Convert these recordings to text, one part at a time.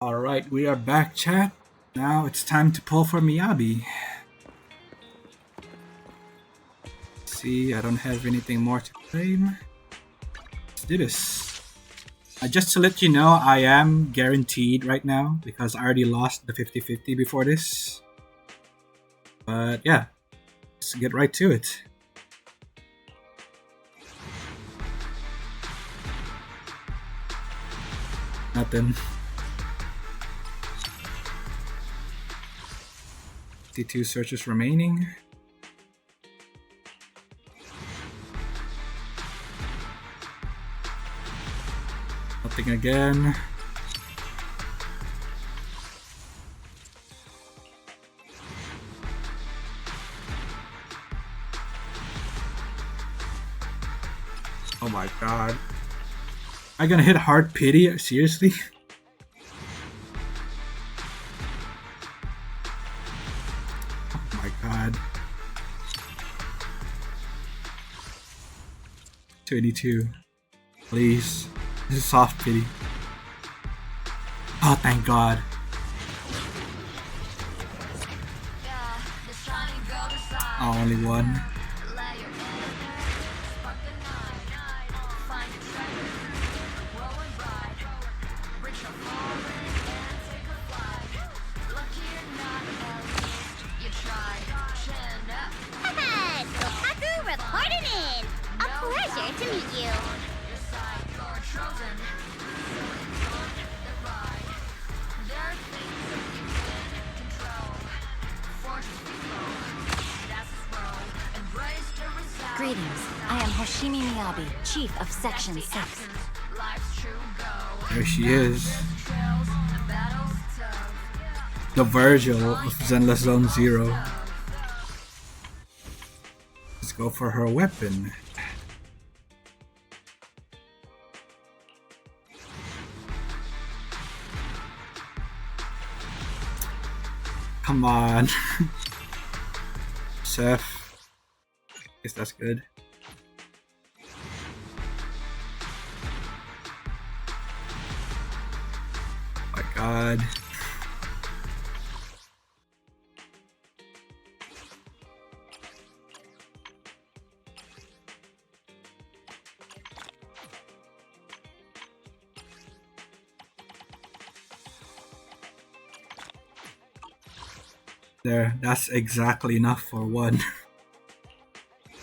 Alright, we are back, chat. Now it's time to pull for Miyabi. See, I don't have anything more to claim. Let's do this. Just to let you know, I am guaranteed right now because I already lost the 50-50 before this. But yeah, let's get right to it. Nothing. 52 searches remaining. Nothing again. Oh my god. Am I gonna hit hard pity? Seriously? Oh my god. 22. Please. This is soft pity. Oh, thank god. Oh, only one. Greetings. I am Miyabi, Chief of Section 6. There she is. The Virgil of Zenless Zone 0. Let's go for her weapon. Come on. Seth. Guess that's good. Oh my god. There, that's exactly enough for one.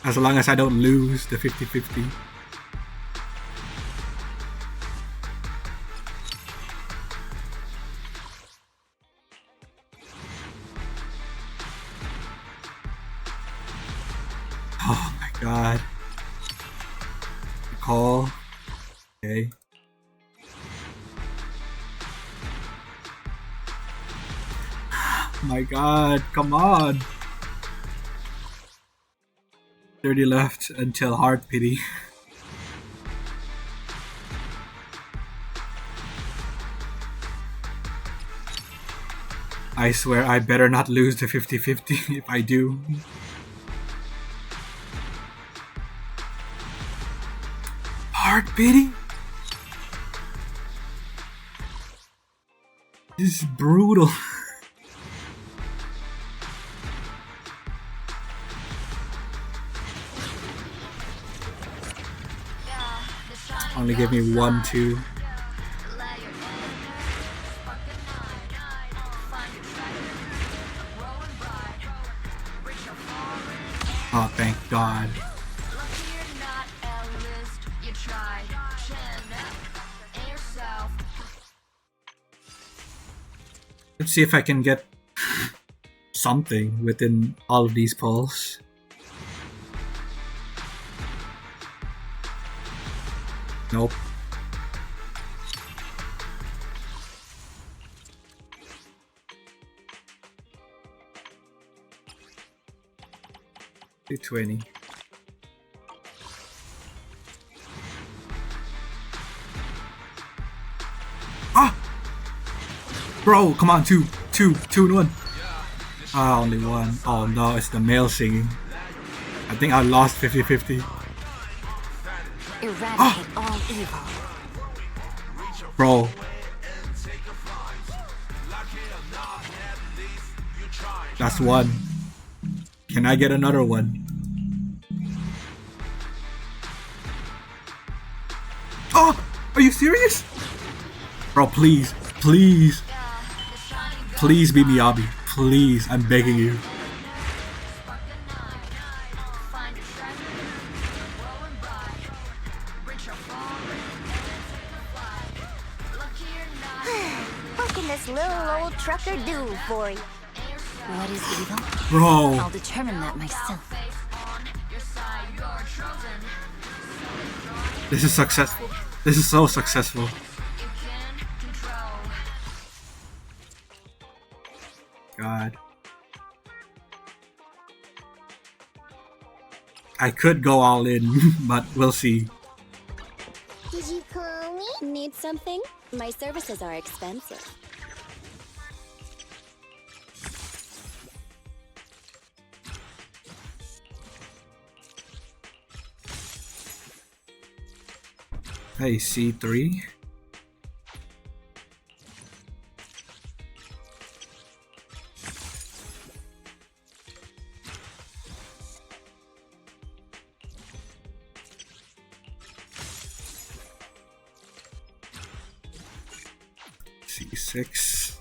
As long as I don't lose the 50-50. Oh my god. Call. Okay. My god, come on. 30 left until hard pity. I swear I better not lose the 50-50 if I do. Hard pity? This is brutal. Only give me 1, 2. Oh, thank God. Let's see if I can get something within all of these polls. Nope. $220. Ah! Bro, come on, two and one. Ah, only one. Oh no, it's the male singing. I think I lost 50-50. Eradicate all evil. Bro. That's one. Can I get another one? Oh! Are you serious? Bro, please. Please. Please be Miyabi. Please. I'm begging you. What can this little old trucker do for you? What is evil? Bro. I'll determine that myself. This is successful. This is so successful. God. I could go all in, but we'll see. Did you call me? Need something? My services are expensive. Hey, C3. C6.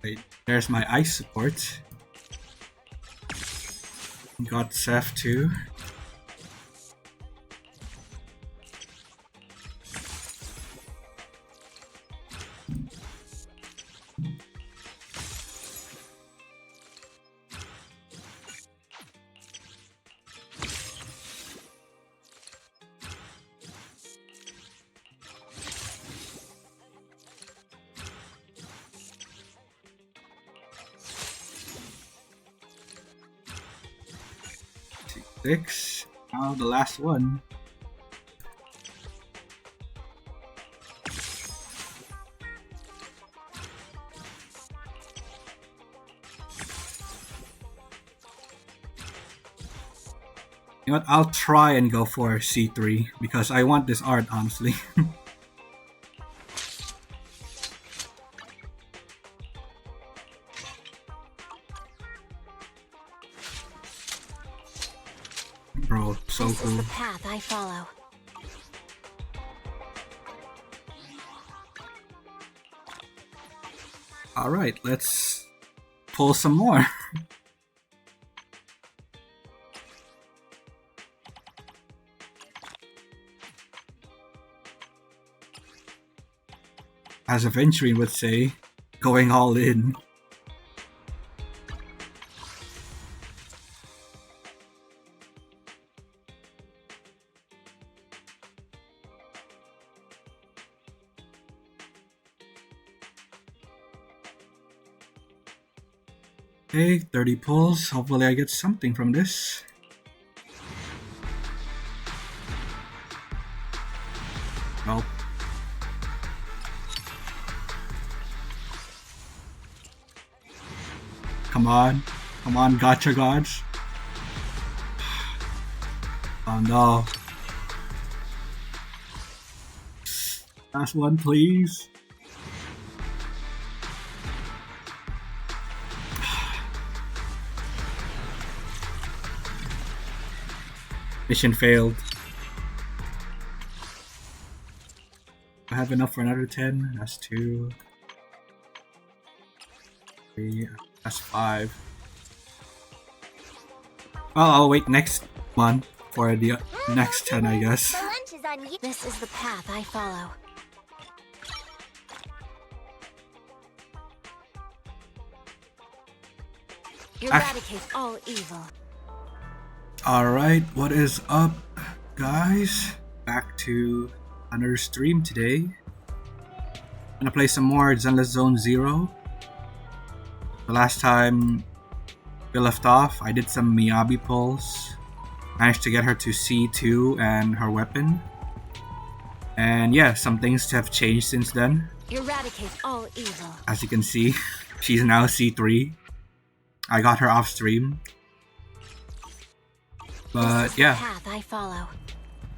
Wait, there's my ice support. Got Seth too. Six. Now the last one. You know what? I'll try and go for C3 because I want this art, honestly. Bro, so This is cool. the path I follow. Alright, let's pull some more. As a Venturing would say, going all in. Okay, 30 pulls. Hopefully I get something from this. Nope. Come on. Come on, gotcha gods. Oh no. Last one, please. Mission failed. I have enough for another 10. That's 2. 3. That's 5. Well, I'll wait next month for the next 10, I guess. The lunch is on you. This is the path I follow. Eradicate all evil. Alright, what is up, guys? Back to another stream today. I'm gonna play some more Zenless Zone 0. The last time we left off, I did some Miyabi pulls. Managed to get her to C2 and her weapon. And yeah, some things have changed since then. Eradicate all evil. As you can see, she's now C3. I got her off stream. But This is yeah, the path I follow.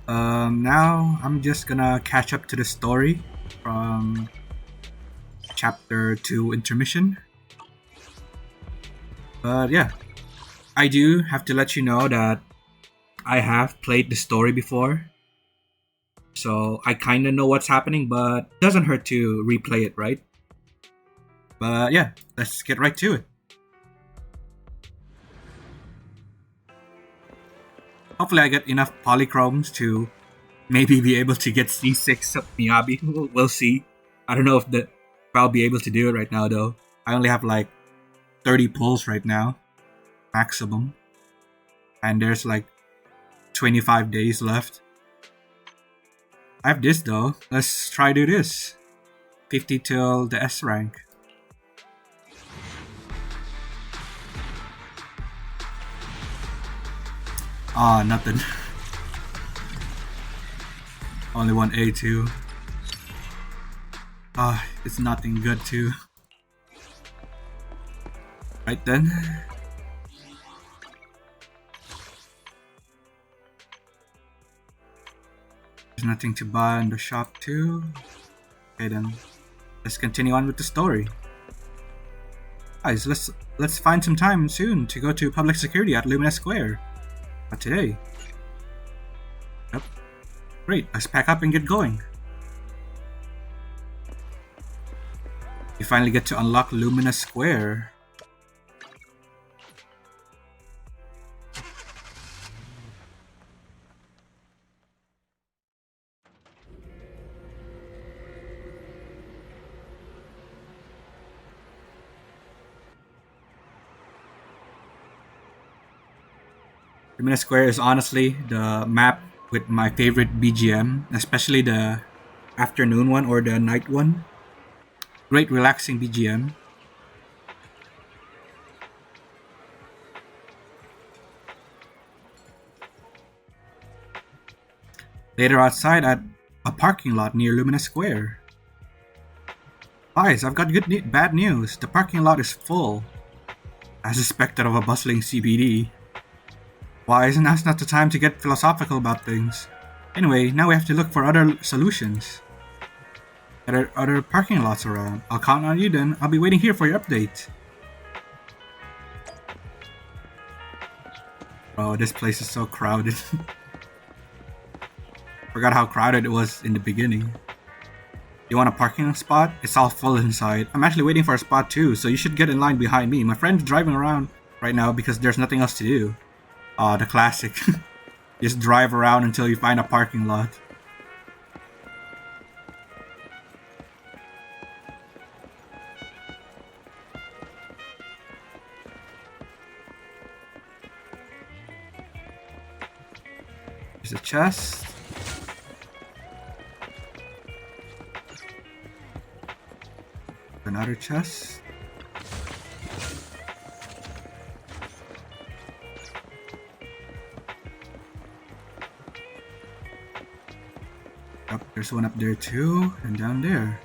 now I'm just gonna catch up to the story from chapter 2 intermission. But yeah, I do have to let you know that I have played the story before, so I kind of know what's happening, but it doesn't hurt to replay it, right? But yeah, let's get right to it. Hopefully I get enough polychromes to maybe be able to get C6 of Miyabi. We'll see. I don't know if I'll be able to do it right now though. I only have like 30 pulls right now, maximum. And there's like 25 days left. I have this though. Let's try do this. 50 till the S rank. Ah, nothing. Only one A2. Ah, it's nothing good too. Right then. There's nothing to buy in the shop too. Okay then. Let's continue on with the story. Guys, let's find some time soon to go to public security at Lumina Square. But today. Yep. Great, let's pack up and get going. You finally get to unlock Lumina Square. Lumina Square is honestly the map with my favorite BGM, especially the afternoon one or the night one. Great relaxing BGM. Later outside at a parking lot near Lumina Square. Guys, I've got bad news. The parking lot is full. As expected of a bustling CBD. Why isn't now not the time to get philosophical about things? Anyway, now we have to look for other solutions. Other parking lots around. I'll count on you then. I'll be waiting here for your update. Oh, this place is so crowded. Forgot how crowded it was in the beginning. You want a parking spot? It's all full inside. I'm actually waiting for a spot too, so you should get in line behind me. My friend's driving around right now because there's nothing else to do. Ah, the classic. Just drive around until you find a parking lot. There's a chest. Another chest. Yep, there's one up there too, and down there.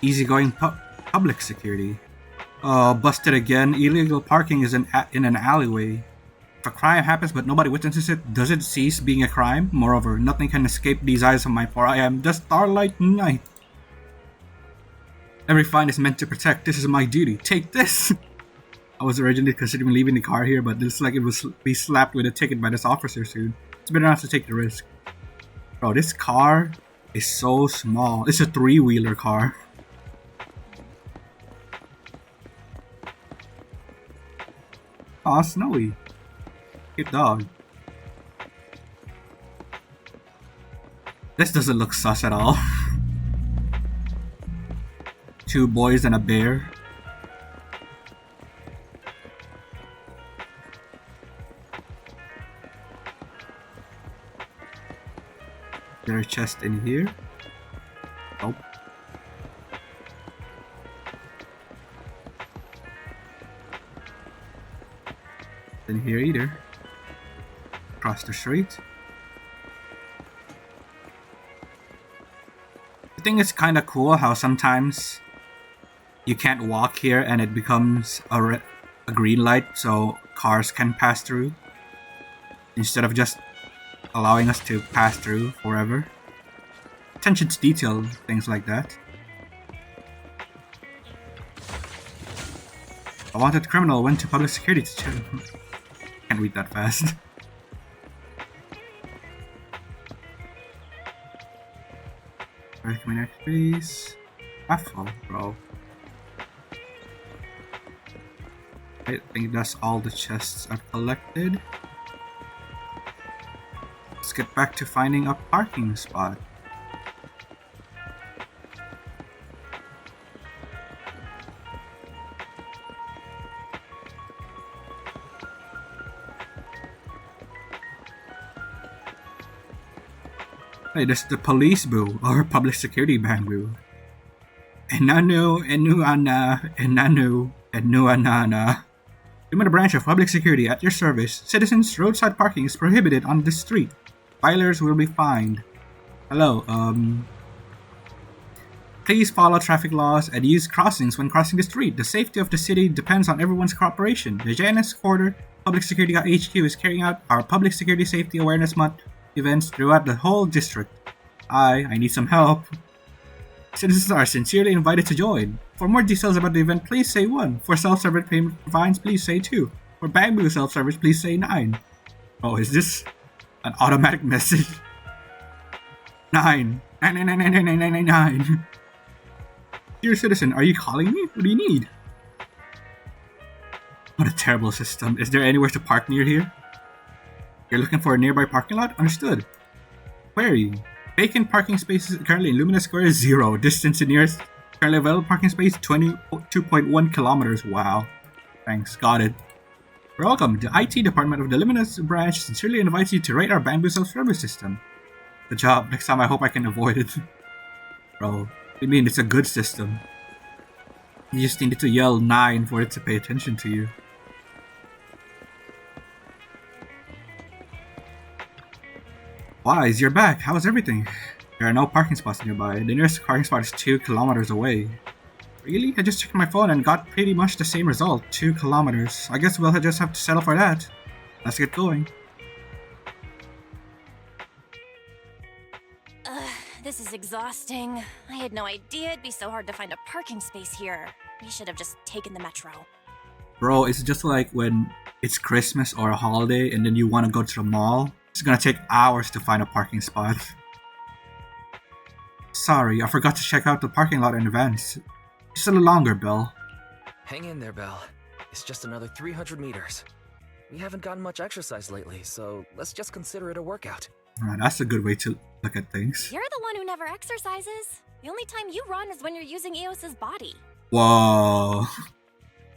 Easygoing public security. Oh, busted again. Illegal parking is in an alleyway. If a crime happens but nobody witnesses it, does it cease being a crime? Moreover, nothing can escape these eyes of mine, for I am the Starlight Knight. Every fine is meant to protect. This is my duty. Take this! I was originally considering leaving the car here, but it looks like it will be slapped with a ticket by this officer soon. It's better not to take the risk. Bro, this car is so small. It's a three-wheeler car. Aw, Snowy. Cute dog. This doesn't look sus at all. Two boys and a bear. Is there a chest in here? Nope. In here either. across the street. I think it's kind of cool how sometimes you can't walk here and it becomes a green light so cars can pass through instead of just allowing us to pass through forever. Attention to detail, things like that. A wanted criminal went to public security to check. Can't read that fast. Alright, come next, please. Baffle, bro. I think that's all the chests I've collected. Let's get back to finding a parking spot. Hey, that's the police boo, or public security bamboo. Enanu, Enuana, Enanu, Enuanana. I'm in a branch of public security at your service. Citizens, roadside parking is prohibited on this street. Violators will be fined. Hello, please follow traffic laws and use crossings when crossing the street. The safety of the city depends on everyone's cooperation. The JNS Quarter Public Security HQ is carrying out our Public Security Safety Awareness Month events throughout the whole district. I need some help. Citizens are sincerely invited to join. For more details about the event, please say 1. For self-service payment fines, please say 2. For bamboo self-service, please say 9. Oh, is this an automatic message? 9. 9. Dear citizen, are you calling me? What do you need? What a terrible system. Is there anywhere to park near here? You're looking for a nearby parking lot? Understood. Query. Vacant parking spaces currently in Lumina Square is 0. Distance to nearest currently available parking space 22.1 kilometers. Wow. Thanks. Got it. Welcome. The IT department of the Luminous branch sincerely invites you to rate our bamboo self-service system. Good job. Next time I hope I can avoid it. Bro, I mean it's a good system. You just needed to yell 9 for it to pay attention to you. Wise, you're back. How's everything? There are no parking spots nearby. The nearest parking spot is 2 kilometers away. Really? I just checked my phone and got pretty much the same result. 2 kilometers. I guess we'll just have to settle for that. Let's get going. This is exhausting. I had no idea it'd be so hard to find a parking space here. We should have just taken the metro. Bro, it's just like when it's Christmas or a holiday and then you want to go to the mall. It's gonna take hours to find a parking spot. Sorry, I forgot to check out the parking lot in advance. Just a little longer, Bill. Hang in there, Belle. It's just another 300 meters. We haven't gotten much exercise lately, so let's just consider it a workout. That's a good way to look at things. You're the one who never exercises. The only time you run is when you're using Eos's body. Whoa.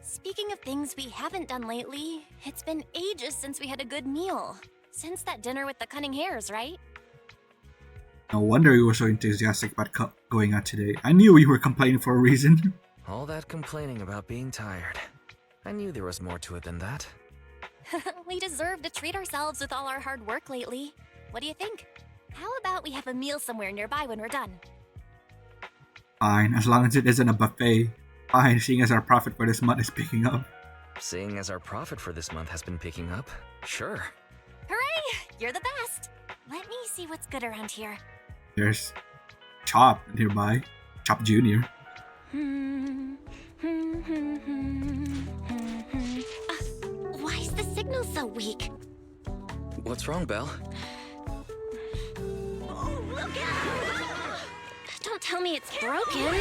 Speaking of things we haven't done lately, it's been ages since we had a good meal. Since that dinner with the cunning hares, right? No wonder you were so enthusiastic about going out today. I knew you were complaining for a reason. All that complaining about being tired. I knew there was more to it than that. We deserve to treat ourselves with all our hard work lately. What do you think? How about we have a meal somewhere nearby when we're done? Fine, as long as it isn't a buffet. Fine, seeing as our profit for this month is picking up. Seeing as our profit for this month has been picking up, sure. Hooray! You're the best! Let me see what's good around here. There's Chop nearby. Chop Jr. Why is the signal so weak? What's wrong, Belle? Oh, look out! Don't tell me it's broken.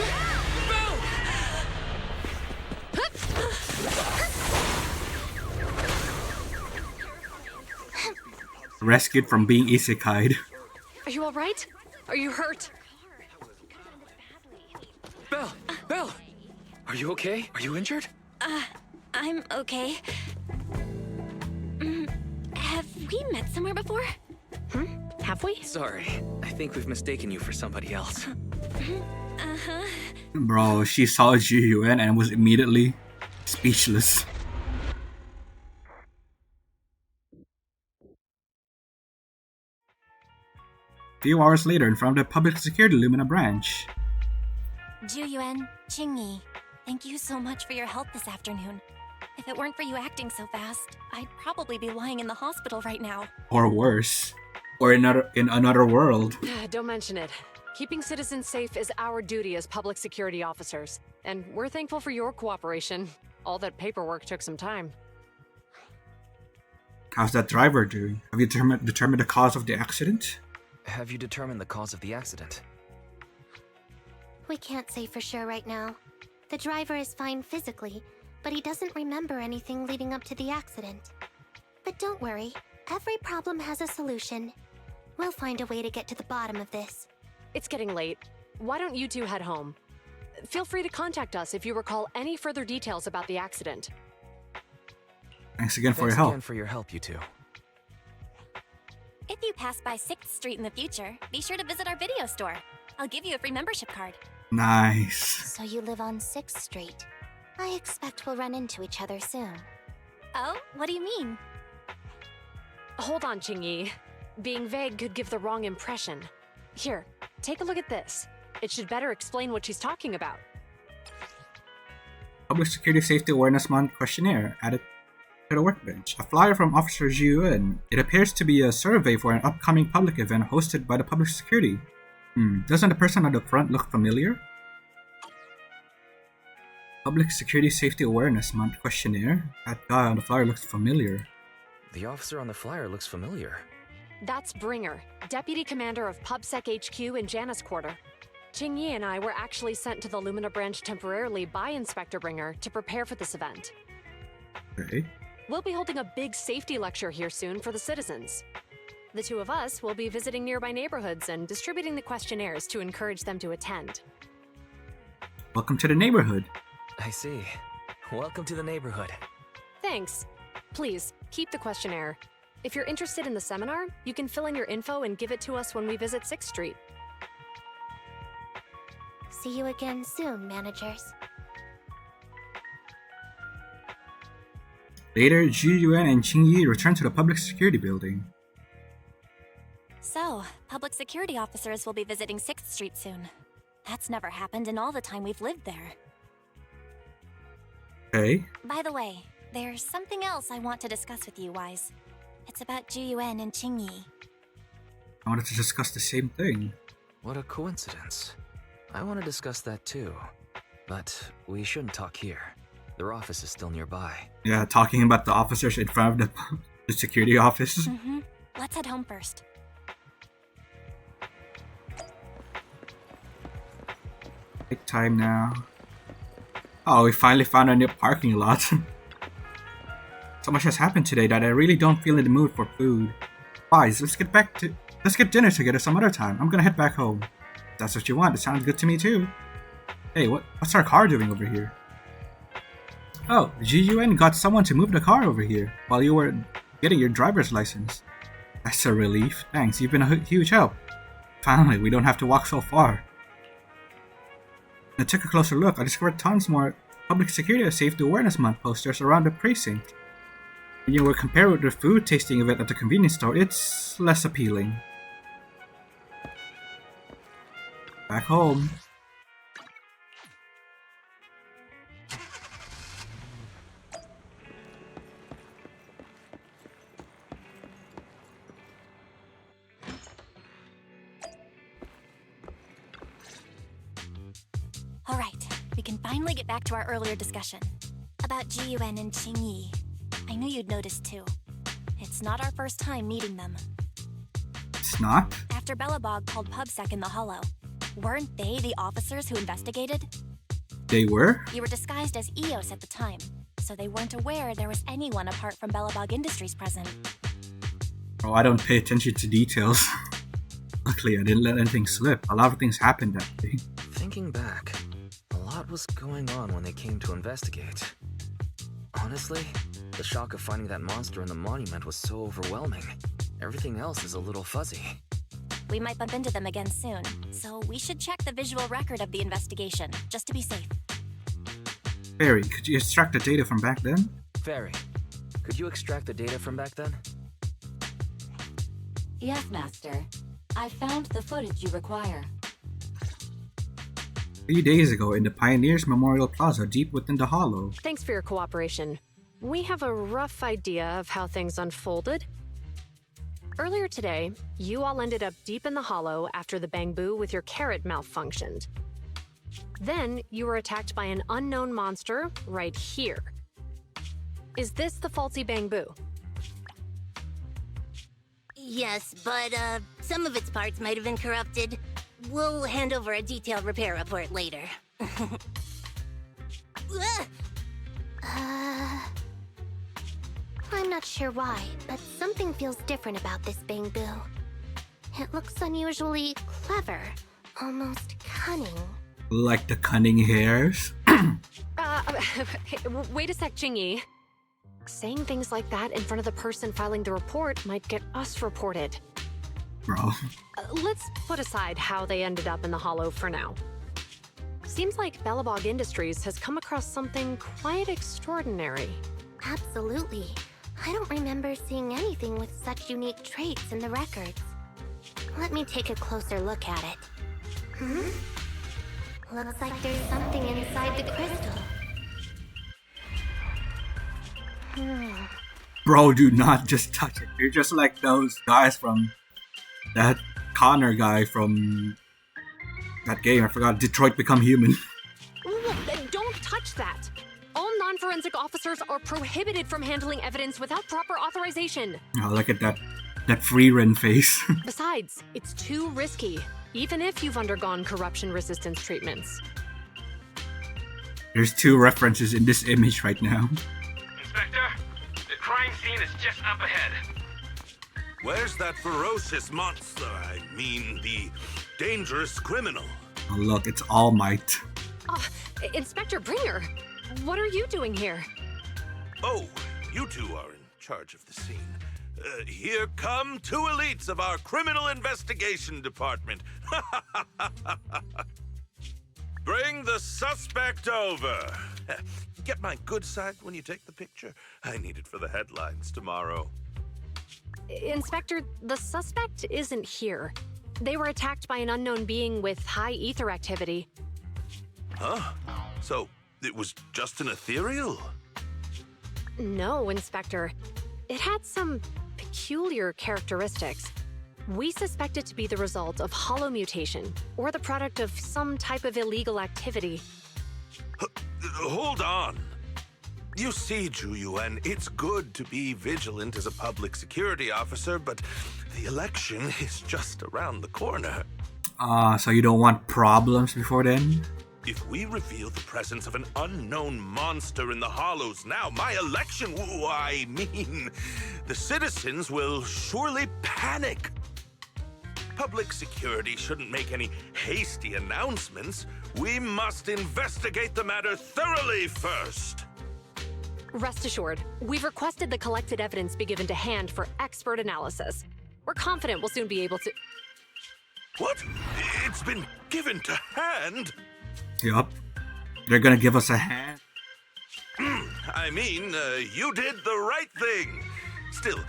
Rescued from being isekai'd. Are you alright? Are you hurt? Belle! Belle! Are you okay? Are you injured? I'm okay. Have we met somewhere before? Have we? Sorry, I think we've mistaken you for somebody else. Bro, she saw Ji Yuan and was immediately speechless. few hours later in front of the public security Lumina branch. Juyuan, Qingyi, thank you so much for your help this afternoon. If it weren't for you acting so fast, I'd probably be lying in the hospital right now. Or worse. Or in another world. Don't mention it. Keeping citizens safe is our duty as public security officers, and we're thankful for your cooperation. All that paperwork took some time. How's that driver doing? Have you determined the cause of the accident? Have you determined the cause of the accident? We can't say for sure right now. The driver is fine physically, but he doesn't remember anything leading up to the accident. But don't worry, every problem has a solution. We'll find a way to get to the bottom of this. It's getting late. Why don't you two head home? Feel free to contact us if you recall any further details about the accident. Thanks again for your Thanks help. again for your help, you two. If you pass by 6th Street in the future, be sure to visit our video store. I'll give you a free membership card. Nice. So you live on 6th Street. I expect we'll run into each other soon. Oh, what do you mean? Hold on, Qingyi. Being vague could give the wrong impression. Here, take a look at this. It should better explain what she's talking about. Public Security Safety Awareness Month questionnaire added to the workbench. A flyer from Officer Zhiyuan. It appears to be a survey for an upcoming public event hosted by the public security. Doesn't the person on the front look familiar? Public Security Safety Awareness Month questionnaire. That guy on the flyer looks familiar. The officer on the flyer looks familiar. That's Bringer, Deputy Commander of PubSec HQ in Janus Quarter. Qingyi and I were actually sent to the Lumina branch temporarily by Inspector Bringer to prepare for this event. Okay. We'll be holding a big safety lecture here soon for the citizens. The two of us will be visiting nearby neighborhoods and distributing the questionnaires to encourage them to attend. Welcome to the neighborhood. I see. Welcome to the neighborhood. Thanks. Please, keep the questionnaire. If you're interested in the seminar, you can fill in your info and give it to us when we visit 6th Street. See you again soon, managers. Later, Ji Yuan and Qingyi return to the public security building. So, public security officers will be visiting 6th Street soon. That's never happened in all the time we've lived there. Okay. By the way, there's something else I want to discuss with you, Wise. It's about Juyuan and Qingyi. I wanted to discuss the same thing. What a coincidence. I want to discuss that too. But we shouldn't talk here. Their office is still nearby. Yeah, talking about the officers in front of the security office. Let's head home first. Take time now. Oh, we finally found a new parking lot. So much has happened today that I really don't feel in the mood for food. Guys, let's get dinner together some other time. I'm gonna head back home. If that's what you want, it sounds good to me too. Hey, what's our car doing over here? Oh, Jiyuan got someone to move the car over here while you were getting your driver's license. That's a relief. Thanks, you've been a huge help. Finally, we don't have to walk so far. I took a closer look. I discovered tons more Public Security Safety Awareness Month posters around the precinct. When you were compared with the food tasting event at the convenience store, it's less appealing. Back home. Alright, we can finally get back to our earlier discussion. About Jiyuan and Qingyi. I knew you'd noticed too. It's not our first time meeting them. It's not? After Bellabog called PubSec in the Hollow, weren't they the officers who investigated? They were? You were disguised as Eos at the time, so they weren't aware there was anyone apart from Bellabog Industries present. Oh, I don't pay attention to details. Luckily, I didn't let anything slip. A lot of things happened that day. Thinking back, a lot was going on when they came to investigate. Honestly, the shock of finding that monster in the monument was so overwhelming. Everything else is a little fuzzy. We might bump into them again soon, so we should check the visual record of the investigation, just to be safe. Barry, could you extract the data from back then? Fairy, could you extract the data from back then? Yes, Master. I found the footage you require. 3 days ago in the Pioneers Memorial Plaza deep within the hollow. Thanks for your cooperation. We have a rough idea of how things unfolded. Earlier today, you all ended up deep in the hollow after the bamboo with your carrot malfunctioned. Then, you were attacked by an unknown monster right here. Is this the faulty bamboo? Yes, but some of its parts might have been corrupted. We'll hand over a detailed repair report later. I'm not sure why, but something feels different about this bamboo. It looks unusually clever, almost cunning. Like the cunning hairs? Wait a sec, Jingyi. Saying things like that in front of the person filing the report might get us reported. Bro. Let's put aside how they ended up in the hollow for now. Seems like Bellabog Industries has come across something quite extraordinary. Absolutely. I don't remember seeing anything with such unique traits in the records. Let me take a closer look at it. Looks like there's something inside the crystal. Bro, do not just touch it. You're just like those guys from that Connor guy from that game. I forgot. Detroit Become Human. Don't touch that! All non-forensic officers are prohibited from handling evidence without proper authorization. Oh, look at that free run face. Besides, it's too risky, even if you've undergone corruption resistance treatments. There's 2 references in this image right now. Inspector, the crime scene is just up ahead. Where's that ferocious monster? I mean, the dangerous criminal. Oh, look, it's All Might. Inspector Bringer, what are you doing here? Oh, you two are in charge of the scene. Here come 2 elites of our criminal investigation department. Bring the suspect over. Get my good side when you take the picture. I need it for the headlines tomorrow. Inspector, the suspect isn't here. They were attacked by an unknown being with high ether activity. Huh? So, it was just an ethereal? No, Inspector. It had some peculiar characteristics. We suspect it to be the result of hollow mutation, or the product of some type of illegal activity. Hold on. You see, Zhu, it's good to be vigilant as a public security officer, but the election is just around the corner. So you don't want problems before then? If we reveal the presence of an unknown monster in the hollows now, my election, the citizens will surely panic. Public security shouldn't make any hasty announcements. We must investigate the matter thoroughly first. Rest assured, we've requested the collected evidence be given to hand for expert analysis. We're confident we'll soon be able to... What? It's been given to hand? Yup. They're gonna give us a hand. I mean, you did the right thing. Still,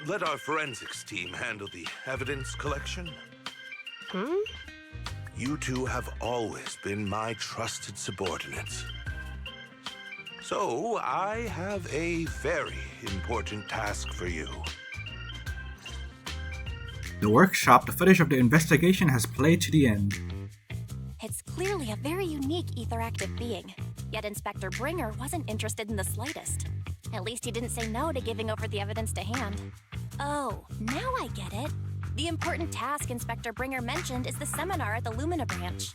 let our forensics team handle the evidence collection. You two have always been my trusted subordinates. So, I have a very important task for you. The workshop, the footage of the investigation has played to the end. It's clearly a very unique etheractive being, yet Inspector Bringer wasn't interested in the slightest. At least he didn't say no to giving over the evidence to hand. Oh, now I get it. The important task Inspector Bringer mentioned is the seminar at the Lumina branch.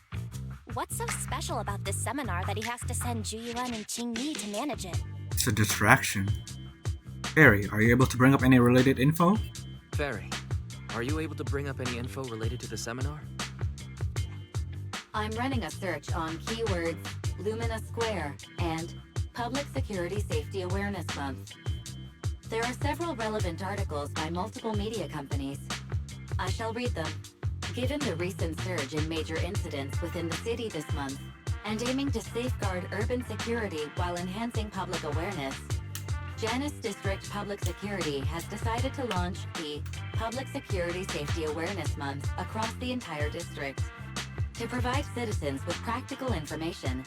What's so special about this seminar that he has to send Juyuan and Qingyi to manage it? It's a distraction. Harry, are you able to bring up any related info? Ferry, are you able to bring up any info related to the seminar? I'm running a search on keywords Lumina Square and Public Security Safety Awareness Month. There are several relevant articles by multiple media companies. I shall read them. Given the recent surge in major incidents within the city this month, and aiming to safeguard urban security while enhancing public awareness, Janus District Public Security has decided to launch the Public Security Safety Awareness Month across the entire district. To provide citizens with practical information,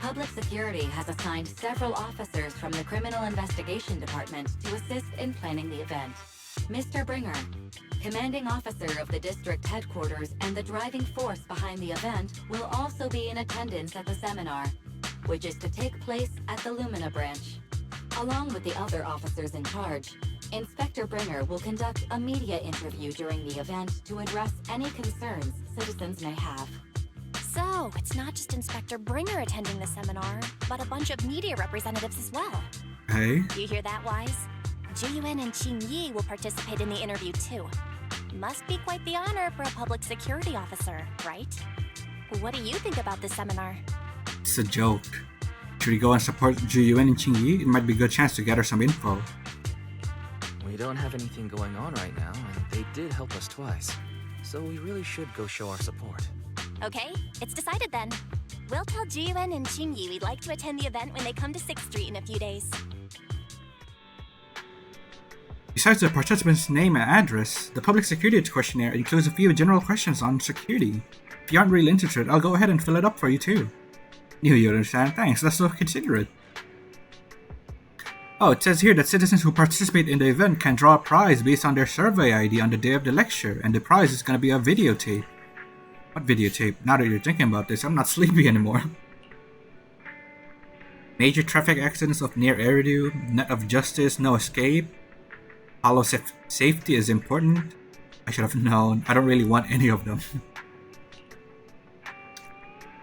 Public Security has assigned several officers from the Criminal Investigation Department to assist in planning the event. Mr. Bringer, commanding officer of the district headquarters and the driving force behind the event, will also be in attendance at the seminar, which is to take place at the Lumina branch. Along with the other officers in charge, Inspector Bringer will conduct a media interview during the event to address any concerns citizens may have. So, it's not just Inspector Bringer attending the seminar, but a bunch of media representatives as well. Hey? You hear that, Wise? Jiyuan and Qingyi will participate in the interview too. Must be quite the honor for a public security officer, right? What do you think about this seminar? It's a joke. Should we go and support Jiyuan and Qingyi? It might be a good chance to get her some info. We don't have anything going on right now, and they did help us twice. So we really should go show our support. Okay, it's decided then. We'll tell Jiyuan and Qingyi we'd like to attend the event when they come to 6th Street in a few days. Besides the participant's name and address, the public security questionnaire includes a few general questions on security. If you aren't really interested, I'll go ahead and fill it up for you too. Knew you'd understand. Thanks, that's so considerate. Oh, it says here that citizens who participate in the event can draw a prize based on their survey ID on the day of the lecture, and the prize is gonna be a videotape. What videotape? Now that you're thinking about this, I'm not sleepy anymore. Major traffic accidents of near area, net of justice, no escape. Hollow safety is important. I should have known. I don't really want any of them.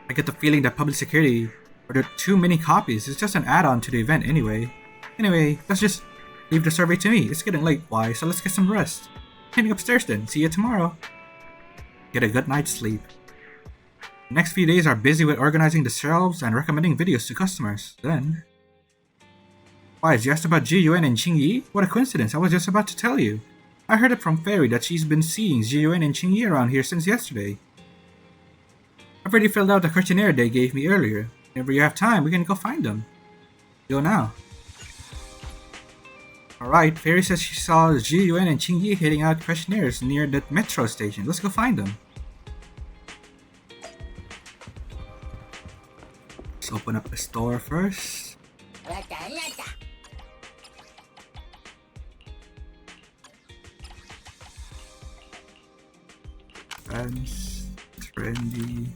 I get the feeling that public security ordered too many copies. It's just an add-on to the event anyway. Anyway, let's just leave the survey to me. It's getting late, why? So let's get some rest. Heading upstairs then. See you tomorrow. Get a good night's sleep. The next few days are busy with organizing the shelves and recommending videos to customers. Then... Why, you asked about Jiyuan and Qingyi? What a coincidence, I was just about to tell you. I heard it from Fairy that she's been seeing Jiyuan and Qingyi around here since yesterday. I've already filled out the questionnaire they gave me earlier. Whenever you have time, we can go find them. Go now. Alright, Fairy says she saw Jiyuan and Qingyi hitting out questionnaires near the metro station. Let's go find them. Let's open up the store first. Friends, trendy.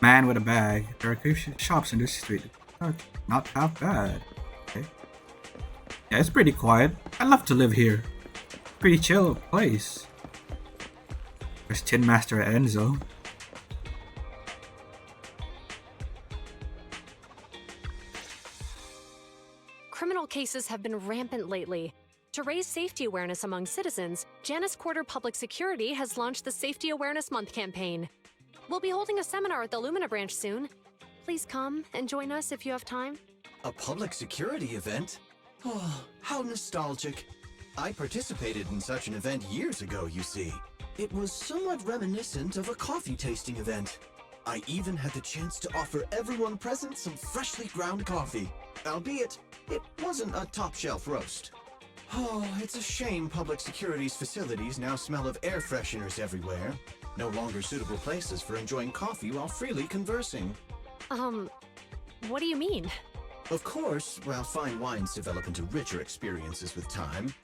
Man with a bag. There are a few shops in this street. Not that bad. Okay. Yeah, it's pretty quiet. I'd love to live here. Pretty chill place. There's Tin Master Enzo. Criminal cases have been rampant lately. To raise safety awareness among citizens, Janus Quarter Public Security has launched the Safety Awareness Month campaign. We'll be holding a seminar at the Lumina branch soon. Please come and join us if you have time. A public security event? Oh, how nostalgic. I participated in such an event years ago, you see. It was somewhat reminiscent of a coffee tasting event. I even had the chance to offer everyone present some freshly ground coffee. Albeit, it wasn't a top-shelf roast. Oh, it's a shame public security's facilities now smell of air fresheners everywhere. No longer suitable places for enjoying coffee while freely conversing. What do you mean? Of course, while fine wines develop into richer experiences with time,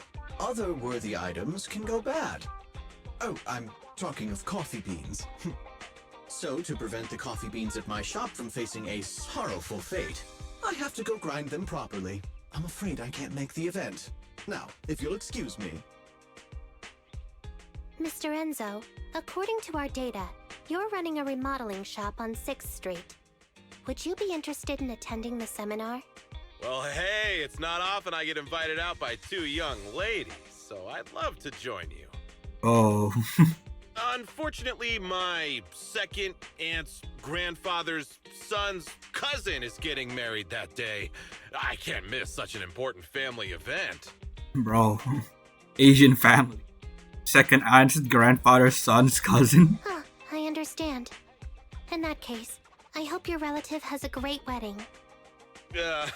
other worthy items can go bad. Oh, I'm talking of coffee beans. So, to prevent the coffee beans at my shop from facing a sorrowful fate, I have to go grind them properly. I'm afraid I can't make the event. Now, if you'll excuse me. Mr. Enzo, according to our data, you're running a remodeling shop on 6th Street. Would you be interested in attending the seminar? Well, hey, it's not often I get invited out by two young ladies, so I'd love to join you. Oh. Unfortunately, my second aunt's grandfather's son's cousin is getting married that day. I can't miss such an important family event. Bro. Asian family. Second aunt's grandfather's son's cousin. Huh, I understand. In that case, I hope your relative has a great wedding. I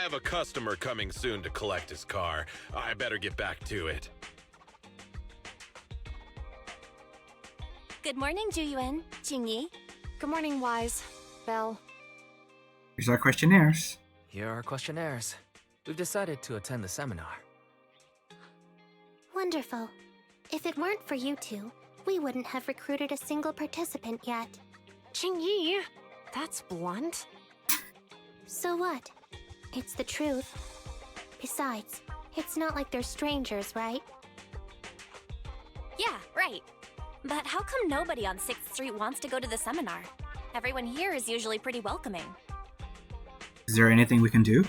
have a customer coming soon to collect his car. I better get back to it. Good morning, Juyuan, Jingyi. Good morning, Wise. Belle. Here's our questionnaires. Here are questionnaires. We've decided to attend the seminar. Wonderful. If it weren't for you two, we wouldn't have recruited a single participant yet. Jingyi, that's blunt. So what? It's the truth. Besides, it's not like they're strangers, right? Yeah, right. But how come nobody on 6th Street wants to go to the seminar? Everyone here is usually pretty welcoming. Is there anything we can do?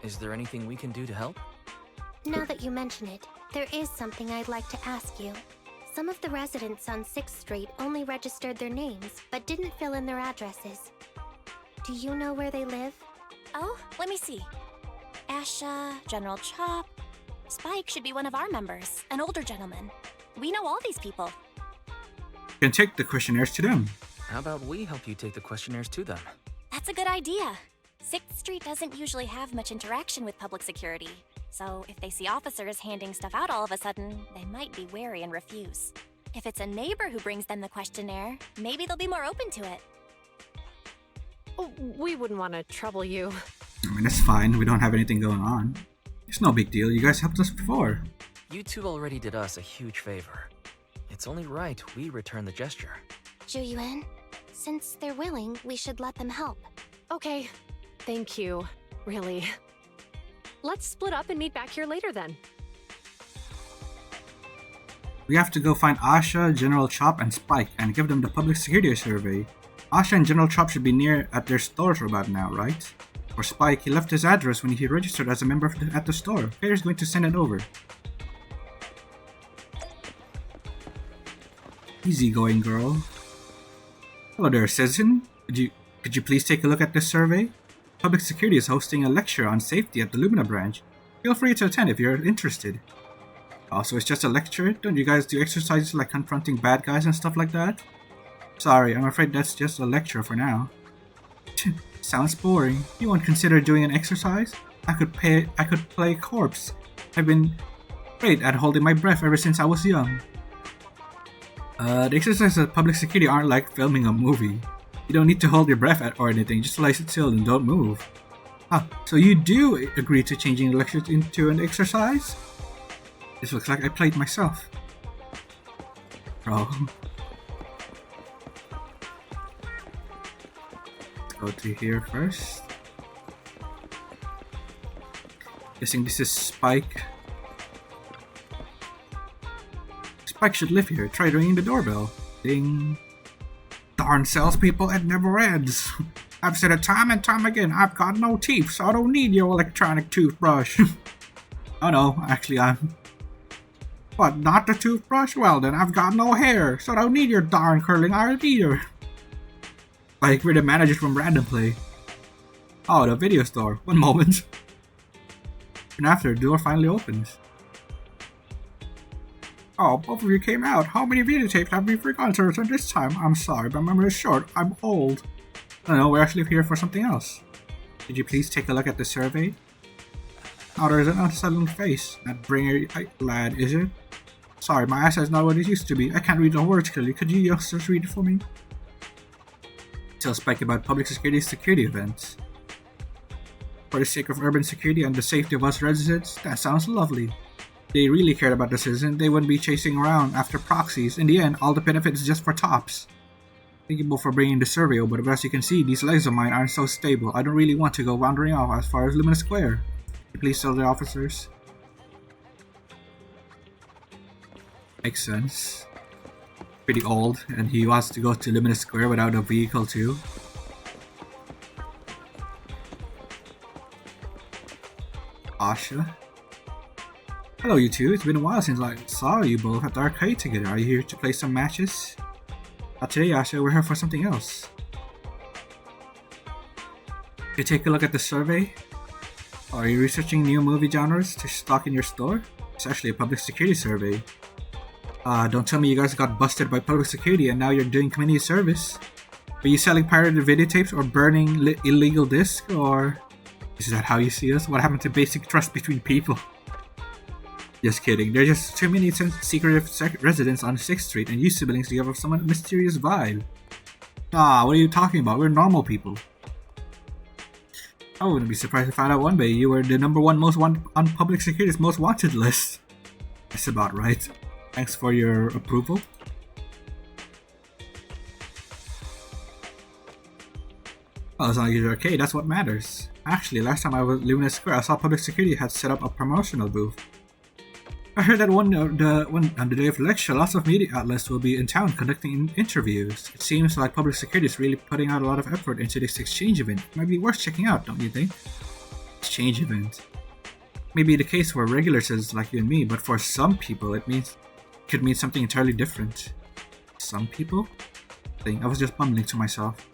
Is there anything we can do to help? Now that you mention it, there is something I'd like to ask you. Some of the residents on 6th Street only registered their names, but didn't fill in their addresses. Do you know where they live? Oh, let me see. Asha, General Chop. Spike should be one of our members, an older gentleman. We know all these people. You can take the questionnaires to them. How about we help you take the questionnaires to them? That's a good idea. 6th Street doesn't usually have much interaction with public security. So if they see officers handing stuff out all of a sudden, they might be wary and refuse. If it's a neighbor who brings them the questionnaire, maybe they'll be more open to it. Oh, we wouldn't want to trouble you. I mean, it's fine. We don't have anything going on. It's no big deal. You guys helped us before. You two already did us a huge favor. It's only right we return the gesture. Juyuan, since they're willing, we should let them help. Okay, thank you. Really. Let's split up and meet back here later then. We have to go find Asha, General Chop, and Spike and give them the public security survey. Asha and General Chop should be near at their stores about now, right? For Spike, he left his address when he registered as a member at the store. Fair's going to send it over. Easy going, girl. Hello there, citizen. Could you please take a look at this survey? Public Security is hosting a lecture on safety at the Lumina branch. Feel free to attend if you're interested. Also, it's just a lecture? Don't you guys do exercises like confronting bad guys and stuff like that? Sorry, I'm afraid that's just a lecture for now. Sounds boring. You won't consider doing an exercise? I could play corpse. I've been great at holding my breath ever since I was young. The exercises at Public Security aren't like filming a movie. You don't need to hold your breath or anything, just lie still and don't move. Ah, so you do agree to changing the lectures into an exercise? This looks like I played myself. Bro. Let's go to here first. Guessing this is Spike. Spike should live here. Try ringing the doorbell. Ding. Darn salespeople, it never ends. I've said it time and time again, I've got no teeth, so I don't need your electronic toothbrush. Oh no, actually I'm... What, not the toothbrush? Well then, I've got no hair, so I don't need your darn curling iron either. Like, we're the managers from Random Play. Oh, the video store. One moment. And after, the door finally opens. Oh, both of you came out. How many videotapes have we forgotten to return this time? I'm sorry, but my memory is short. I'm old. No, we're actually here for something else. Could you please take a look at the survey? Oh, there's an unsettling face. That bringer lad, is it? Sorry, my eyesight's not what it used to be. I can't read the words clearly. Could you just read it for me? Tell Spike about public security events. For the sake of urban security and the safety of us residents, that sounds lovely. If they really cared about the citizen, they wouldn't be chasing around after proxies. In the end, all the benefits is just for tops. Thank you both for bringing the survey over, but as you can see, these legs of mine aren't so stable. I don't really want to go wandering off as far as Lumina Square. Can you please tell the officers? Makes sense. Pretty old, and he wants to go to Lumina Square without a vehicle too. Asha? Hello you two, it's been a while since I saw you both at the arcade together. Are you here to play some matches? Not today, Asha, we're here for something else. Can you take a look at the survey? Are you researching new movie genres to stock in your store? It's actually a public security survey. Don't tell me you guys got busted by public security and now you're doing community service. Are you selling pirated videotapes or burning illegal discs, or is that how you see us? What happened to basic trust between people? Just kidding. There's just too many secretive residents on 6th Street, and you siblings give off some mysterious vibe. What are you talking about? We're normal people. I wouldn't be surprised to find out one day you were the #1 most wanted on public security's most wanted list. That's about right. Thanks for your approval. Well, as long as you're okay, that's what matters. Actually, last time I was at Lumina Square, I saw public security had set up a promotional booth. I heard that on the day of the lecture, lots of media outlets will be in town conducting interviews. It seems like public security is really putting out a lot of effort into this exchange event. It might be worth checking out, don't you think? Exchange event. Maybe the case for regular citizens like you and me, but for some people it could mean something entirely different. Some people? I was just mumbling to myself.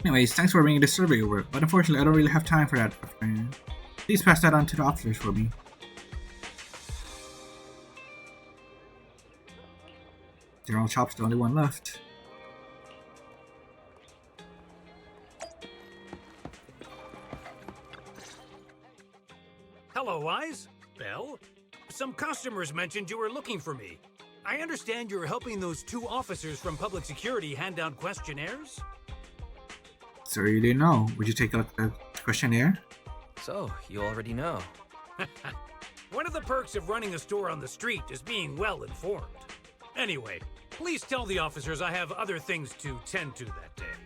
Anyways, thanks for bringing this survey over, but unfortunately I don't really have time for that. Please pass that on to the officers for me. General Chop's the only one left. Hello, Wise. Belle? Some customers mentioned you were looking for me. I understand you're helping those 2 officers from public security hand out questionnaires? So you didn't know. Would you take a look at the questionnaire? So, you already know. One of the perks of running a store on the street is being well informed. Anyway, please tell the officers I have other things to tend to that day.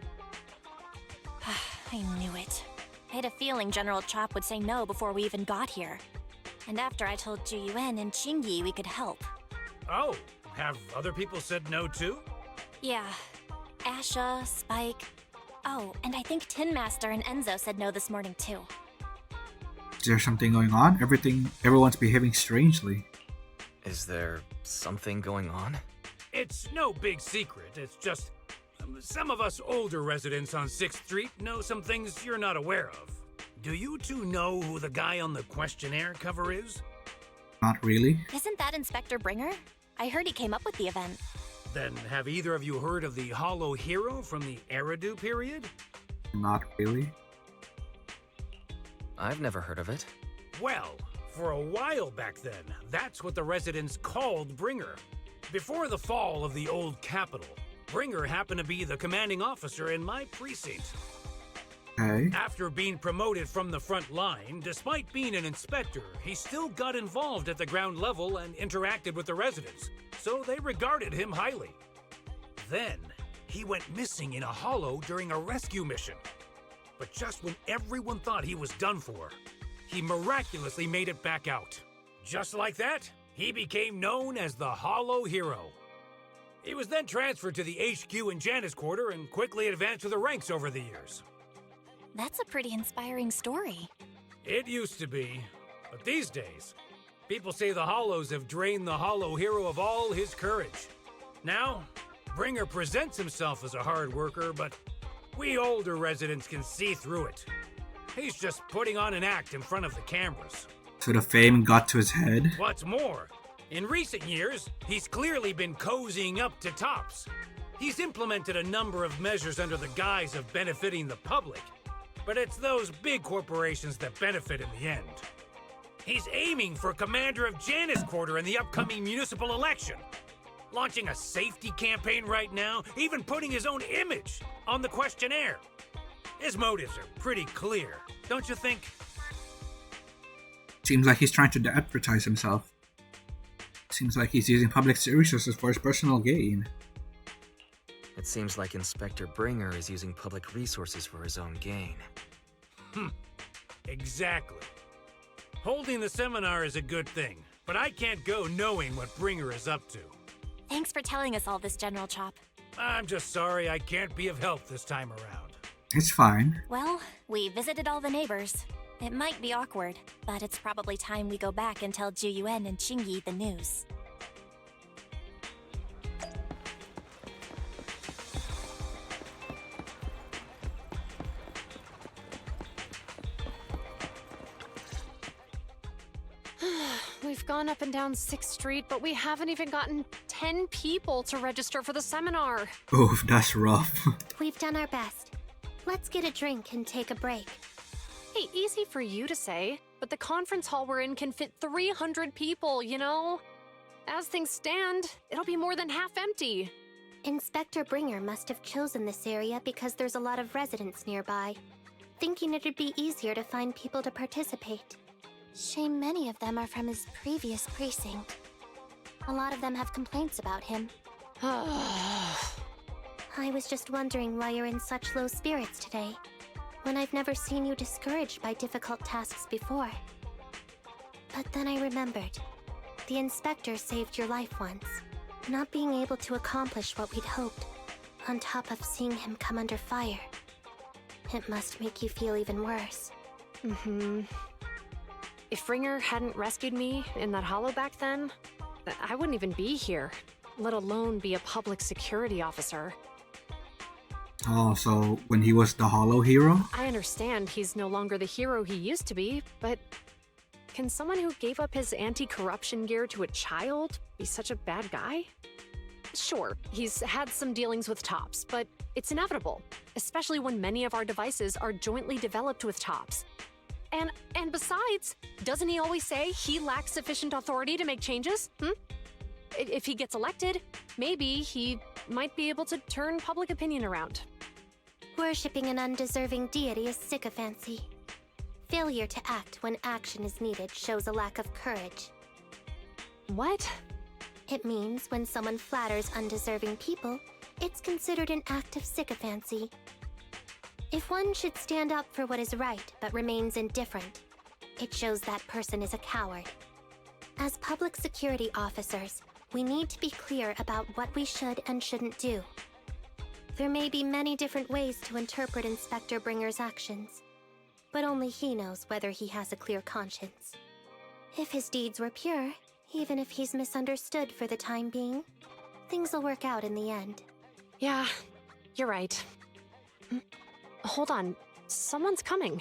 I knew it. I had a feeling General Chop would say no before we even got here. And after I told Zhu Yuan and Qingyi we could help. Oh, have other people said no too? Yeah. Asha, Spike. Oh, and I think Tin Master and Enzo said no this morning too. Is there something going on? Everyone's behaving strangely. Is there something going on? It's no big secret. It's just some of us older residents on 6th Street know some things you're not aware of. Do you 2 know who the guy on the questionnaire cover is? Not really. Isn't that Inspector Bringer? I heard he came up with the event. Then have either of you heard of the Hollow Hero from the Eridu period? Not really. I've never heard of it. Well, for a while back then, that's what the residents called Bringer. Before the fall of the old capital, Bringer happened to be the commanding officer in my precinct. Okay. After being promoted from the front line, despite being an inspector, he still got involved at the ground level and interacted with the residents, so they regarded him highly. Then, he went missing in a hollow during a rescue mission. But just when everyone thought he was done for, he miraculously made it back out. Just like that, he became known as the Hollow Hero. He was then transferred to the HQ in Janus Quarter and quickly advanced to the ranks over the years. That's a pretty inspiring story. It used to be, but these days, people say the Hollows have drained the Hollow Hero of all his courage. Now, Bringer presents himself as a hard worker, but we older residents can see through it. He's just putting on an act in front of the cameras. So the fame got to his head? What's more, in recent years, he's clearly been cozying up to Tops. He's implemented a number of measures under the guise of benefiting the public, but it's those big corporations that benefit in the end. He's aiming for commander of Janus Quarter in the upcoming municipal election, launching a safety campaign right now, even putting his own image on the questionnaire. His motives are pretty clear, don't you think? Seems like he's trying to advertise himself. Seems like he's using public resources for his personal gain. It seems like Inspector Bringer is using public resources for his own gain. Exactly. Holding the seminar is a good thing, but I can't go knowing what Bringer is up to. Thanks for telling us all this, General Chop. I'm just sorry I can't be of help this time around. It's fine. Well, we visited all the neighbors. It might be awkward, but it's probably time we go back and tell Zhu Yuan and Qingyi the news. We We've gone up and down 6th Street, but we haven't even gotten 10 people to register for the seminar. Oof, that's rough. We've done our best. Let's get a drink and take a break. Hey, easy for you to say, but the conference hall we're in can fit 300 people, you know? As things stand, it'll be more than half empty. Inspector Bringer must have chosen this area because there's a lot of residents nearby, thinking it'd be easier to find people to participate. Shame many of them are from his previous precinct. A lot of them have complaints about him. I was just wondering why you're in such low spirits today, when I've never seen you discouraged by difficult tasks before. But then I remembered. The inspector saved your life once. Not being able to accomplish what we'd hoped, on top of seeing him come under fire. It must make you feel even worse. If Ringer hadn't rescued me in that hollow back then, I wouldn't even be here, let alone be a public security officer. Oh, so when he was the hollow hero? I understand he's no longer the hero he used to be, but can someone who gave up his anti-corruption gear to a child be such a bad guy? Sure, he's had some dealings with Tops, but it's inevitable, especially when many of our devices are jointly developed with Tops. And besides, doesn't he always say he lacks sufficient authority to make changes? If he gets elected, maybe he might be able to turn public opinion around. Worshipping an undeserving deity is sycophancy. Failure to act when action is needed shows a lack of courage. What? It means when someone flatters undeserving people, it's considered an act of sycophancy. If one should stand up for what is right but remains indifferent, it shows that person is a coward. As public security officers, we need to be clear about what we should and shouldn't do. There may be many different ways to interpret Inspector Bringer's actions, but only he knows whether he has a clear conscience. If his deeds were pure, even if he's misunderstood for the time being, things will work out in the end. Yeah, you're right. Hold on, someone's coming.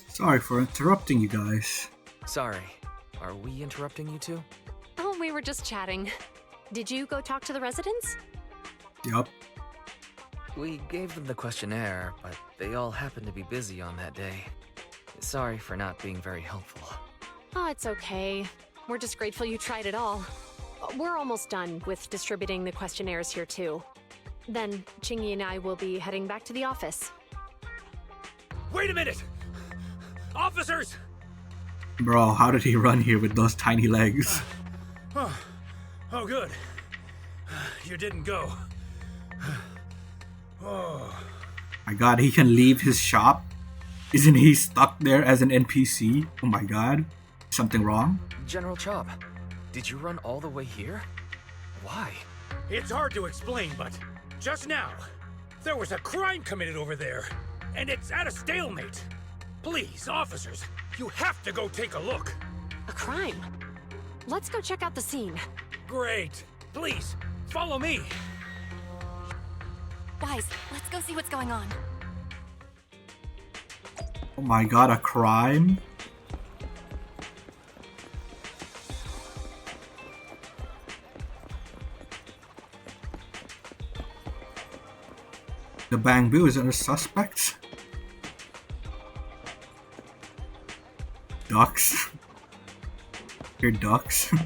Sorry for interrupting you guys. Sorry, are we interrupting you two? Oh, we were just chatting. Did you go talk to the residents? Yup. We gave them the questionnaire, but they all happened to be busy on that day. Sorry for not being very helpful. Oh, it's okay. We're just grateful you tried it all. We're almost done with distributing the questionnaires here too. Then Chingy and I will be heading back to the office. Wait a minute! Officers! Bro, how did he run here with those tiny legs? Oh, good. You didn't go. Oh. My god, he can leave his shop? Isn't he stuck there as an NPC? Oh my god. Something wrong? General Chop, did you run all the way here? Why? It's hard to explain, but just now, there was a crime committed over there, and it's at a stalemate. Please, officers, you have to go take a look. A crime? Let's go check out the scene. Great. Please, follow me. Guys, let's go see what's going on. Oh my god, a crime? The Bamboo is under suspects? Ducks? You're ducks? It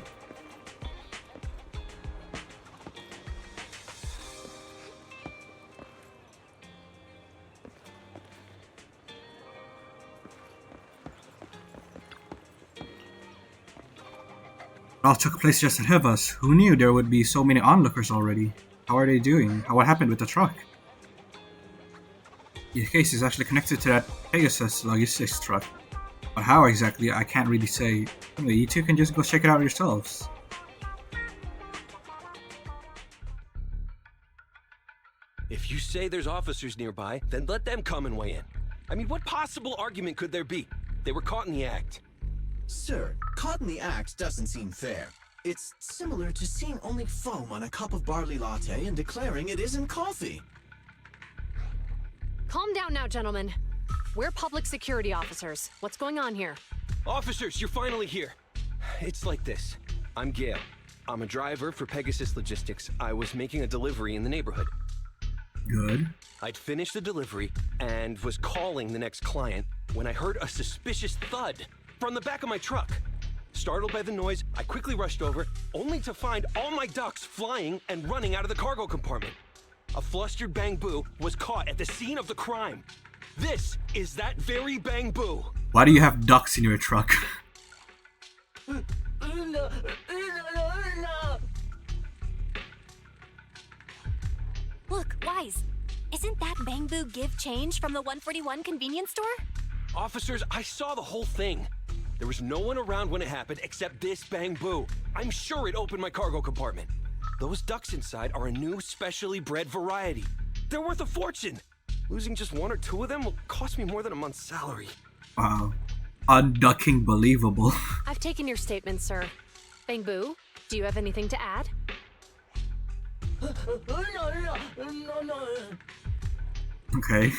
all took place just ahead of us. Who knew there would be so many onlookers already? How are they doing? What happened with the truck? The case is actually connected to that Pegasus logistics truck. But how exactly, I can't really say. Anyway, you two can just go check it out yourselves. If you say there's officers nearby, then let them come and weigh in. I mean, what possible argument could there be? They were caught in the act. Sir, caught in the act doesn't seem fair. It's similar to seeing only foam on a cup of barley latte and declaring it isn't coffee. Calm down now, gentlemen. We're public security officers. What's going on here? Officers, you're finally here. It's like this. I'm Gale. I'm a driver for Pegasus Logistics. I was making a delivery in the neighborhood. Good. I'd finished the delivery and was calling the next client when I heard a suspicious thud from the back of my truck. Startled by the noise, I quickly rushed over, only to find all my ducks flying and running out of the cargo compartment. A flustered Bang-Boo was caught at the scene of the crime. This is that very Bang-Boo. Why do you have ducks in your truck? Look, Wise. Isn't that Bang-Boo give change from the 141 convenience store? Officers, I saw the whole thing. There was no one around when it happened except this Bang-Boo. I'm sure it opened my cargo compartment. Those ducks inside are a new specially bred variety. They're worth a fortune. Losing just one or two of them will cost me more than a month's salary. Wow. Unducking believable. I've taken your statement, sir. Bang-Boo, do you have anything to add? Okay.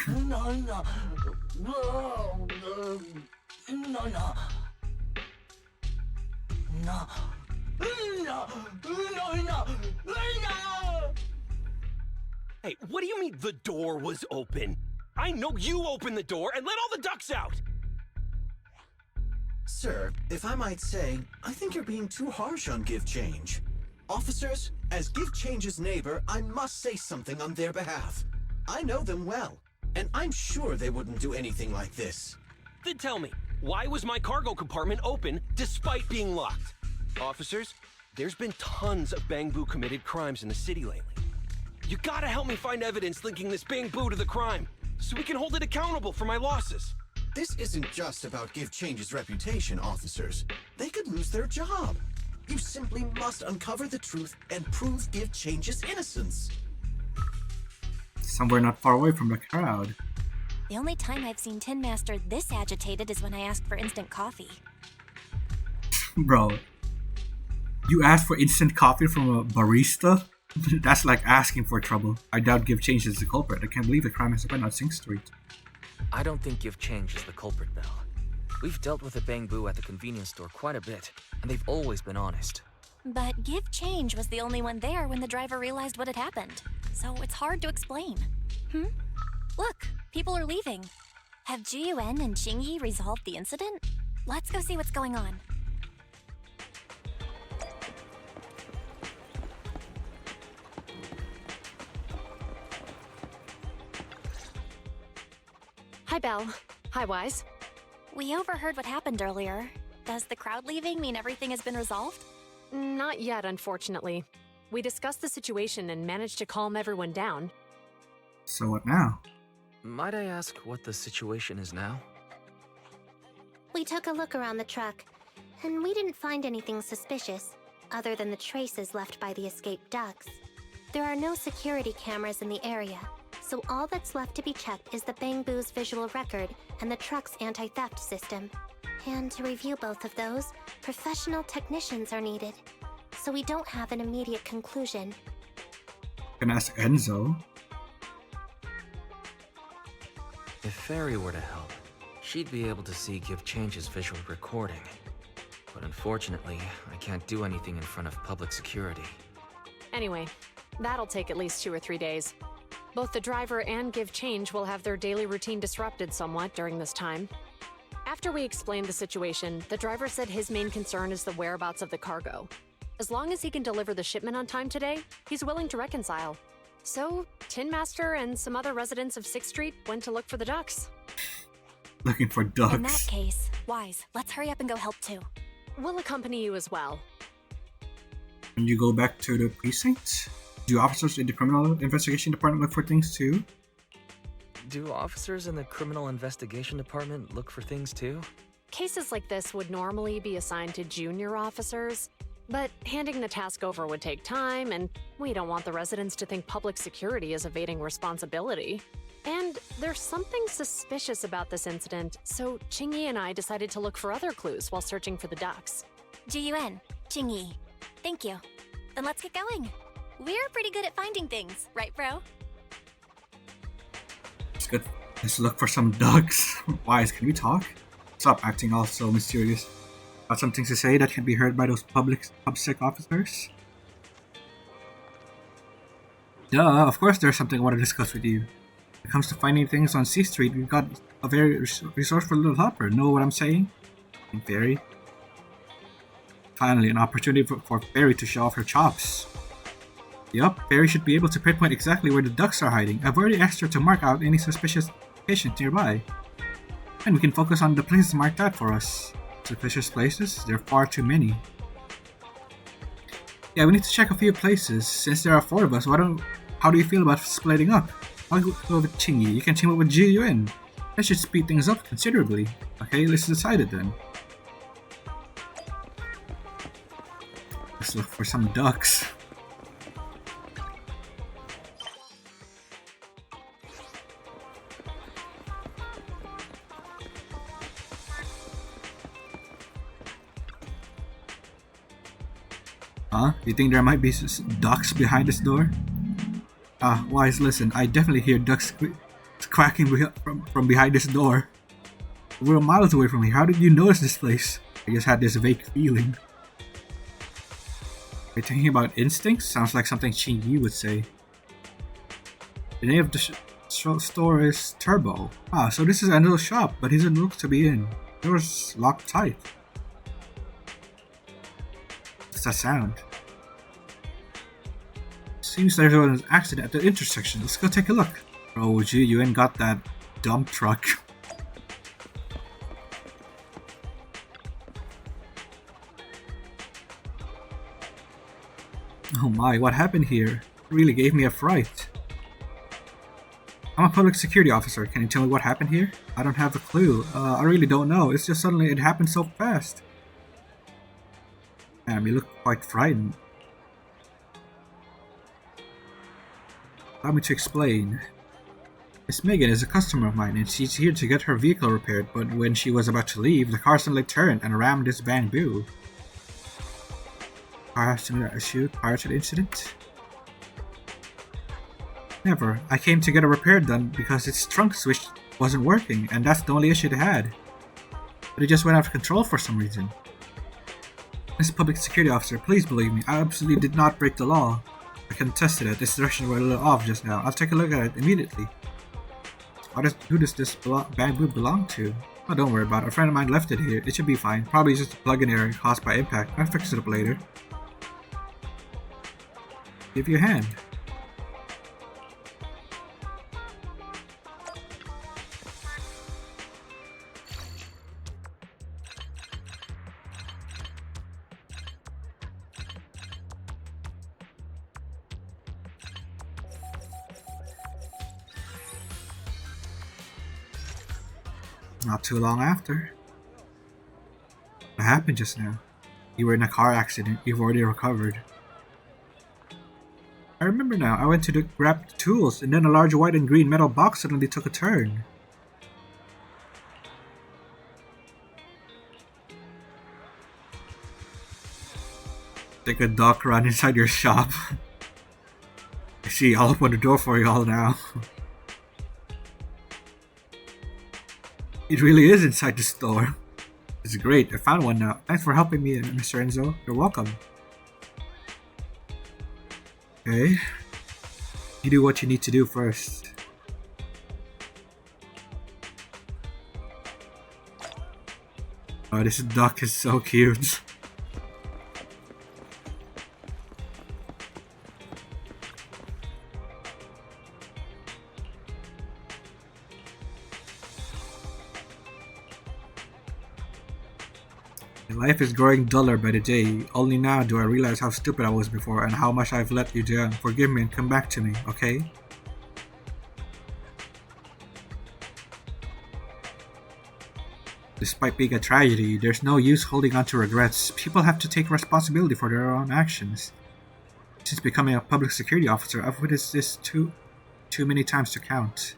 Hey, what do you mean the door was open? I know you opened the door and let all the ducks out! Sir, if I might say, I think you're being too harsh on Give Change. Officers, as Give Change's neighbor, I must say something on their behalf. I know them well, and I'm sure they wouldn't do anything like this. Then tell me, why was my cargo compartment open despite being locked? Officers, there's been tons of Bang-Boo committed crimes in the city lately. You gotta help me find evidence linking this Bang-Boo to the crime, so we can hold it accountable for my losses. This isn't just about Give Change's reputation, officers. They could lose their job. You simply must uncover the truth and prove Give Change's innocence. Somewhere not far away from the crowd. The only time I've seen Tin Master this agitated is when I asked for instant coffee. Bro, you asked for instant coffee from a barista? That's like asking for trouble. I doubt Give Change is the culprit. I can't believe the crime has happened on Sing Street. I don't think Give Change is the culprit, Belle. We've dealt with a Bang-Boo at the convenience store quite a bit, and they've always been honest. But Give Change was the only one there when the driver realized what had happened. So it's hard to explain. Look, people are leaving. Have Jiyuan and Qingyi resolved the incident? Let's go see what's going on. Hi, Belle. Hi, Wise. We overheard what happened earlier. Does the crowd leaving mean everything has been resolved? Not yet, unfortunately. We discussed the situation and managed to calm everyone down. So what now? Might I ask what the situation is now? We took a look around the truck, and we didn't find anything suspicious, other than the traces left by the escaped ducks. There are no security cameras in the area, so all that's left to be checked is the Bang-Boo's visual record and the truck's anti-theft system. And to review both of those, professional technicians are needed, so we don't have an immediate conclusion. Can ask Enzo. If Fairy were to help, she'd be able to see Give Change's visual recording. But unfortunately, I can't do anything in front of public security. Anyway, that'll take at least 2 or 3 days. Both the driver and Give Change will have their daily routine disrupted somewhat during this time. After we explained the situation, the driver said his main concern is the whereabouts of the cargo. As long as he can deliver the shipment on time today, he's willing to reconcile. So, Tin Master and some other residents of 6th Street went to look for the ducks. Looking for ducks. In that case, Wise, let's hurry up and go help too. We'll accompany you as well. When you go back to the precinct, do officers in the criminal investigation department look for things too? Do officers in the criminal investigation department look for things too? Cases like this would normally be assigned to junior officers, but handing the task over would take time, and we don't want the residents to think public security is evading responsibility. And there's something suspicious about this incident, so Qingyi and I decided to look for other clues while searching for the ducks. Jiyuan, Qingyi, thank you. Then let's get going. We're pretty good at finding things, right, bro? It's good. Let's look for some ducks. Wise, can we talk? Stop acting all so mysterious. Got something to say that can be heard by those PubSec officers? Duh, of course there's something I want to discuss with you. When it comes to finding things on C Street, we've got a very resourceful little helper. Know what I'm saying? And Fairy. Finally, an opportunity for Fairy to show off her chops. Yup, Fairy should be able to pinpoint exactly where the ducks are hiding. I've already asked her to mark out any suspicious patients nearby. And we can focus on the places marked out for us. Suspicious places? There are far too many. Yeah, we need to check a few places. Since there are 4 of us, how do you feel about splitting up? I'll go with Chingy. You can team up with Ji Yuen. That should speed things up considerably. Okay, let's decide it then. Let's look for some ducks. Huh? You think there might be ducks behind this door? Wise, listen, I definitely hear ducks quacking from behind this door. We're miles away from here. How did you notice this place? I just had this vague feeling. Are you thinking about instincts? Sounds like something Qing Yi would say. The name of the store is Turbo. So this is Anil's shop, but he doesn't look to be in. The door's locked tight. What's that sound? Seems there was an accident at the intersection. Let's go take a look. Oh, gee, you ain't got that dump truck. Oh my, what happened here? It really gave me a fright. I'm a public security officer. Can you tell me what happened here? I don't have a clue. I really don't know. It's just suddenly it happened so fast. Damn, you look quite frightened. Allow me to explain. Miss Megan is a customer of mine and she's here to get her vehicle repaired, but when she was about to leave, the car suddenly turned and rammed this bamboo. Car accident issue prior to the incident? Never. I came to get a repair done because its trunk switch wasn't working, and that's the only issue it had. But it just went out of control for some reason. Miss Public Security Officer, please believe me, I absolutely did not break the law. I can attest to that. This direction were a little off just now. I'll take a look at it immediately. Who does this bamboo belong to? Oh, don't worry about it. A friend of mine left it here. It should be fine. Probably just a plug-in error caused by impact. I'll fix it up later. Give you a hand. Not too long after. What happened just now? You were in a car accident. You've already recovered. I remember now. I went to grab the tools, and then a large white and green metal box suddenly took a turn. Take a duck run inside your shop. I see, I'll open the door for you all now. It really is inside the store. It's great, I found one now. Thanks for helping me, Mr. Enzo. You're welcome. Okay. You do what you need to do first. Oh, this duck is so cute. Life is growing duller by the day. Only now do I realize how stupid I was before and how much I've let you down. Forgive me and come back to me, okay? Despite being a tragedy, there's no use holding on to regrets. People have to take responsibility for their own actions. Since becoming a public security officer, I've witnessed this too many times to count.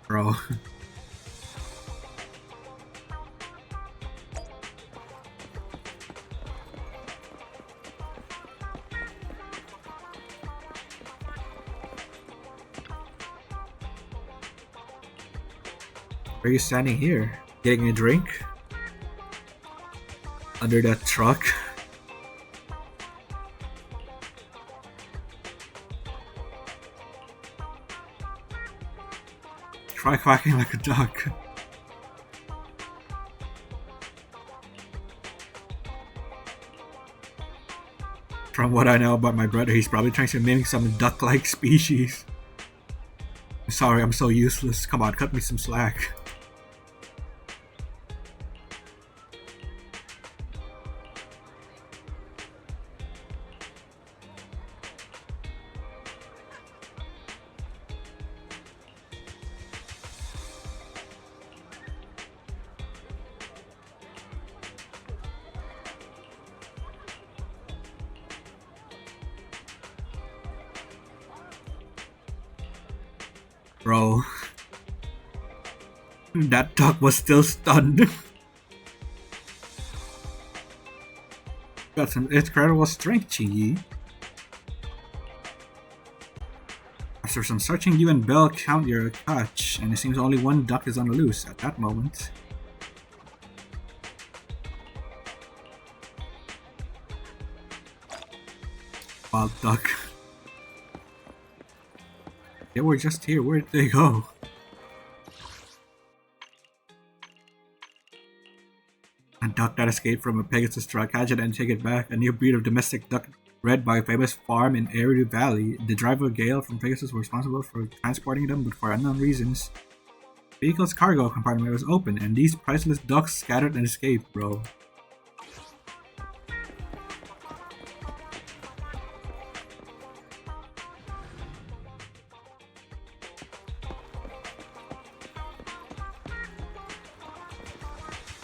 Bro. Why are you standing here? Getting a drink? Under that truck? Try quacking like a duck. From what I know about my brother, he's probably trying to mimic some duck-like species. I'm sorry, I'm so useless. Come on, cut me some slack. Bro, that duck was still stunned. Got some incredible strength, Chingy. After some searching, you and Belle count your catch, and it seems only one duck is on the loose at that moment. Wild duck. They were just here, where'd they go? A duck that escaped from a Pegasus truck, catch it and take it back. A new breed of domestic duck bred by a famous farm in Erie Valley. The driver Gale from Pegasus was responsible for transporting them, but for unknown reasons. The vehicle's cargo compartment was open, and these priceless ducks scattered and escaped, bro.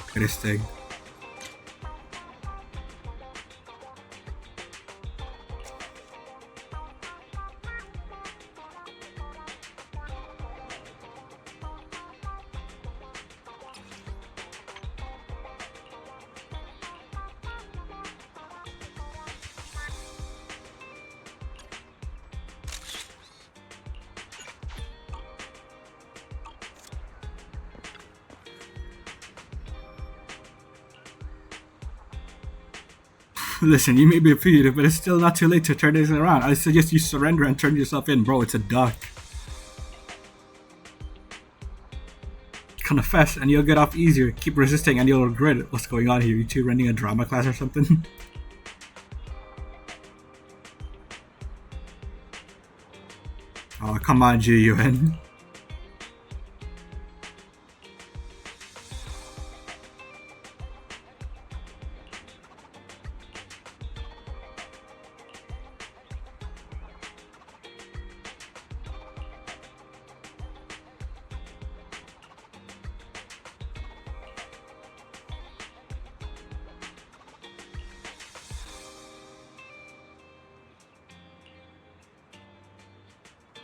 Look at this thing. Listen, you may be defeated, but it's still not too late to turn this around. I suggest you surrender and turn yourself in, bro. It's a duck. Confess and you'll get off easier. Keep resisting and you'll regret it. What's going on here? You two running a drama class or something? Oh, come on, G-UN.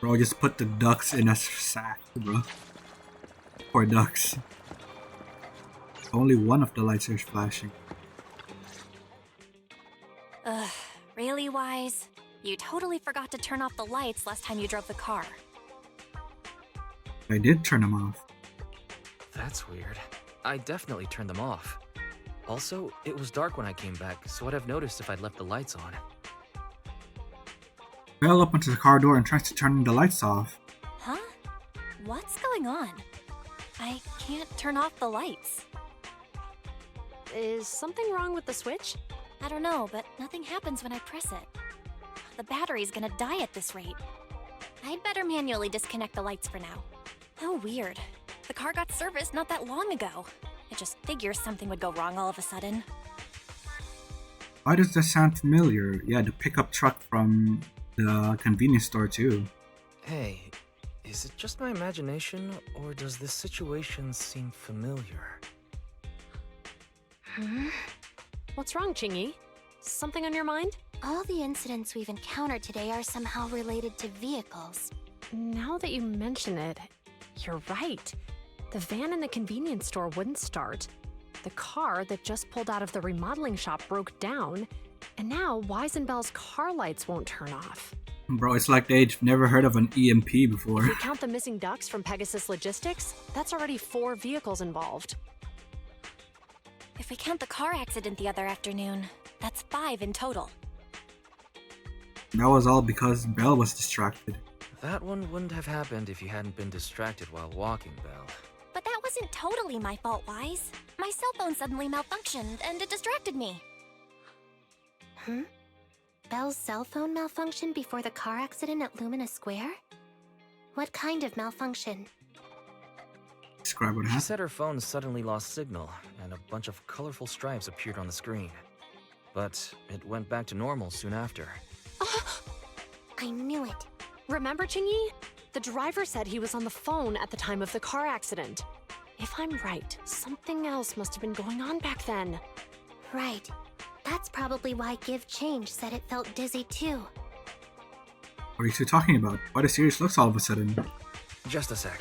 Bro, just put the ducks in a sack, bro. Poor ducks. Only one of the lights is flashing. Ugh, really, Wise? You totally forgot to turn off the lights last time you drove the car. I did turn them off. That's weird. I definitely turned them off. Also, it was dark when I came back, so I'd have noticed if I'd left the lights on. Belle opens the car door and tries to turn the lights off. Huh? What's going on? I can't turn off the lights. Is something wrong with the switch? I don't know, but nothing happens when I press it. The battery's gonna die at this rate. I'd better manually disconnect the lights for now. How weird. The car got serviced not that long ago. I just figured something would go wrong all of a sudden. Why does that sound familiar? Yeah, the pickup truck from the convenience store too. Hey, is it just my imagination, or does this situation seem familiar? What's wrong, Chingy? Something on your mind? All the incidents we've encountered today are somehow related to vehicles. Now that you mention it, you're right. The van in the convenience store wouldn't start. The car that just pulled out of the remodeling shop broke down, And now Weisenbell's car lights won't turn off. Bro, it's like they've never heard of an EMP before. If we count the missing ducks from Pegasus Logistics, that's already 4 vehicles involved. If we count the car accident the other afternoon, that's 5 in total. That was all because Belle was distracted. That one wouldn't have happened if you hadn't been distracted while walking, Belle. But that wasn't totally my fault, Wise. My cell phone suddenly malfunctioned, and it distracted me. Belle's cell phone malfunctioned before the car accident at Lumina Square? What kind of malfunction? Describe what She happened. said her phone suddenly lost signal, and a bunch of colorful stripes appeared on the screen. But it went back to normal soon after. I knew it. Remember, Chingy? The driver said he was on the phone at the time of the car accident. If I'm right, something else must have been going on back then. Right. That's probably why Give Change said it felt dizzy too. What are you two talking about? Why the serious looks all of a sudden? Just a sec.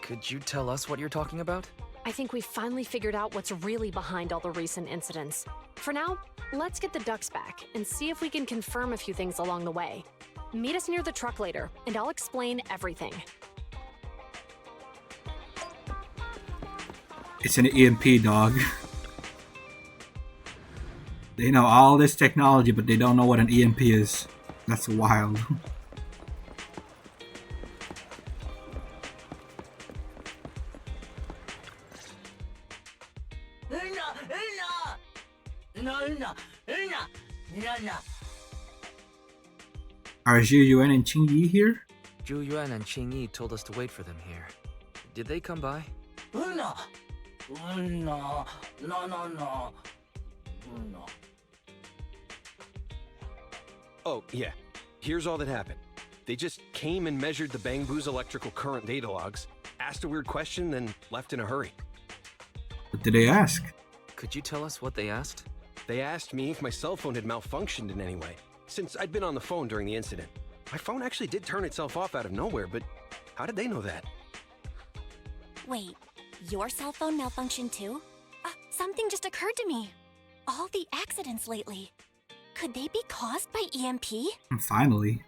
Could you tell us what you're talking about? I think we finally figured out what's really behind all the recent incidents. For now, let's get the ducks back and see if we can confirm a few things along the way. Meet us near the truck later, and I'll explain everything. It's an EMP, dog. They know all this technology, but they don't know what an EMP is. That's wild. Are Zhu Yuan and Qing Yi here? Zhu Yuan and Qing Yi told us to wait for them here. Did they come by? Oh, yeah. Here's all that happened. They just came and measured the Bangbu's electrical current data logs, asked a weird question, then left in a hurry. What did they ask? Could you tell us what they asked? They asked me if my cell phone had malfunctioned in any way, since I'd been on the phone during the incident. My phone actually did turn itself off out of nowhere, but how did they know that? Wait, your cell phone malfunctioned too? Something just occurred to me. All the accidents lately. Could they be caused by EMP? Finally.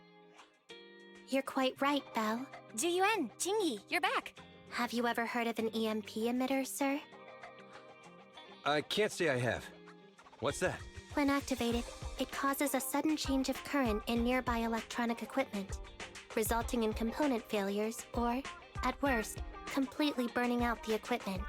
You're quite right, Belle. Zhu Yuan, Qingyi, you're back. Have you ever heard of an EMP emitter, sir? I can't say I have. What's that? When activated, it causes a sudden change of current in nearby electronic equipment, resulting in component failures or, at worst, completely burning out the equipment.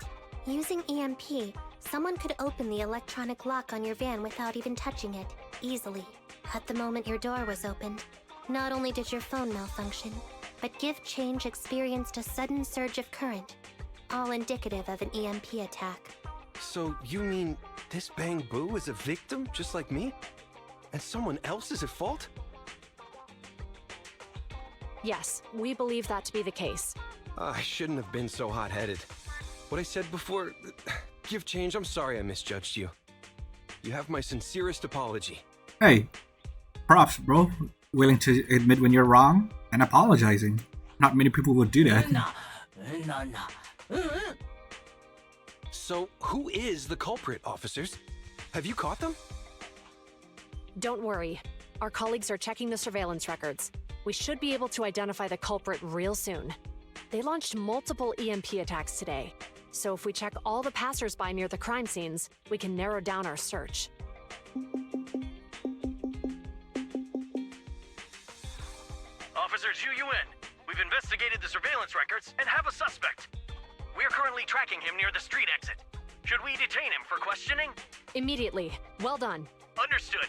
Using EMP, someone could open the electronic lock on your van without even touching it, easily. At the moment your door was opened, not only did your phone malfunction, but Give Change experienced a sudden surge of current, all indicative of an EMP attack. So you mean this Bangbu is a victim just like me? And someone else is at fault? Yes, we believe that to be the case. I shouldn't have been so hot-headed. What I said before... Give Change, I'm sorry I misjudged you. You have my sincerest apology. Hey, props, bro. Willing to admit when you're wrong and apologizing. Not many people would do that. So, who is the culprit, officers? Have you caught them? Don't worry. Our colleagues are checking the surveillance records. We should be able to identify the culprit real soon. They launched multiple EMP attacks today, so if we check all the passers-by near the crime scenes, we can narrow down our search. Officer Zhu Yuan, we've investigated the surveillance records and have a suspect. We are currently tracking him near the street exit. Should we detain him for questioning? Immediately. Well done. Understood.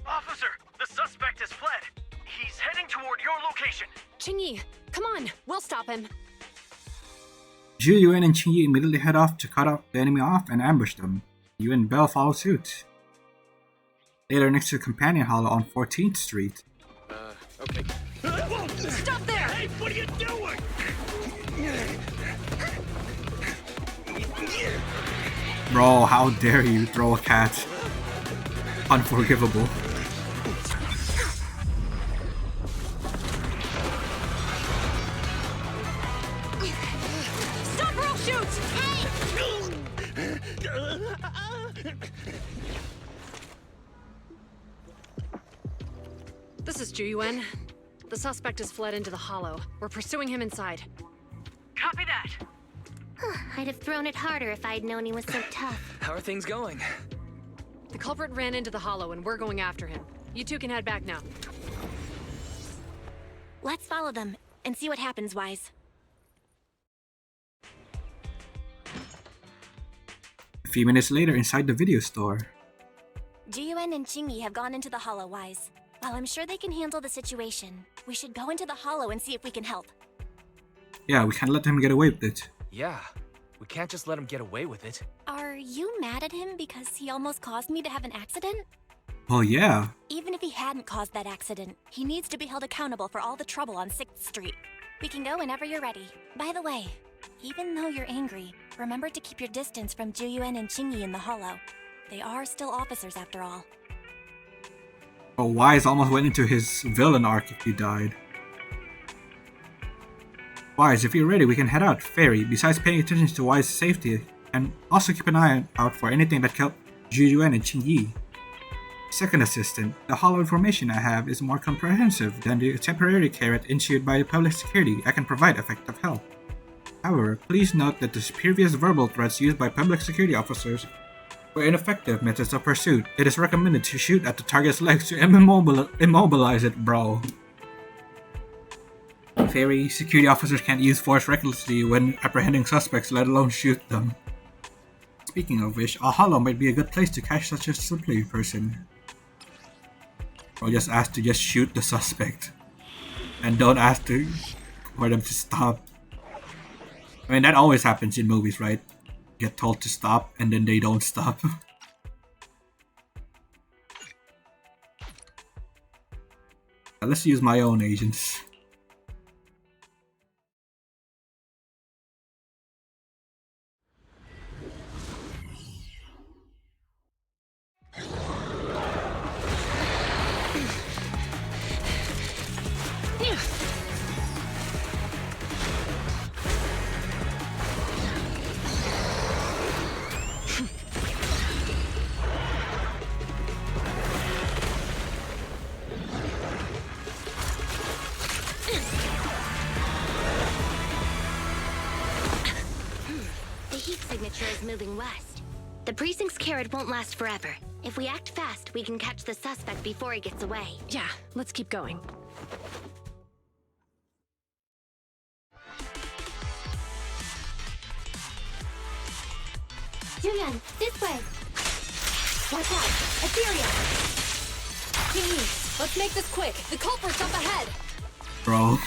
Officer, the suspect has fled. He's heading toward your location. Qingyi, come on, we'll stop him. Zhu Yuan and Qingyi immediately head off to cut the enemy off and ambush them. Yu and Belle follow suit. Later, next to the companion hollow on 14th Street. Okay. Stop there! Hey, what are you doing? Bro, how dare you throw a cat? Unforgivable. Stop real shoots! This is Juyuan. The suspect has fled into the hollow. We're pursuing him inside. Copy that. I'd have thrown it harder if I'd known he was so tough. How are things going? The culprit ran into the hollow and we're going after him. You two can head back now. Let's follow them and see what happens, Wise. A few minutes later, inside the video store. Jiyuan and Chingy have gone into the hollow, Wise. While I'm sure they can handle the situation, we should go into the hollow and see if we can help. Yeah, we can't let him get away with it. Yeah, we can't just let him get away with it. Are you mad at him because he almost caused me to have an accident? Oh yeah. Even if he hadn't caused that accident, he needs to be held accountable for all the trouble on 6th Street. We can go whenever you're ready. By the way, even though you're angry, remember to keep your distance from Juyuan and Chingy in the hollow. They are still officers after all. Oh, Wise almost went into his villain arc if he died. Wise, if you're ready, we can head out. Fairy, besides paying attention to Wise's safety, and also keep an eye out for anything that can help Juyuan and Chingy. Second assistant, the hollow information I have is more comprehensive than the temporary carrot issued by the public security. I can provide effective help. However, please note that the previous verbal threats used by public security officers were ineffective methods of pursuit. It is recommended to shoot at the target's legs to immobilize it, bro. Fairy, security officers can't use force recklessly when apprehending suspects, let alone shoot them. Speaking of which, a hollow might be a good place to catch such a slippery person. Or just ask to just shoot the suspect. And don't ask for them to stop. I mean, that always happens in movies, right? Get told to stop and then they don't stop. Let's use my own agents. Signature is moving west. The precinct's carrot won't last forever. If we act fast, we can catch the suspect before he gets away. Yeah, let's keep going. Julian, this way! Watch out! Ethereal! Chingy, let's make this quick. The culprit's up ahead! Bro.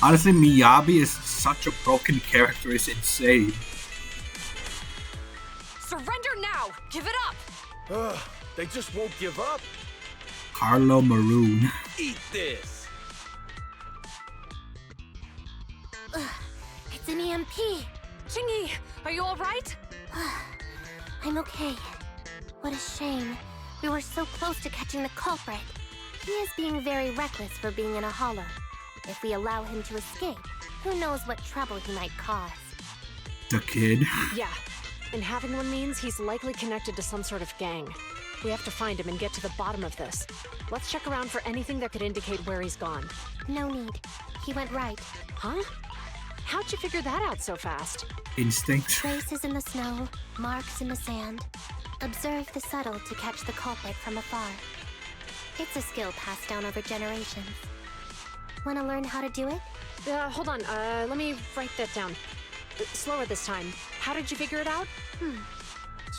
Honestly, Miyabi is such a broken character, it's insane. Surrender now! Give it up! Ugh, they just won't give up. Carlo Maroon. Eat this! It's an EMP! Chingy, are you alright? I'm okay. What a shame. We were so close to catching the culprit. He is being very reckless for being in a hollow. If we allow him to escape, who knows what trouble he might cause. The kid. Yeah, and having one means he's likely connected to some sort of gang. We have to find him and get to the bottom of this. Let's check around for anything that could indicate where he's gone. No need. He went right. Huh? How'd you figure that out so fast? Instinct. Traces in the snow, marks in the sand. Observe the subtle to catch the culprit from afar. It's a skill passed down over generations. Want to learn how to do it? Hold on. Let me write that down. Slower this time. How did you figure it out?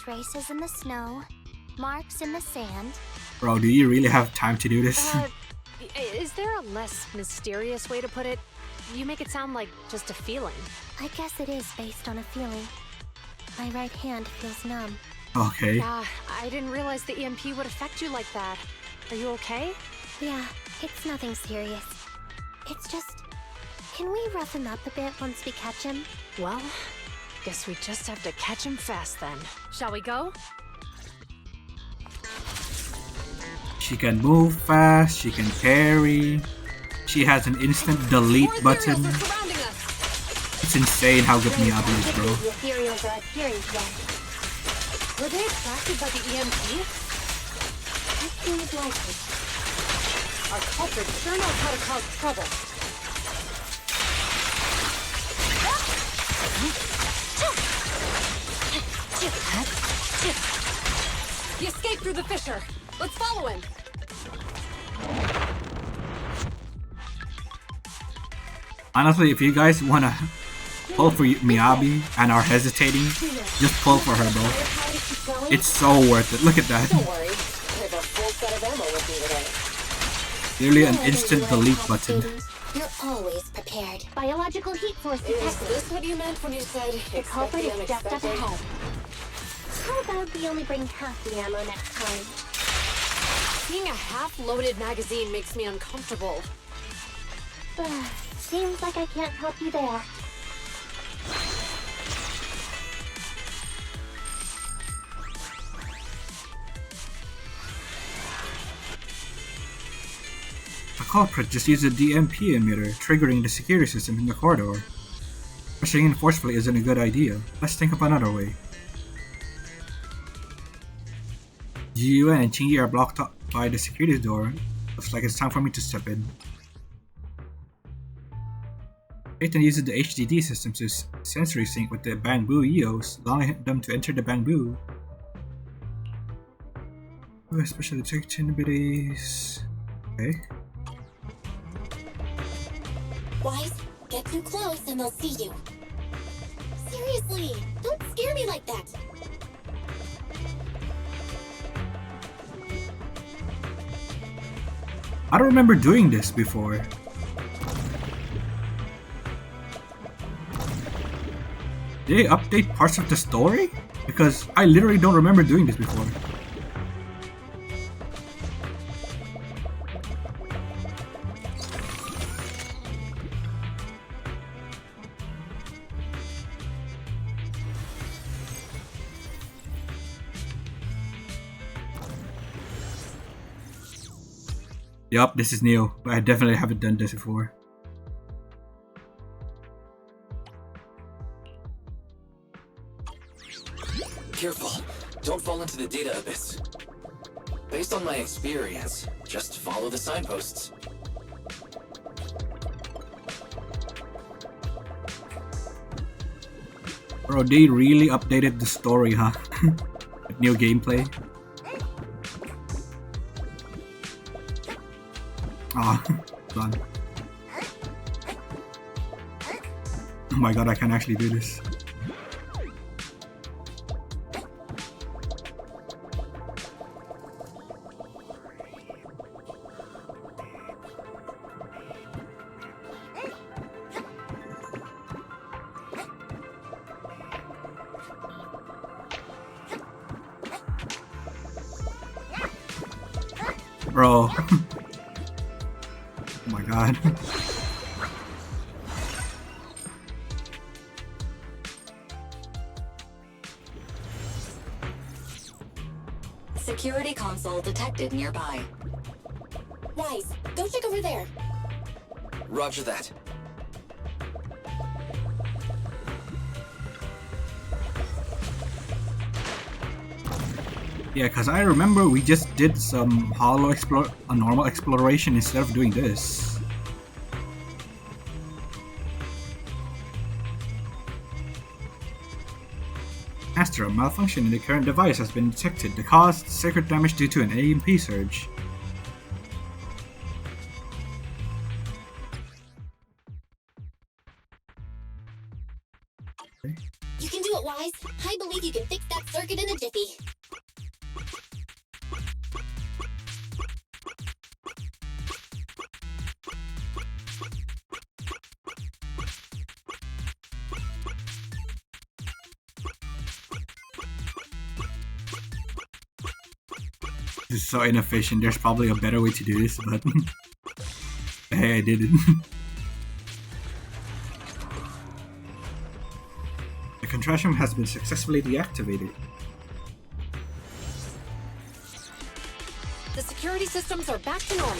Traces in the snow, marks in the sand. Bro, do you really have time to do this? Is there a less mysterious way to put it? You make it sound like just a feeling. I guess it is based on a feeling. My right hand feels numb. Okay. Yeah, I didn't realize the EMP would affect you like that. Are you okay? Yeah, it's nothing serious. It's just... Can we rough him up a bit once we catch him? Well, guess we just have to catch him fast then. Shall we go? She can move fast, she can parry. She has an instant delete button. It's insane how good Miyabi is, bro. The ethereals are appearing again. Were they attracted by the EMP? That seems likely. Our culprit sure knows how to cause trouble. He escaped through the fissure. Let's follow him. Honestly, if you guys wanna pull for Miyabi and are hesitating, just pull for her, bro. It's so worth it. Look at that. Don't worry. There's a full set of ammo with me today. Nearly an instant delete button. You're always prepared. Biological heat source detected. Is this what you meant when you said The culprit is just up unexpected? ahead. How about we only bring half the ammo next time? Seeing a half-loaded magazine makes me uncomfortable. Seems like I can't help you there. The culprit just used a DMP emitter, triggering the security system in the corridor. Pushing in forcefully isn't a good idea. Let's think of another way. Ji-Yuan and Qingyi are blocked up by the security door. Looks like it's time for me to step in. Peyton uses the HDD system to sensory sync with the Bamboo EOS, allowing them to enter the Bamboo. Special detection abilities. Okay. Wise, get too close and they'll see you. Seriously, don't scare me like that. I don't remember doing this before. Did they update parts of the story? Because I literally don't remember doing this before. Yup, this is new, but I definitely haven't done this before. Careful, don't fall into the data abyss. Based on my experience, just follow the signposts. Bro, they really updated the story, huh? With new gameplay. Ah, done. Oh my god, I can actually do this. Bro. Oh my god. Security console detected nearby. Wise, go check over there. Roger that. Yeah, cause I remember we just did some a normal exploration instead of doing this. Master, a malfunction in the current device has been detected. The cause, circuit damage due to an EMP surge. You can do it, Wise. I believe you can fix that circuit in a jiffy. This is so inefficient. There's probably a better way to do this, but hey, I did it. The contraption has been successfully deactivated. The security systems are back to normal.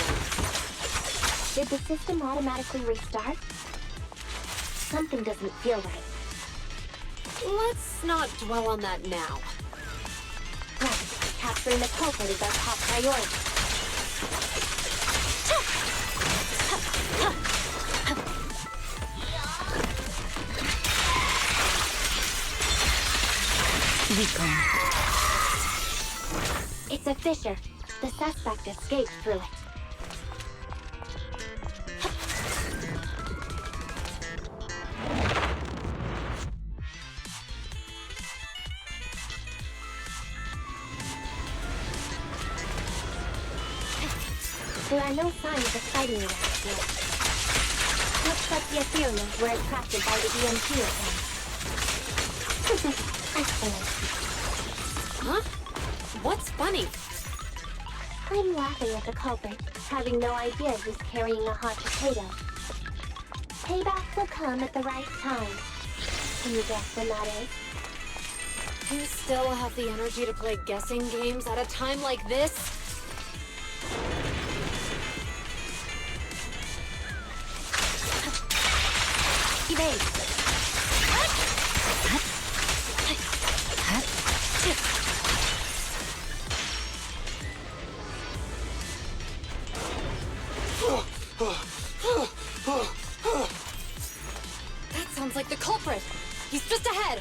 Did the system automatically restart? Something doesn't feel right. Let's not dwell on that now. Right, capturing the culprit is our top priority. It's a fissure. The suspect escaped through it. There are no signs of fighting around here. Looks like the ethereal were attracted by the EMP again. Excellent. Huh? What's funny? I'm laughing at the culprit, having no idea who's carrying a hot potato. Payback will come at the right time. Can you guess when that is? You still have the energy to play guessing games at a time like this? Evade! That sounds like the culprit. He's just ahead.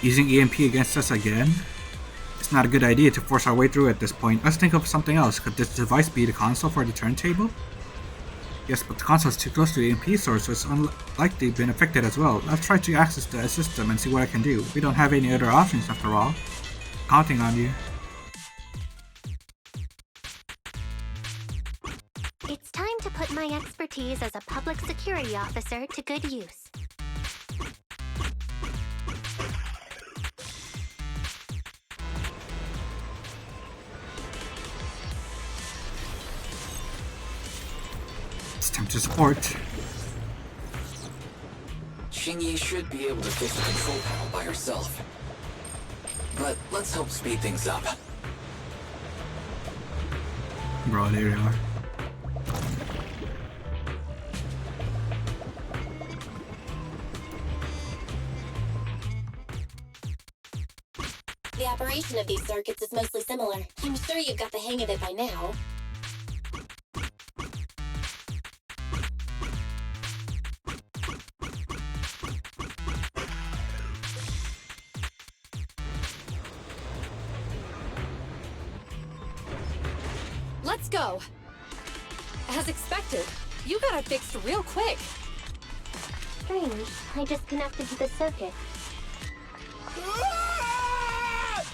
Using EMP against us again? It's not a good idea to force our way through at this point. Let's think of something else. Could this device be the console for the turntable? Yes, but the console is too close to the EMP source, so it's unlikely been affected as well. Let's try to access the system and see what I can do. We don't have any other options after all. Counting on you. It's time to put my expertise as a public security officer to good use. It's time to support. Xingyi should be able to fix the control panel by herself. But let's help speed things up. Bro, there you are. The operation of these circuits is mostly similar. I'm sure you've got the hang of it by now. Let's go. As expected, you got it fixed real quick. Strange. I just connected to the circuit. Help!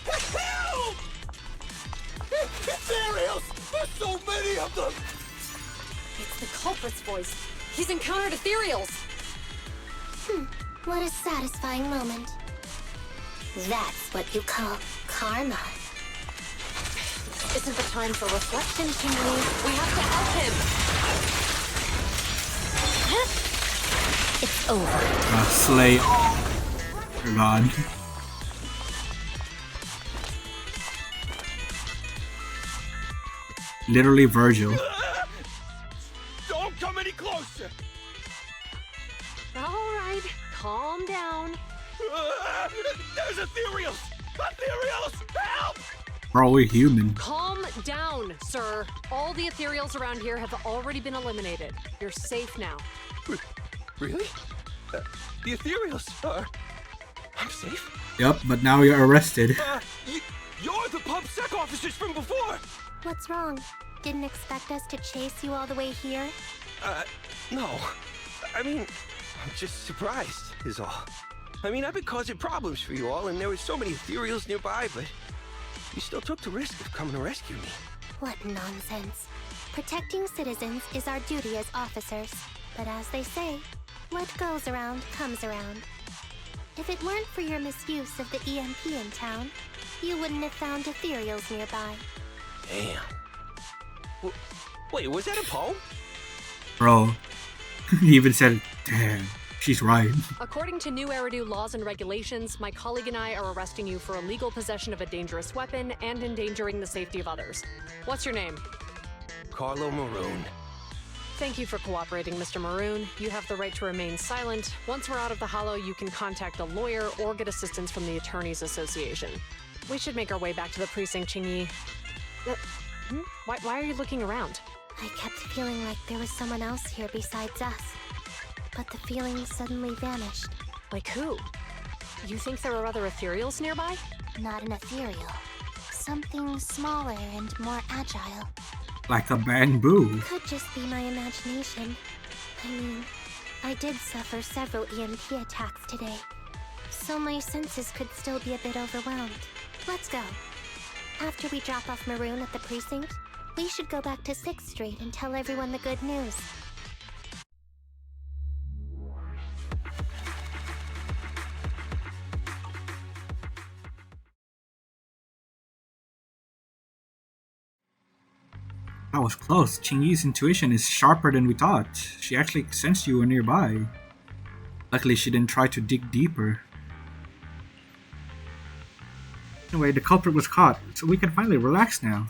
Ethereals! There's so many of them! It's the culprit's voice. He's encountered ethereals. What a satisfying moment. That's what you call karma. Isn't the time for reflection, Kimberly? We have to help him. It's over. Slay. You're gone. Literally Virgil. Don't come any closer! All right, calm down. There's ethereals! Ethereals! Help! Bro, we're human. Calm down, sir. All the ethereals around here have already been eliminated. You're safe now. Really? The ethereals are... I'm safe? Yup, but now you're arrested. You're the pub sec officers from before! What's wrong? Didn't expect us to chase you all the way here? No. I mean, I'm just surprised, is all. I mean, I've been causing problems for you all, and there were so many ethereals nearby, but you still took the risk of coming to rescue me. What nonsense. Protecting citizens is our duty as officers. But as they say, what goes around comes around. If it weren't for your misuse of the EMP in town, you wouldn't have found ethereals nearby. Damn. Wait, was that a poem? Bro. He even said, damn, she's right. According to new Eridu laws and regulations, my colleague and I are arresting you for illegal possession of a dangerous weapon and endangering the safety of others. What's your name? Carlo Maroon. Thank you for cooperating, Mr. Maroon. You have the right to remain silent. Once we're out of the hollow, you can contact a lawyer or get assistance from the Attorneys Association. We should make our way back to the precinct, Qingyi. Why are you looking around? I kept feeling like there was someone else here besides us. But the feeling suddenly vanished. Like who? You think there are other ethereals nearby? Not an ethereal. Something smaller and more agile. Like a bamboo. Could just be my imagination. I mean, I did suffer several EMP attacks today, so my senses could still be a bit overwhelmed. Let's go. After we drop off Maroon at the precinct, we should go back to 6th Street and tell everyone the good news. That was close. Qingyi's intuition is sharper than we thought. She actually sensed you were nearby. Luckily, she didn't try to dig deeper. Anyway, the culprit was caught, so we can finally relax now.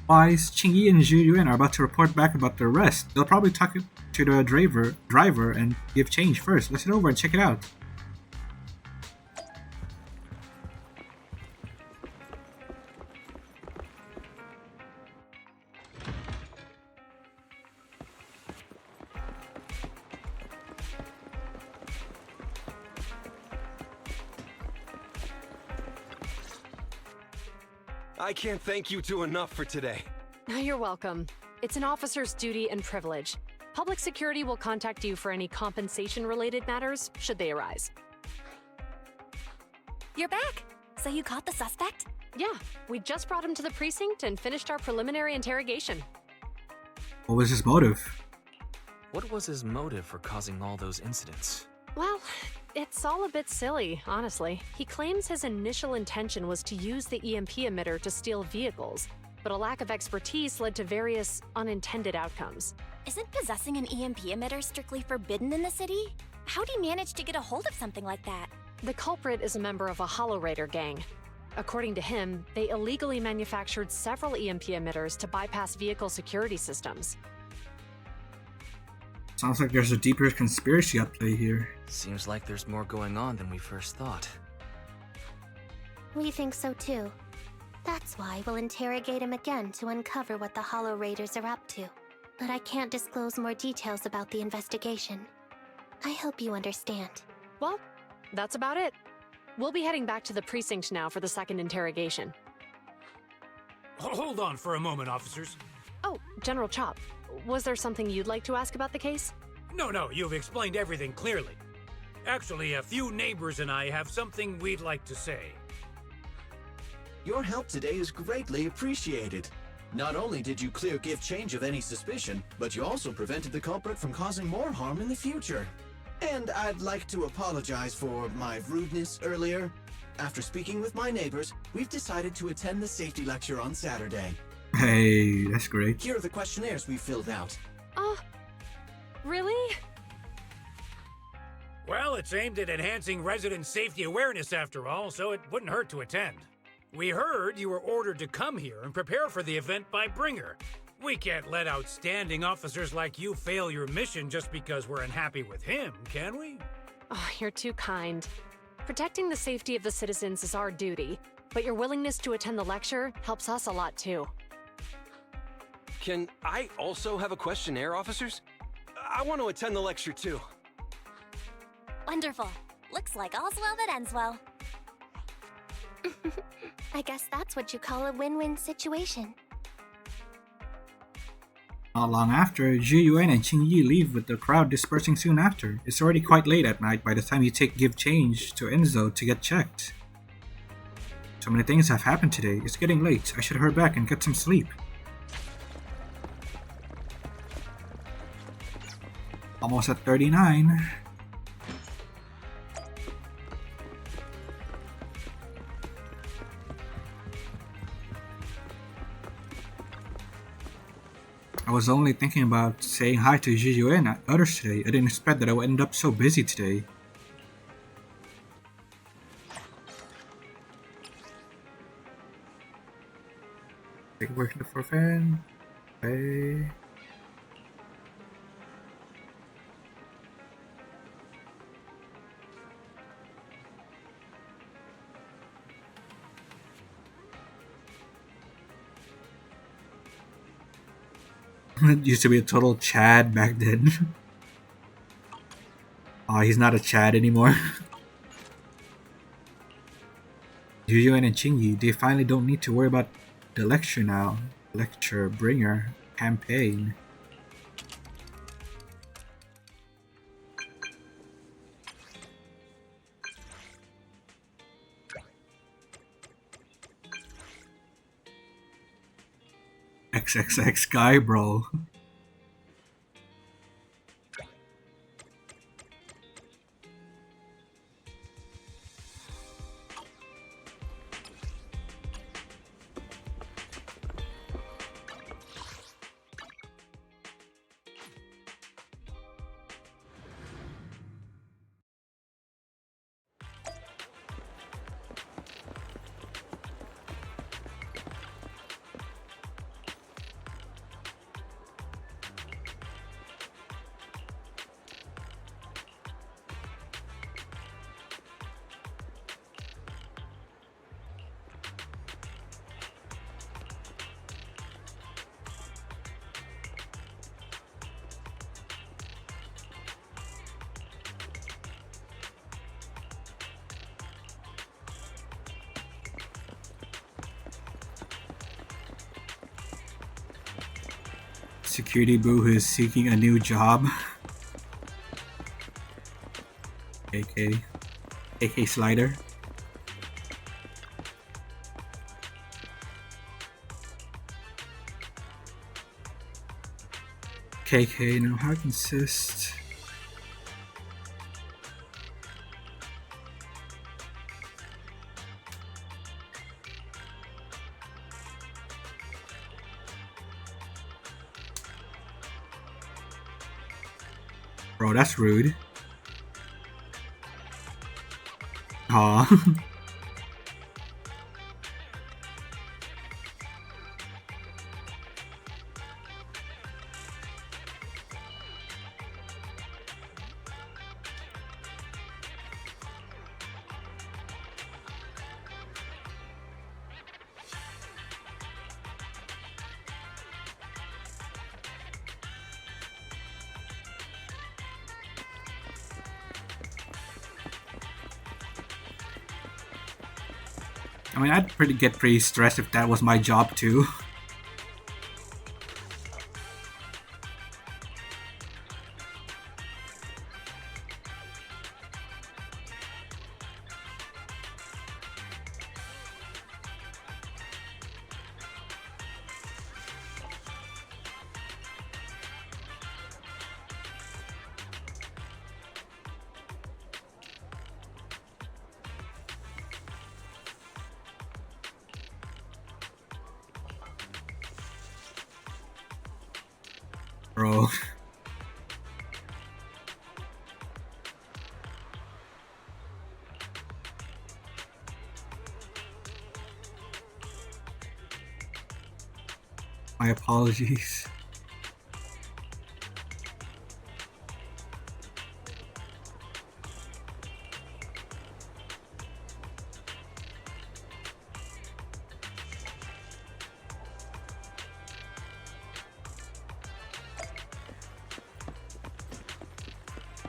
Wise, Qingyi and Zhu Yuan are about to report back about the arrest. They'll probably talk to the driver and give change first. Let's head over and check it out. I can't thank you two enough for today. You're welcome. It's an officer's duty and privilege. Public security will contact you for any compensation-related matters, should they arise. You're back! So you caught the suspect? Yeah, we just brought him to the precinct and finished our preliminary interrogation. What was his motive? What was his motive for causing all those incidents? Well, it's all a bit silly, honestly. He claims his initial intention was to use the EMP emitter to steal vehicles, but a lack of expertise led to various unintended outcomes. Isn't possessing an EMP emitter strictly forbidden in the city? How'd he manage to get a hold of something like that? The culprit is a member of a Hollow Raider gang. According to him, they illegally manufactured several EMP emitters to bypass vehicle security systems. Sounds like there's a deeper conspiracy at play here. Seems like there's more going on than we first thought. We think so too. That's why we'll interrogate him again to uncover what the Hollow Raiders are up to. But I can't disclose more details about the investigation. I hope you understand. Well, that's about it. We'll be heading back to the precinct now for the second interrogation. Hold on for a moment, officers. Oh, General Chop, was there something you'd like to ask about the case? No, you've explained everything clearly. Actually, a few neighbors and I have something we'd like to say. Your help today is greatly appreciated. Not only did you clear Give Change of any suspicion, but you also prevented the culprit from causing more harm in the future. And I'd like to apologize for my rudeness earlier. After speaking with my neighbors, we've decided to attend the safety lecture on Saturday. Hey, that's great. Here are the questionnaires we filled out. Really? Well, it's aimed at enhancing resident safety awareness after all, so it wouldn't hurt to attend. We heard you were ordered to come here and prepare for the event by Bringer. We can't let outstanding officers like you fail your mission just because we're unhappy with him, can we? Oh, you're too kind. Protecting the safety of the citizens is our duty, but your willingness to attend the lecture helps us a lot too. Can I also have a questionnaire, officers? I want to attend the lecture too. Wonderful. Looks like all's well that ends well. I guess that's what you call a win-win situation. Not long after, Zhu Yuan and Qingyi leave with the crowd dispersing soon after. It's already quite late at night by the time you take Give Change to Enzo to get checked. So many things have happened today. It's getting late. I should hurry back and get some sleep. Almost at 39. I was only thinking about saying hi to Zhu Yuan and others today. I didn't expect that I would end up so busy today. Take a break in the forefan. Okay. Used to be a total Chad back then. Oh, he's not a Chad anymore. Yuyuan and Chingy, they finally don't need to worry about the lecture now. Lecture bringer campaign. XXX guy, bro. Security boo who is seeking a new job. AK Slider. KK, now how consist? Bro, that's rude. Aw. I mean, I'd get pretty stressed if that was my job too. Bro. My apologies.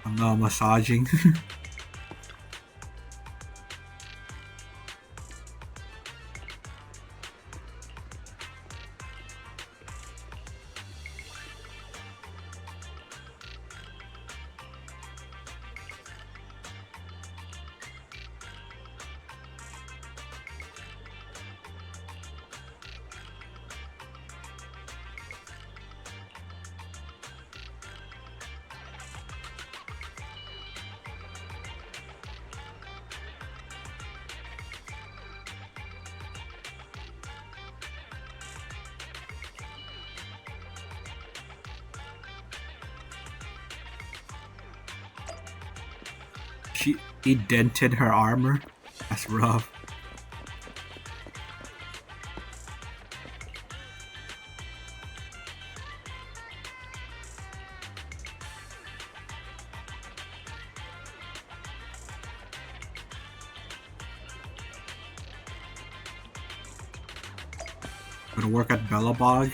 I'm not massaging. He dented her armor. That's rough. Gonna work at Bellabog.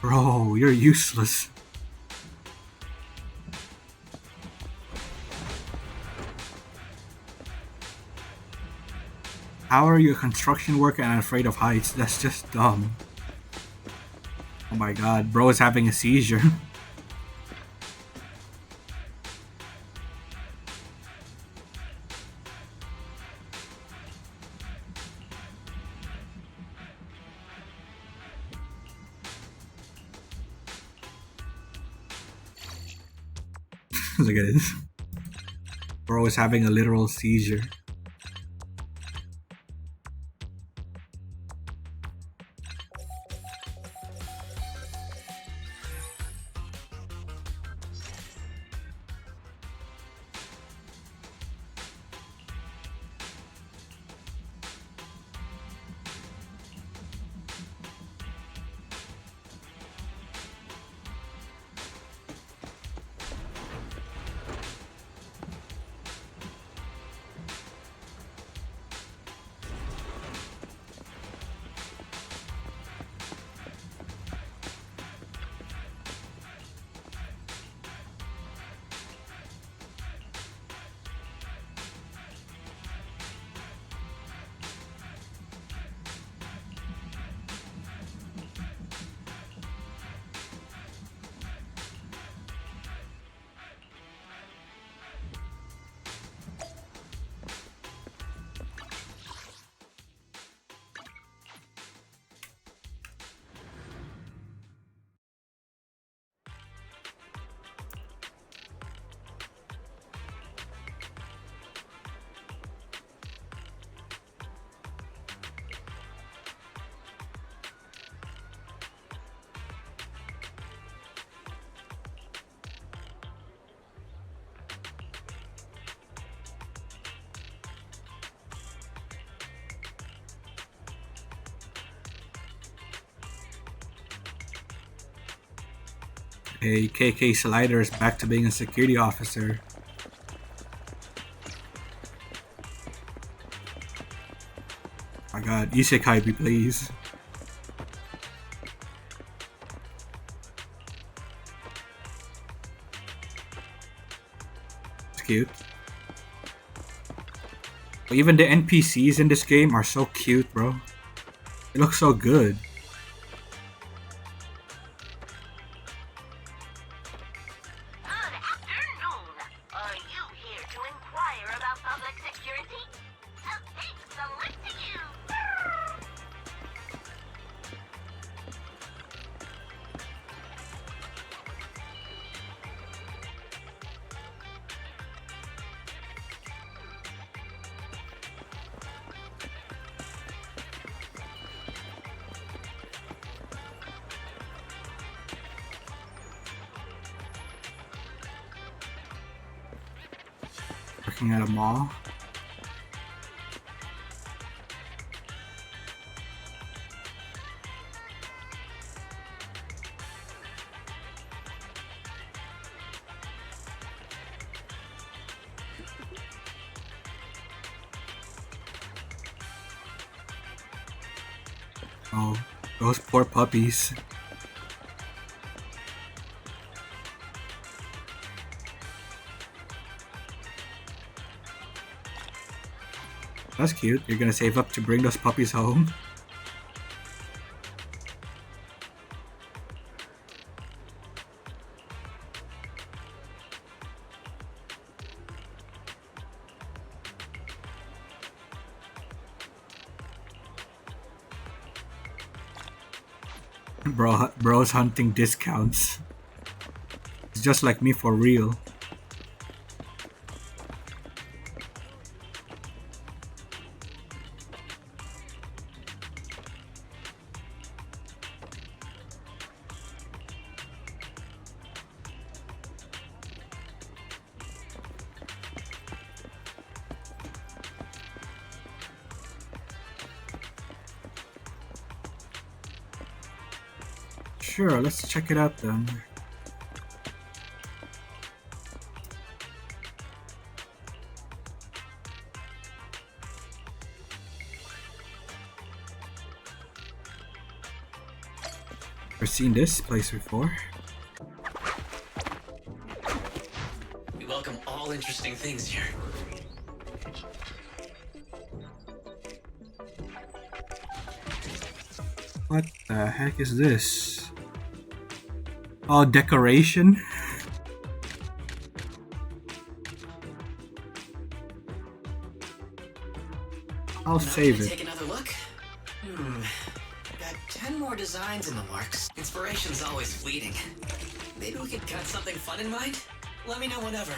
Bro, you're useless. How are you a construction worker and afraid of heights? That's just dumb. Oh my god, bro is having a seizure. Look at this. Bro is having a literal seizure. Hey, KK Slider is back to being a security officer. Oh my god, Isekai me please. It's cute. Even the NPCs in this game are so cute, bro. They look so good. Working at a mall. Oh, those poor puppies. That's cute. You're gonna save up to bring those puppies home. Bro's hunting discounts. It's just like me for real. Sure, let's check it out then. I've seen this place before. We welcome all interesting things here. What the heck is this? Oh, decoration? I'll save it. Take another look. Got 10 more designs in the works. Inspiration's always fleeting. Maybe we could cut something fun in mind? Let me know whenever.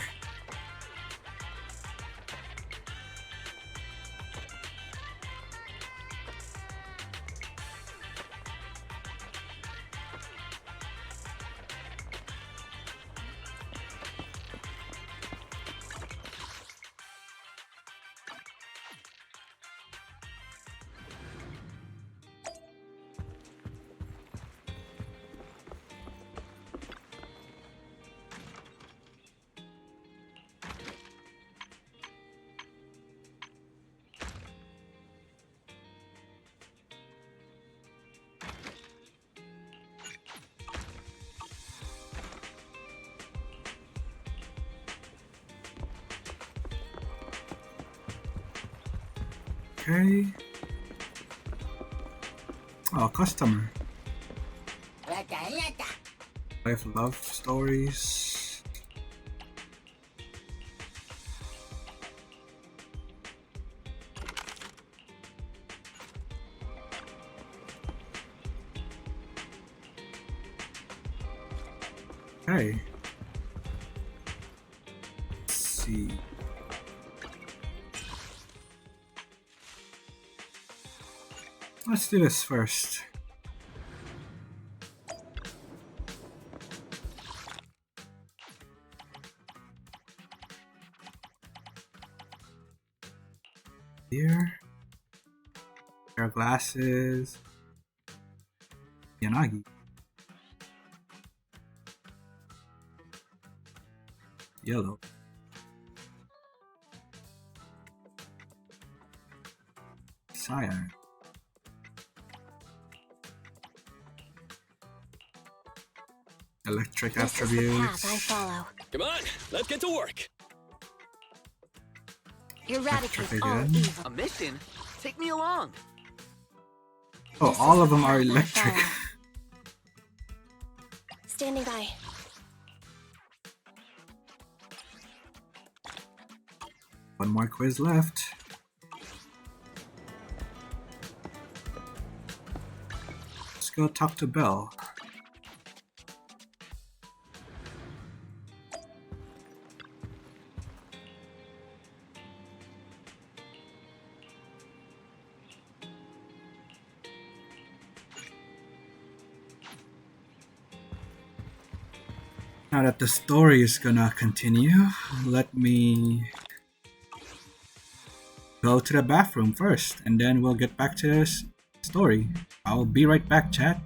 Okay. Oh, customer. Life love stories. Okay. Let's see. Let's do this first. Here. Pair of glasses. Yanagi. Yellow. Cyan. Electric attributes. I follow. Come on, let's get to work. Eradicate all again. evil. A mission? Take me along. Oh, all of them are electric. Standing by. One more quiz left. Let's go talk to Belle. Now that the story is gonna continue, let me go to the bathroom first, and then we'll get back to this story. I'll be right back, chat.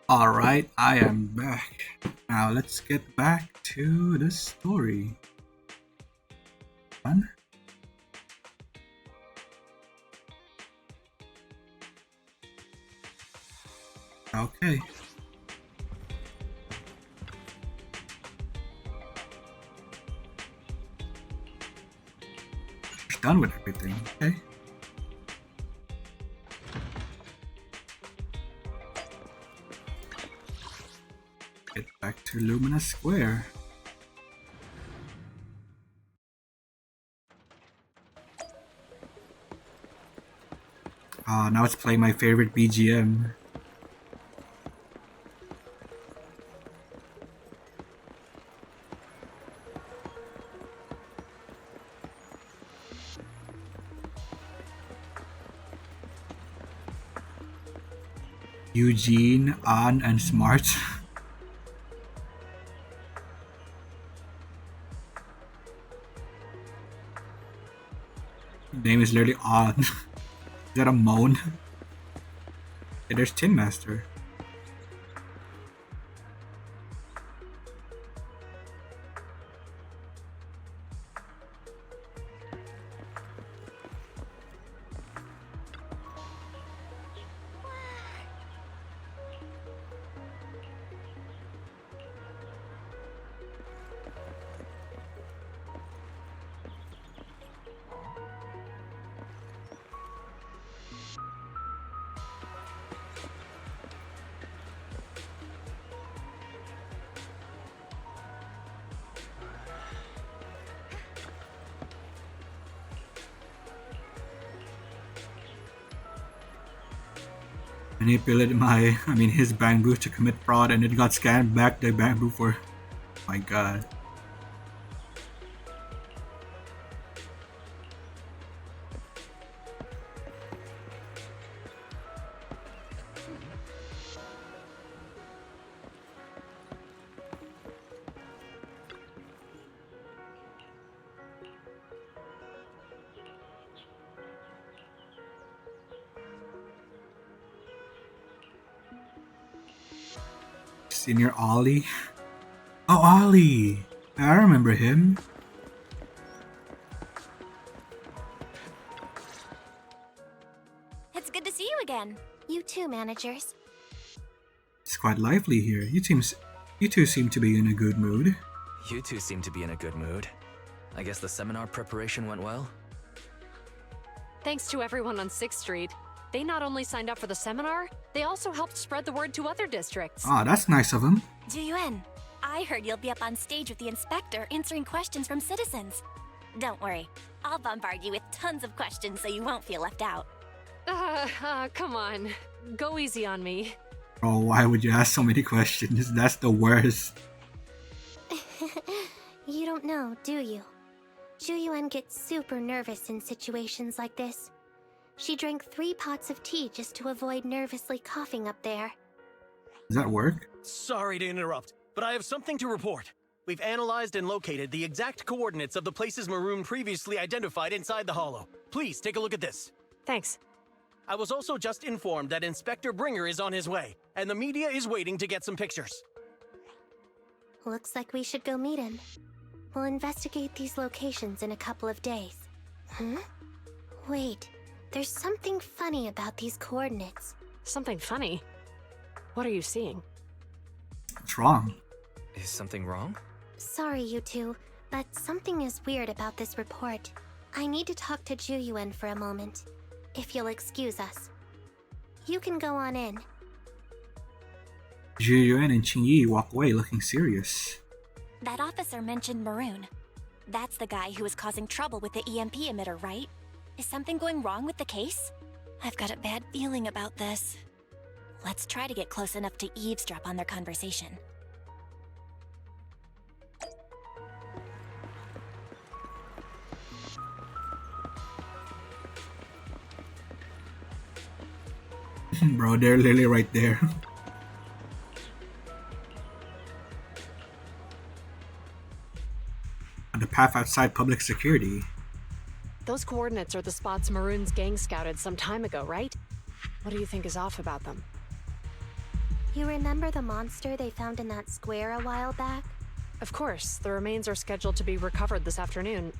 Alright, I am back. Now let's get back to the story. Fun. Okay. We're done with everything, okay? Get back to Lumina Square. Now it's playing my favorite BGM. Eugene, An, and Smart. Name is literally An. Is that a moan? Hey, there's Tin Master. Manipulated his bamboo to commit fraud, and it got scanned back the bamboo for. My god. Senior Ollie? Oh, Ollie! I remember him. It's good to see you again. You too, managers. It's quite lively here. You two seem to be in a good mood. You two seem to be in a good mood. I guess the seminar preparation went well? Thanks to everyone on 6th Street. They not only signed up for the seminar, they also helped spread the word to other districts. Ah, that's nice of them. Juyuan, I heard you'll be up on stage with the inspector answering questions from citizens. Don't worry, I'll bombard you with tons of questions so you won't feel left out. Come on. Go easy on me. Oh, why would you ask so many questions? That's the worst. You don't know, do you? Juyuan gets super nervous in situations like this. She drank 3 pots of tea just to avoid nervously coughing up there. Does that work? Sorry to interrupt, but I have something to report. We've analyzed and located the exact coordinates of the places Maroon previously identified inside the hollow. Please take a look at this. Thanks. I was also just informed that Inspector Bringer is on his way, and the media is waiting to get some pictures. Looks like we should go meet him. We'll investigate these locations in a couple of days. Wait, there's something funny about these coordinates. Something funny? What are you seeing? What's wrong? Is something wrong? Sorry, you two, but something is weird about this report. I need to talk to Juyuan for a moment, if you'll excuse us. You can go on in. Juyuan and Qingyi walk away looking serious. That officer mentioned Maroon. That's the guy who was causing trouble with the EMP emitter, right? Is something going wrong with the case? I've got a bad feeling about this. Let's try to get close enough to eavesdrop on their conversation. Bro, they're literally right there. On the path outside public security. Those coordinates are the spots Maroon's gang scouted some time ago, right? What do you think is off about them? You remember the monster they found in that square a while back? Of course, the remains are scheduled to be recovered this afternoon.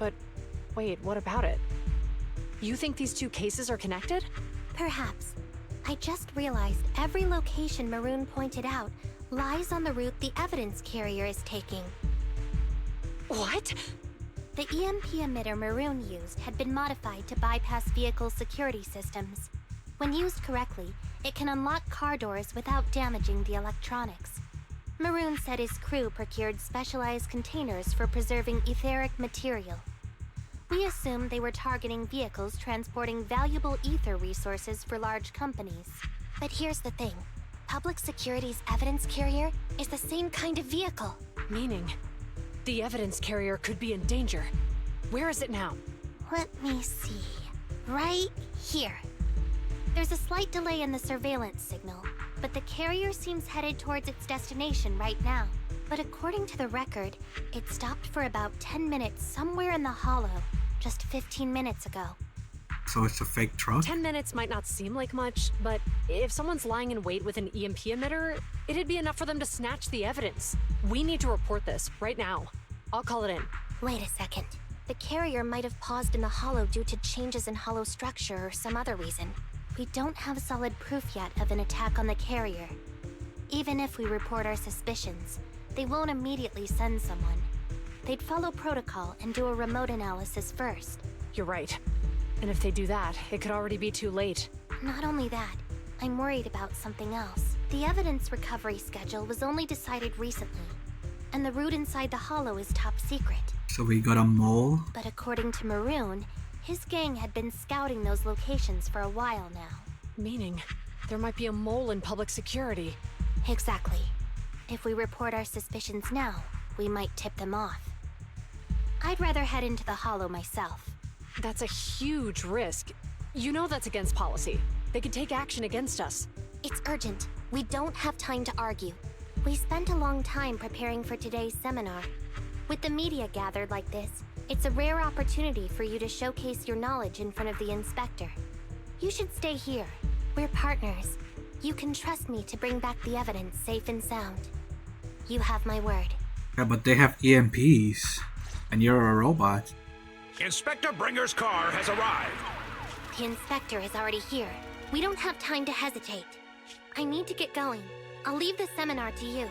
But wait, what about it? You think these two cases are connected? Perhaps. I just realized every location Maroon pointed out lies on the route the evidence carrier is taking. What? The EMP emitter Maroon used had been modified to bypass vehicle security systems. When used correctly, it can unlock car doors without damaging the electronics. Maroon said his crew procured specialized containers for preserving etheric material. We assumed they were targeting vehicles transporting valuable ether resources for large companies. But here's the thing. Public Security's evidence carrier is the same kind of vehicle. Meaning, the evidence carrier could be in danger. Where is it now? Let me see. Right here. There's a slight delay in the surveillance signal, but the carrier seems headed towards its destination right now. But according to the record, it stopped for about 10 minutes somewhere in the hollow, just 15 minutes ago. So it's a fake truck? 10 minutes might not seem like much, but if someone's lying in wait with an EMP emitter, it'd be enough for them to snatch the evidence. We need to report this right now. I'll call it in. Wait a second. The carrier might have paused in the hollow due to changes in hollow structure or some other reason. We don't have solid proof yet of an attack on the carrier. Even if we report our suspicions, they won't immediately send someone. They'd follow protocol and do a remote analysis first. You're right. And if they do that, it could already be too late. Not only that, I'm worried about something else. The evidence recovery schedule was only decided recently, and the route inside the hollow is top secret. So we got a mole? But according to Maroon, his gang had been scouting those locations for a while now. Meaning, there might be a mole in public security. Exactly. If we report our suspicions now, we might tip them off. I'd rather head into the hollow myself. That's a huge risk. You know that's against policy. They could take action against us. It's urgent. We don't have time to argue. We spent a long time preparing for today's seminar. With the media gathered like this, it's a rare opportunity for you to showcase your knowledge in front of the inspector. You should stay here. We're partners. You can trust me to bring back the evidence safe and sound. You have my word. Yeah, but they have EMPs, and you're a robot. Inspector Bringer's car has arrived. The inspector is already here. We don't have time to hesitate. I need to get going. I'll leave the seminar to you.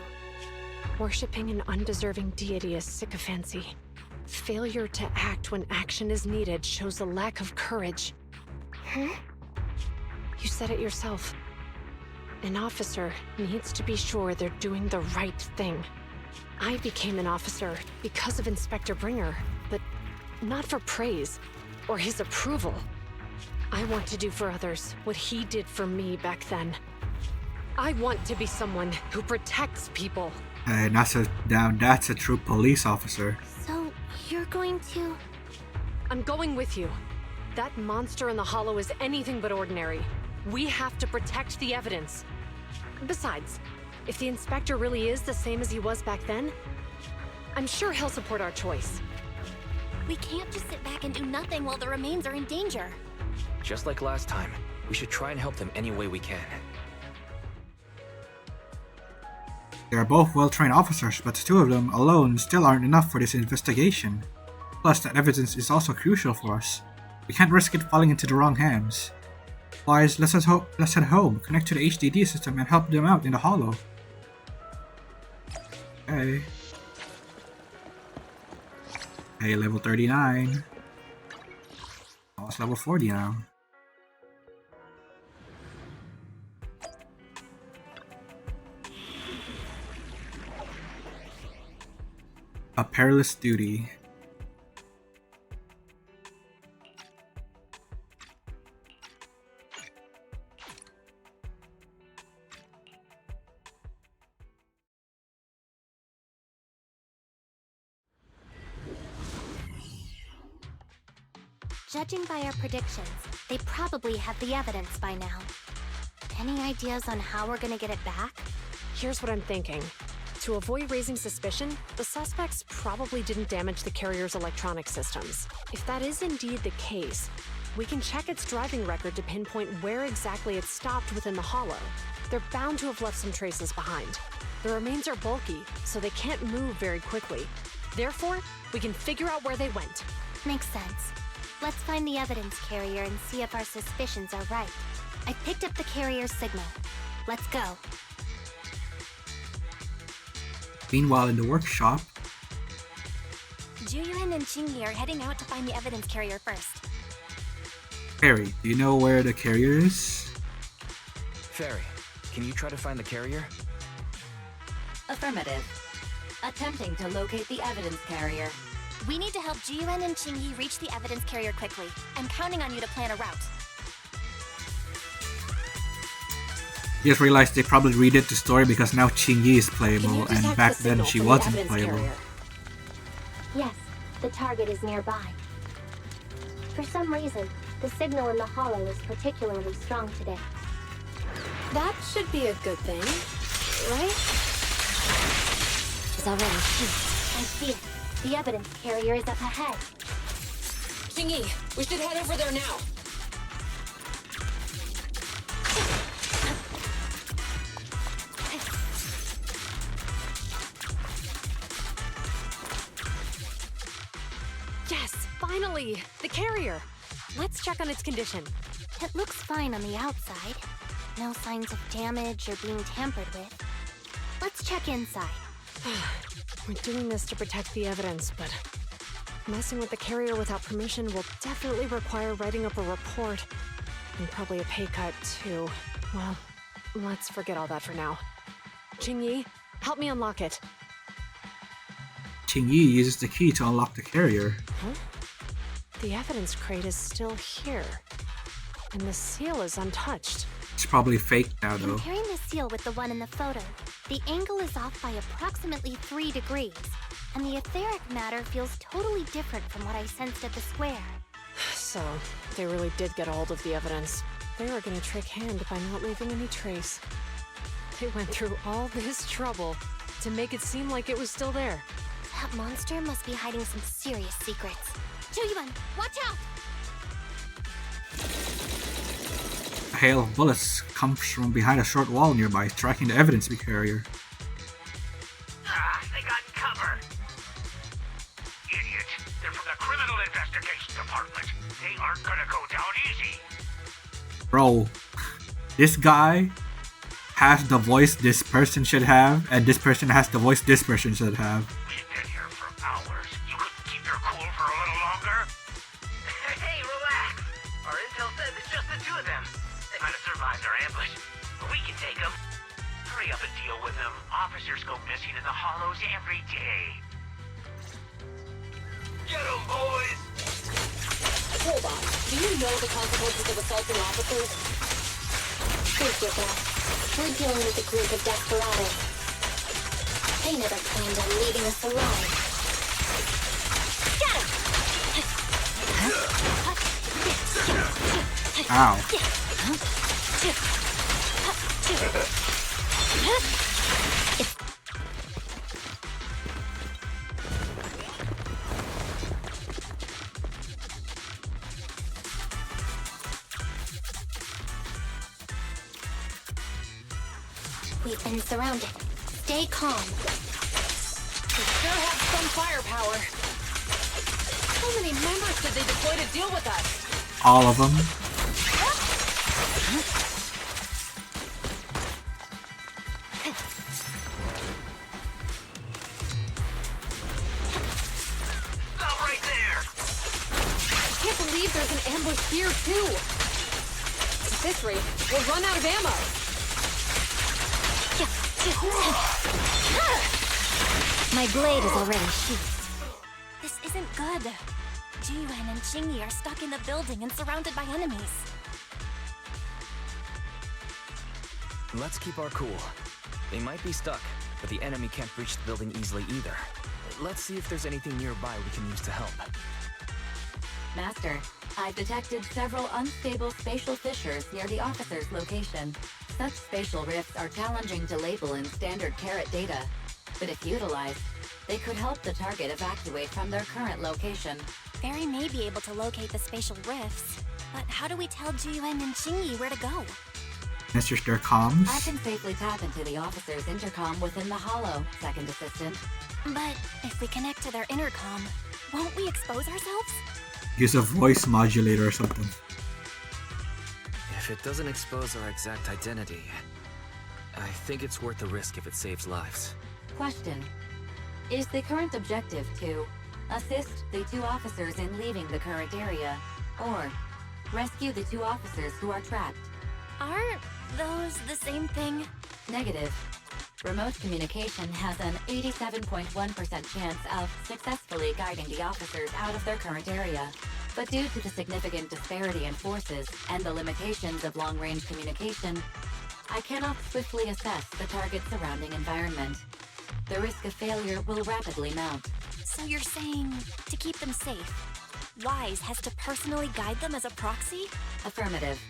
Worshipping an undeserving deity is sycophancy. Failure to act when action is needed shows a lack of courage. Huh? You said it yourself. An officer needs to be sure they're doing the right thing. I became an officer because of Inspector Bringer, but not for praise or his approval. I want to do for others what he did for me back then. I want to be someone who protects people. And that's a true police officer. So, you're going to... I'm going with you. That monster in the hollow is anything but ordinary. We have to protect the evidence. Besides, if the inspector really is the same as he was back then, I'm sure he'll support our choice. We can't just sit back and do nothing while the remains are in danger. Just like last time, we should try and help them any way we can. They are both well-trained officers, but the two of them alone still aren't enough for this investigation. Plus, that evidence is also crucial for us. We can't risk it falling into the wrong hands. Boys, let's head home, connect to the HDD system, and help them out in the hollow. Okay. Hey, level 39. Oh, it's level 40 now. A perilous duty. Judging by our predictions, they probably have the evidence by now. Any ideas on how we're gonna get it back? Here's what I'm thinking. To avoid raising suspicion, the suspects probably didn't damage the carrier's electronic systems. If that is indeed the case, we can check its driving record to pinpoint where exactly it stopped within the hollow. They're bound to have left some traces behind. The remains are bulky, so they can't move very quickly. Therefore, we can figure out where they went. Makes sense. Let's find the evidence carrier and see if our suspicions are right. I picked up the carrier's signal. Let's go. Meanwhile, in the workshop, Juyuan and Qingyi are heading out to find the evidence carrier first. Harry, do you know where the carrier is? Fairy, can you try to find the carrier? Affirmative. Attempting to locate the evidence carrier. We need to help Juyuan and Qingyi reach the evidence carrier quickly. I'm counting on you to plan a route. Just realized they probably redid the story because now Qingyi is playable, and back then she wasn't playable. Yes, the target is nearby. For some reason, the signal in the hollow is particularly strong today. That should be a good thing, right? It's already shoot. I see it. The evidence carrier is up ahead. Qingyi, we should head over there now. Yes, finally! The carrier! Let's check on its condition. It looks fine on the outside. No signs of damage or being tampered with. Let's check inside. We're doing this to protect the evidence, but messing with the carrier without permission will definitely require writing up a report. And probably a pay cut, too. Well, let's forget all that for now. Qingyi, help me unlock it. Qingyi uses the key to unlock the carrier. Huh? The evidence crate is still here. And the seal is untouched. It's probably fake now, though. Comparing the seal with the one in the photo, the angle is off by approximately 3 degrees, and the etheric matter feels totally different from what I sensed at the square. So, they really did get a hold of the evidence. They were gonna trick Hand by not leaving any trace. They went through all this trouble to make it seem like it was still there. That monster must be hiding some serious secrets. Juyuan, watch out! A hail of bullets comes from behind a short wall nearby, striking the evidence carrier. They got cover. Idiot. They're from the Criminal Investigation Department. They aren't gonna go down easy. Bro, this guy has the voice this person should have, and this person has the voice this person should have. We've been here for hours. You couldn't keep your cool for a little longer? Hey, relax. Our intel says it's just the two of them. They might have survived our ambush, but we can take them. Hurry up and deal with them. Officers go missing in the hollows every day. Get them, boys! Hold on. Do you know the consequences of assaulting officers? Think your best. We're dealing with a group of desperados. They never planned on leaving us alive. Get him! Ow. We've been surrounded. Stay calm. They sure have some firepower. How many members did they deploy to deal with us? All of them. Stop right there! I can't believe there's an ambush here, too. At this rate, we'll run out of ammo. My blade is already sheathed. This isn't good. Juyuan and Qingyi are stuck in the building and surrounded by enemies. Let's keep our cool. They might be stuck, but the enemy can't breach the building easily either. Let's see if there's anything nearby we can use to help. Master, I've detected several unstable spatial fissures near the officer's location. Such spatial rifts are challenging to label in standard carat data. But if utilized, they could help the target evacuate from their current location. Barry may be able to locate the spatial rifts, but how do we tell Juyuan and Qingyi where to go? Message their comms. I can safely tap into the officer's intercom within the hollow, Second Assistant. But if we connect to their intercom, won't we expose ourselves? Use a voice modulator or something. If it doesn't expose our exact identity, I think it's worth the risk if it saves lives. Question. Is the current objective to assist the 2 officers in leaving the current area, or rescue the 2 officers who are trapped? Aren't those the same thing? Negative. Remote communication has an 87.1% chance of successfully guiding the officers out of their current area. But due to the significant disparity in forces and the limitations of long-range communication, I cannot swiftly assess the target's surrounding environment. The risk of failure will rapidly mount. So you're saying to keep them safe, Wise has to personally guide them as a proxy? Affirmative.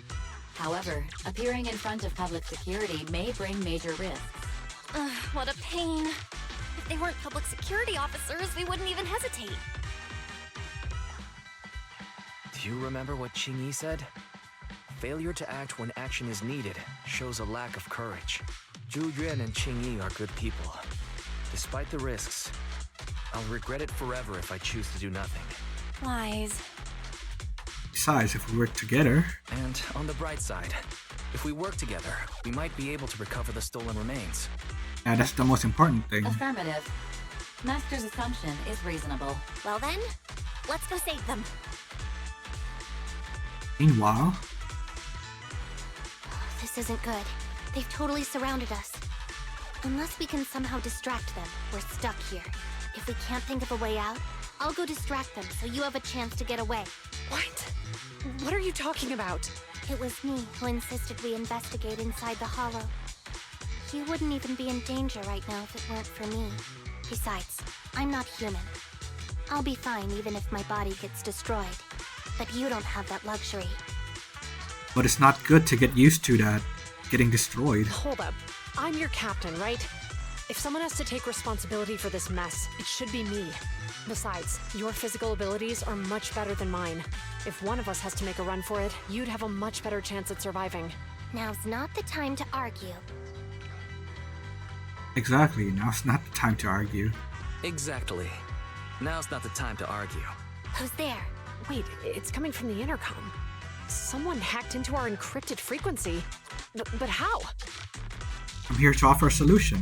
However, appearing in front of public security may bring major risks. Ugh, what a pain. If they weren't public security officers, we wouldn't even hesitate. Do you remember what Qingyi said? Failure to act when action is needed shows a lack of courage. Zhu Yuan and Qingyi are good people. Despite the risks, I'll regret it forever if I choose to do nothing. Wise. Besides, if we work together... And on the bright side, if we work together, we might be able to recover the stolen remains. Yeah, that's the most important thing. Affirmative. Master's assumption is reasonable. Well then, let's go save them. Meanwhile... This isn't good. They've totally surrounded us. Unless we can somehow distract them, we're stuck here. If we can't think of a way out, I'll go distract them so you have a chance to get away. What? What are you talking about? It was me who insisted we investigate inside the hollow. You wouldn't even be in danger right now if it weren't for me. Besides, I'm not human. I'll be fine even if my body gets destroyed. But you don't have that luxury. But it's not good to get used to that, getting destroyed. Hold up. I'm your captain, right? If someone has to take responsibility for this mess, it should be me. Besides, your physical abilities are much better than mine. If one of us has to make a run for it, you'd have a much better chance at surviving. Now's not the time to argue. Exactly, now's not the time to argue. Exactly. Now's not the time to argue. Who's there? Wait, it's coming from the intercom. Someone hacked into our encrypted frequency. But how? I'm here to offer a solution.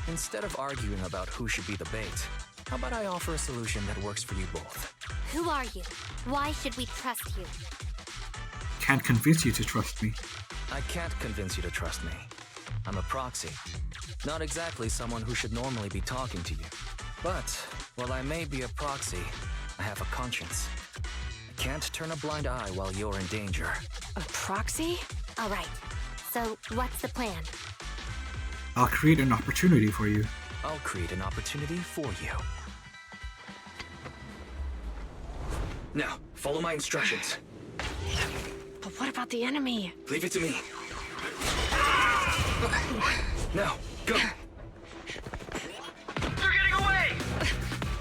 Instead of arguing about who should be the bait, how about I offer a solution that works for you both? Who are you? Why should we trust you? Can't convince you to trust me. I can't convince you to trust me. I'm a proxy. Not exactly someone who should normally be talking to you. But, while I may be a proxy, I have a conscience. I can't turn a blind eye while you're in danger. A proxy? All right. So, what's the plan? I'll create an opportunity for you. I'll create an opportunity for you. Now, follow my instructions. But what about the enemy? Leave it to me. Now, go! They're getting away!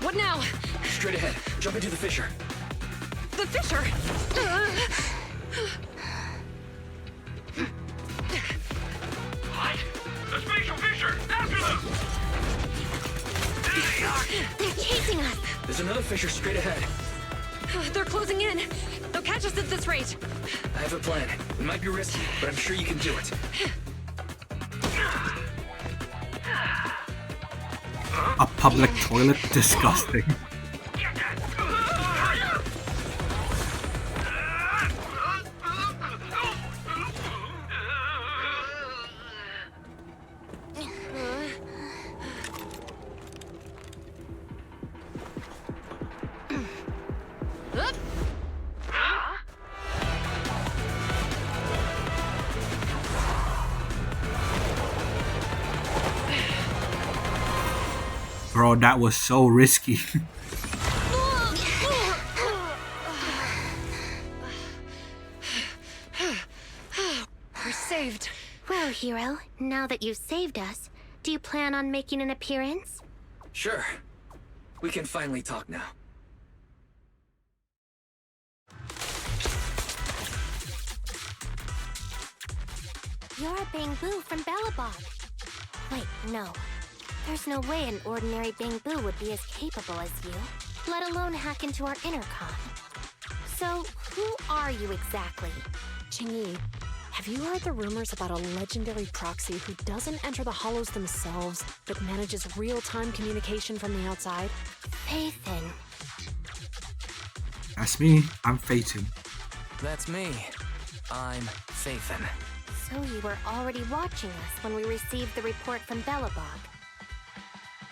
What now? Straight ahead. Jump into the fissure. The fissure! What? The spatial fissure! After them! There they are! They're chasing us! There's another fissure straight ahead. They're closing in. They'll catch us at this rate. I have a plan. It might be risky, but I'm sure you can do it. A public toilet? Disgusting. Bro, that was so risky. We're saved. Well, hero, now that you've saved us, Do you plan on making an appearance? Sure. We can finally talk now. You're Bangbu from Bellabog. Wait, no. There's no way an ordinary Bangbu would be as capable as you, let alone hack into our intercom. So, who are you exactly? Qingyi, have you heard the rumors about a legendary proxy who doesn't enter the hollows themselves, but manages real-time communication from the outside? Phaethon. That's me. I'm Phaethon. That's me. I'm Phaethon. So you were already watching us when we received the report from Bellabog.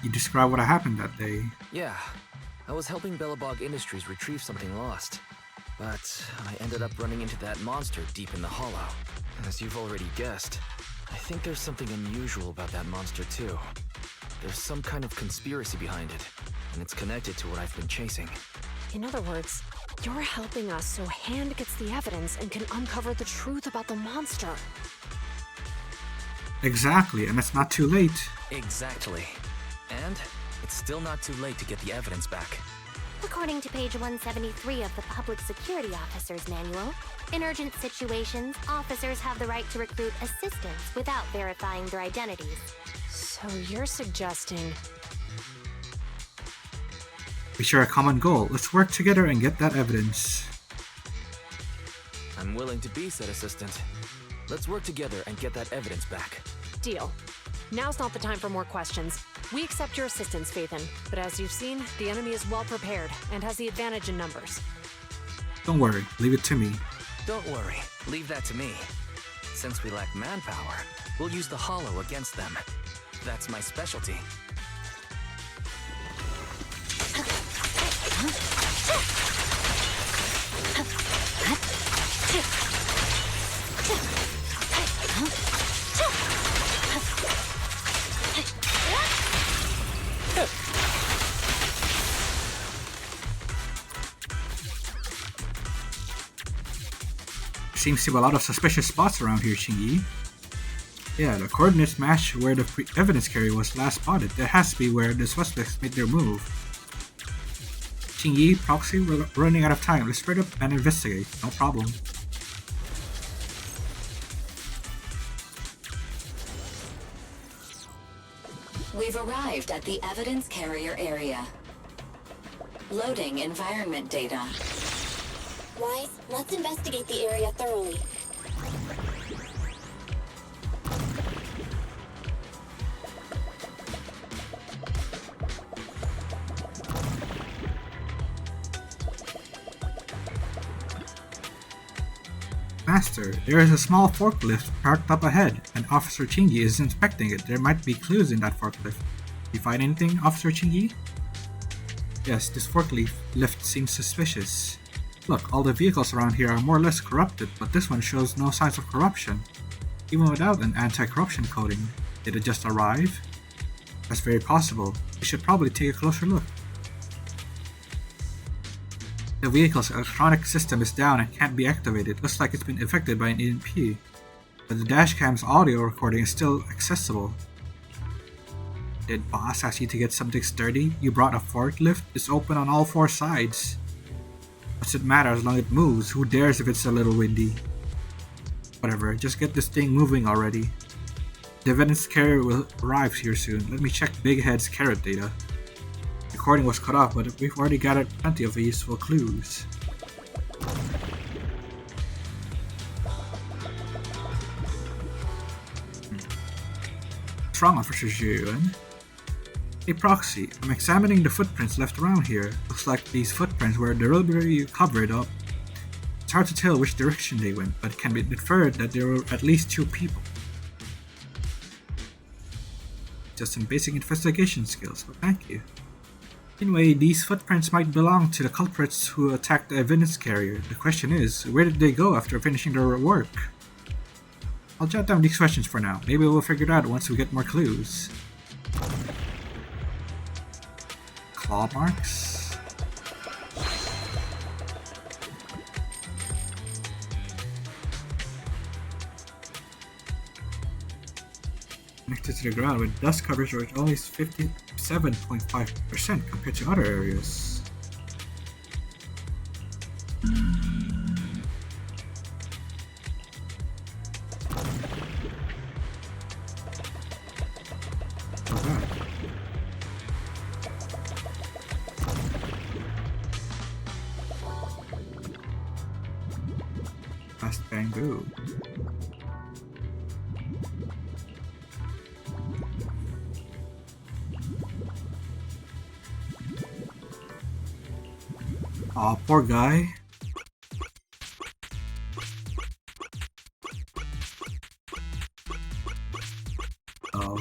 You described what happened that day. Yeah, I was helping Bellabog Industries retrieve something lost. But I ended up running into that monster deep in the hollow. As you've already guessed, I think there's something unusual about that monster too. There's some kind of conspiracy behind it, and it's connected to what I've been chasing. In other words, you're helping us so Hand gets the evidence and can uncover the truth about the monster. Exactly, and it's not too late. Exactly. And it's still not too late to get the evidence back. According to page 173 of the Public Security Officer's Manual, in urgent situations, officers have the right to recruit assistants without verifying their identities. So you're suggesting... We share a common goal. Let's work together and get that evidence. I'm willing to be said assistant. Let's work together and get that evidence back. Deal. Now's not the time for more questions. We accept your assistance, Phaethon, but as you've seen, the enemy is well prepared and has the advantage in numbers. Don't worry, leave it to me. Don't worry, leave that to me. Since we lack manpower, we'll use the hollow against them. That's my specialty. Seems to be a lot of suspicious spots around here, Qingyi. Yeah, the coordinates match where the evidence carrier was last spotted. That has to be where the suspects made their move. Qingyi, Proxy, we're running out of time. Let's spread up and investigate. No problem. We've arrived at the evidence carrier area. Loading environment data. Wise, let's investigate the area thoroughly. Master, there is a small forklift parked up ahead, and Officer Qingyi is inspecting it. There might be clues in that forklift. You find anything, Officer Qingyi? Yes, this forklift seems suspicious. Look, all the vehicles around here are more or less corrupted, but this one shows no signs of corruption. Even without an anti-corruption coating. Did it just arrive? That's very possible. We should probably take a closer look. The vehicle's electronic system is down and can't be activated. Looks like it's been affected by an EMP. But the dashcam's audio recording is still accessible. Did Boss ask you to get something sturdy? You brought a forklift? It's open on all four sides. What's it matter as long as it moves? Who dares if it's a little windy? Whatever, just get this thing moving already. The evidence carrier will arrive here soon. Let me check Big Head's carrot data. Recording was cut off, but we've already gathered plenty of useful clues. What's wrong, Officer Zhuan? Hey Proxy, I'm examining the footprints left around here. Looks like these footprints were deliberately covered up. It's hard to tell which direction they went, but it can be inferred that there were at least two people. Just some basic investigation skills, but thank you. Anyway, these footprints might belong to the culprits who attacked the evidence carrier. The question is, where did they go after finishing their work? I'll jot down these questions for now. Maybe we'll figure it out once we get more clues. Claw marks? Connected to the ground with dust coverage which only is 57.5% compared to other areas. Past bamboo. Aw, poor guy. Oh.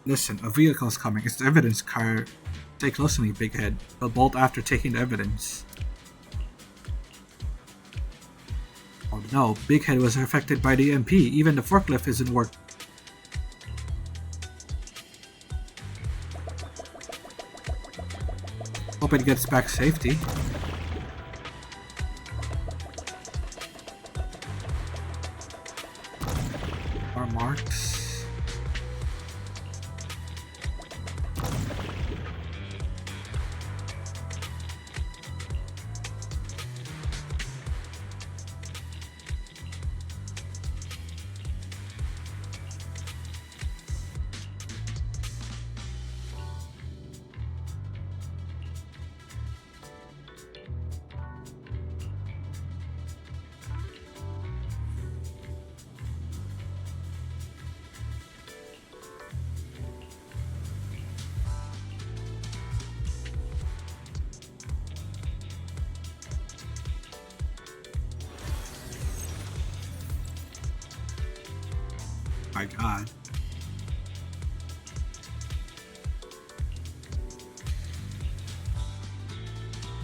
Listen, a vehicle's coming. It's the evidence car. Stay close to me, Big Head. He'll bolt after taking the evidence. Oh no, Big Head was affected by the MP. Even the forklift isn't working. Hope it gets back safety. More marks. My god.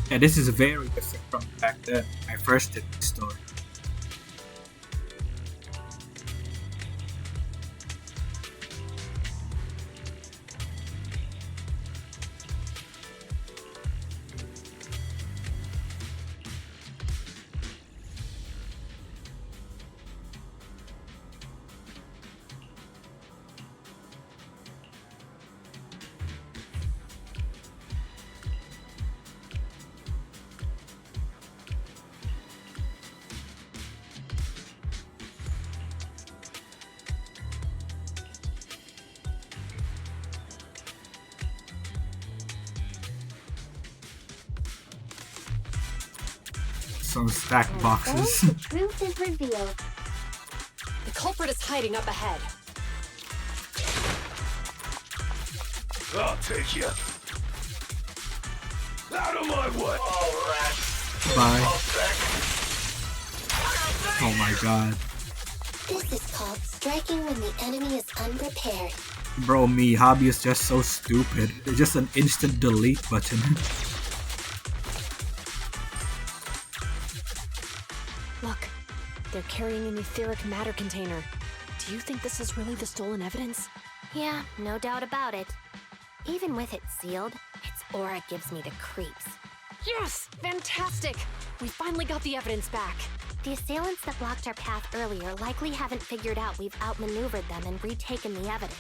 Yeah, this is very different from back then. I first did this story. Some stacked boxes. The truth is revealed. The culprit is hiding up ahead. I'll take you. Out of my way. Bye. Oh my god. This is called striking when the enemy is unprepared. Bro, Miyabi is just so stupid. It's just an instant delete button. Look, they're carrying an etheric matter container. Do you think this is really the stolen evidence? Yeah, no doubt about it. Even with it sealed, its aura gives me the creeps. Yes! Fantastic! We finally got the evidence back. The assailants that blocked our path earlier likely haven't figured out we've outmaneuvered them and retaken the evidence.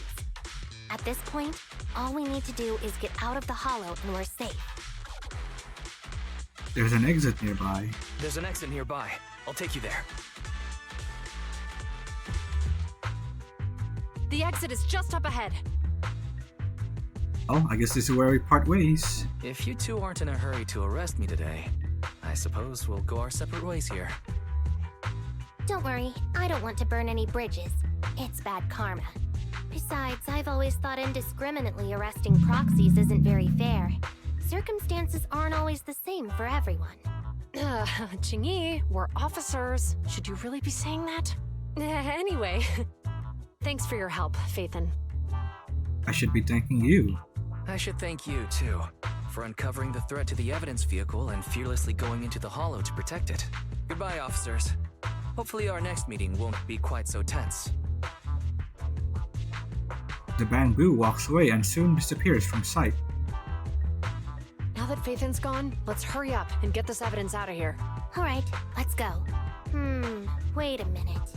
At this point, all we need to do is get out of the hollow and we're safe. There's an exit nearby. There's an exit nearby. I'll take you there. The exit is just up ahead. Oh, I guess this is where we part ways. If you two aren't in a hurry to arrest me today, I suppose we'll go our separate ways here. Don't worry, I don't want to burn any bridges. It's bad karma. Besides, I've always thought indiscriminately arresting proxies isn't very fair. Circumstances aren't always the same for everyone. Chingy, we're officers. Should you really be saying that? Anyway, thanks for your help, Phaethon. I should be thanking you. I should thank you, too, for uncovering the threat to the evidence vehicle and fearlessly going into the hollow to protect it. Goodbye, officers. Hopefully our next meeting won't be quite so tense. The bamboo walks away and soon disappears from sight. Now that Phaethan's gone, let's hurry up and get this evidence out of here. Alright, let's go. Wait a minute.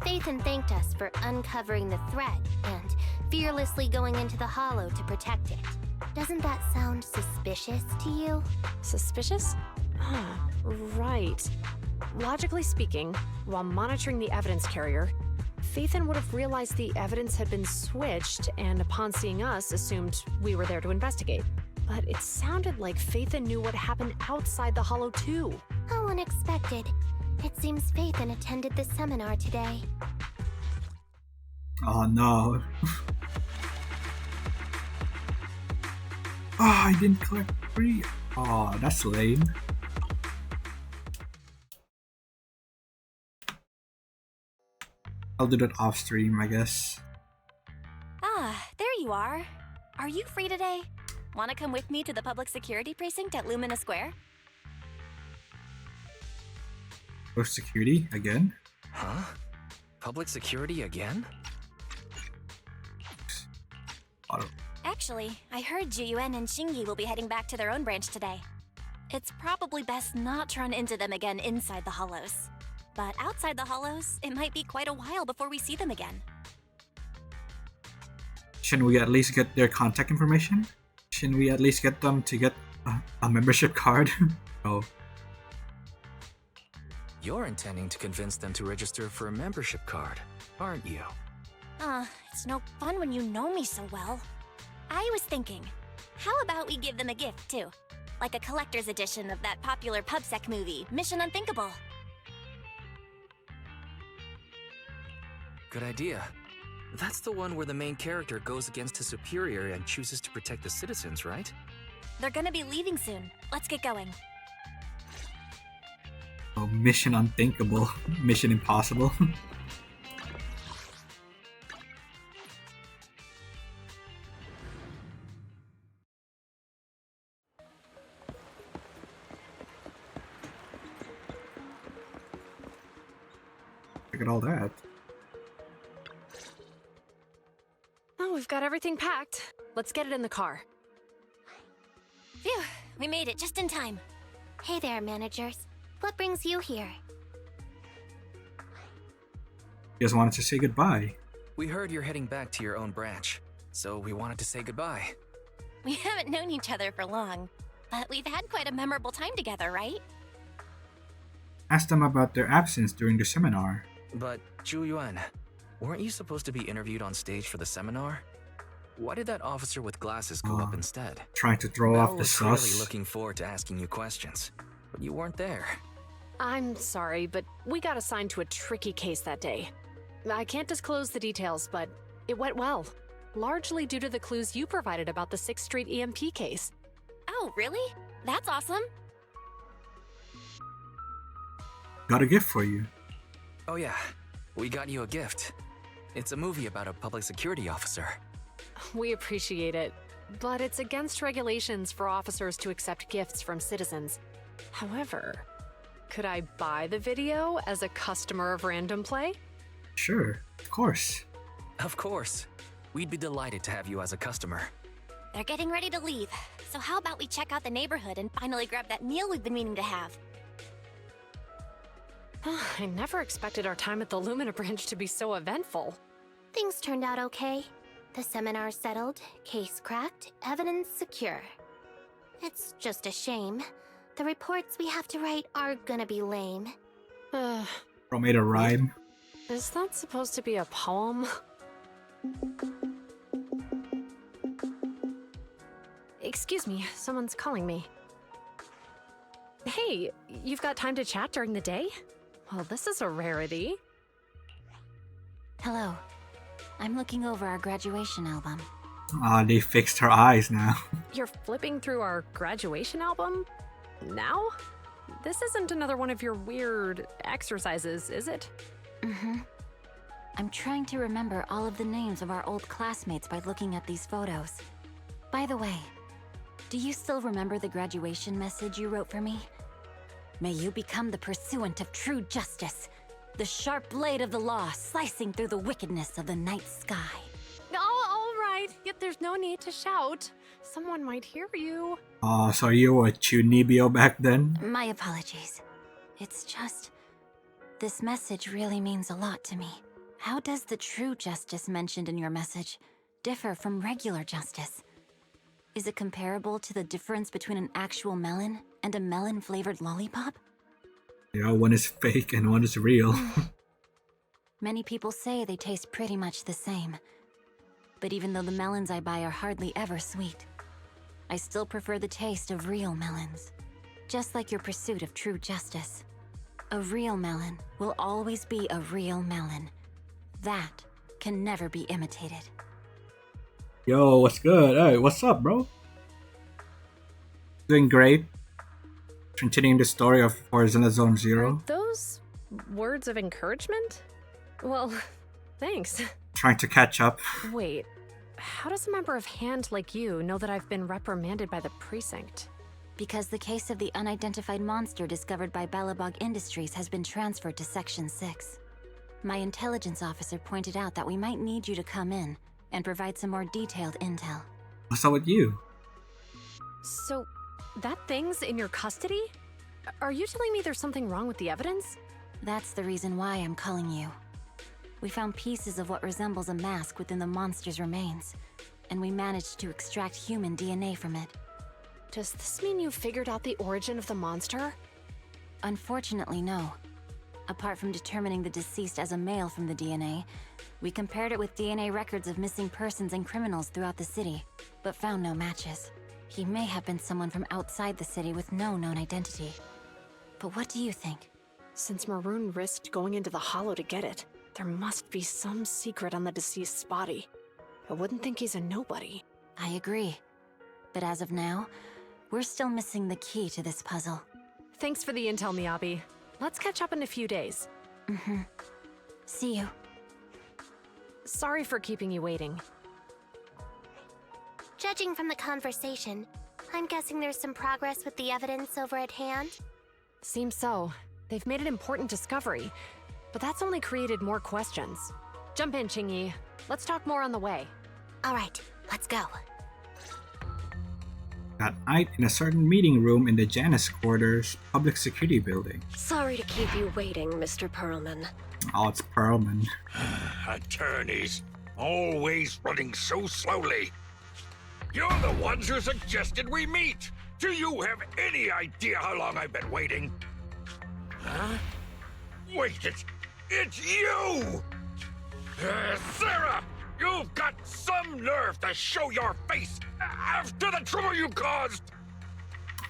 Phaethan thanked us for uncovering the threat and fearlessly going into the hollow to protect it. Doesn't that sound suspicious to you? Suspicious? Right. Logically speaking, while monitoring the evidence carrier, Phaethan would have realized the evidence had been switched and upon seeing us assumed we were there to investigate. But it sounded like Phaethan knew what happened outside the hollow too. How unexpected. It seems Phaethan attended the seminar today. Oh no. I didn't collect 3. Oh, that's lame. I'll do that off stream, I guess. There you are. Are you free today? Want to come with me to the public security precinct at Lumina Square? Post security again? Huh? Public security again? Actually, I heard Juyuan and Shingi will be heading back to their own branch today. It's probably best not to run into them again inside the hollows. But outside the hollows, it might be quite a while before we see them again. Shouldn't we at least get their contact information? Shouldn't we at least get them to get a membership card? Oh. You're intending to convince them to register for a membership card, aren't you? It's no fun when you know me so well. I was thinking, how about we give them a gift too? Like a collector's edition of that popular PubSec movie, Mission Unthinkable. Good idea. That's the one where the main character goes against his superior and chooses to protect the citizens, right? They're gonna be leaving soon. Let's get going. Oh, Mission Unthinkable. Mission Impossible. Look at all that. Oh, we've got everything packed. Let's get it in the car. Phew, we made it just in time. Hey there, managers. What brings you here? Just wanted to say goodbye. We heard you're heading back to your own branch, so we wanted to say goodbye. We haven't known each other for long, but we've had quite a memorable time together, right? Ask them about their absence during the seminar. But, Juyuan, weren't you supposed to be interviewed on stage for the seminar? Why did that officer with glasses go up instead? Trying to throw off the was sus. really looking forward to asking you questions, but you weren't there. I'm sorry, but we got assigned to a tricky case that day. I can't disclose the details, but it went well. Largely due to the clues you provided about the 6th Street EMP case. Oh, really? That's awesome. Got a gift for you. Oh yeah, we got you a gift. It's a movie about a public security officer. We appreciate it, but it's against regulations for officers to accept gifts from citizens. However, could I buy the video as a customer of Random Play? Sure, of course. Of course. We'd be delighted to have you as a customer. They're getting ready to leave, so how about we check out the neighborhood and finally grab that meal we've been meaning to have? I never expected our time at the Lumina branch to be so eventful. Things turned out okay. The seminar settled, case cracked, evidence secure. It's just a shame. The reports we have to write are gonna be lame. Or made a rhyme. Is that supposed to be a poem? Excuse me, someone's calling me. Hey, you've got time to chat during the day? Well, this is a rarity. Hello. I'm looking over our graduation album. They fixed her eyes now. You're flipping through our graduation album? Now? This isn't another one of your weird exercises, is it? Mm-hmm. I'm trying to remember all of the names of our old classmates by looking at these photos. By the way, Do you still remember the graduation message you wrote for me? May you become the pursuant of true justice, the sharp blade of the law slicing through the wickedness of the night sky. Oh, all right. Yet there's no need to shout. Someone might hear you. Oh, so you were a Chunibyo back then? My apologies. It's just... this message really means a lot to me. How does the true justice mentioned in your message differ from regular justice? Is it comparable to the difference between an actual melon and a melon-flavored lollipop? Yeah, one is fake and one is real. Many people say they taste pretty much the same. But even though the melons I buy are hardly ever sweet, I still prefer the taste of real melons. Just like your pursuit of true justice. A real melon will always be a real melon. That can never be imitated. Yo, what's good? Hey, what's up, bro? Doing great. Continuing the story of Zenless Zone Zero. Those words of encouragement? Well, thanks. Trying to catch up. Wait, how does a member of HAND like you know that I've been reprimanded by the precinct? Because the case of the unidentified monster discovered by Balabog Industries has been transferred to Section 6. My intelligence officer pointed out that we might need you to come in and provide some more detailed intel. What's up with you? So, that thing's in your custody? Are you telling me there's something wrong with the evidence? That's the reason why I'm calling you. We found pieces of what resembles a mask within the monster's remains, and we managed to extract human DNA from it. Does this mean you figured out the origin of the monster? Unfortunately, no. Apart from determining the deceased as a male from the DNA, we compared it with DNA records of missing persons and criminals throughout the city, but found no matches. He may have been someone from outside the city with no known identity. But what do you think? Since Maroon risked going into the Hollow to get it, there must be some secret on the deceased's body. I wouldn't think he's a nobody. I agree. But as of now, we're still missing the key to this puzzle. Thanks for the intel, Miyabi. Let's catch up in a few days. Mm-hmm. See you. Sorry for keeping you waiting. Judging from the conversation, I'm guessing there's some progress with the evidence over at HAND? Seems so. They've made an important discovery, but that's only created more questions. Jump in, Chingy. Let's talk more on the way. All right, let's go. That night, in a certain meeting room in the Janus Quarters public security building. Sorry to keep you waiting, Mr. Perlman. Oh, it's Perlman. Attorneys, always running so slowly. You're the ones who suggested we meet. Do you have any idea how long I've been waiting? Huh? Wait, it's you! Sarah! You've got some nerve to show your face after the trouble you caused!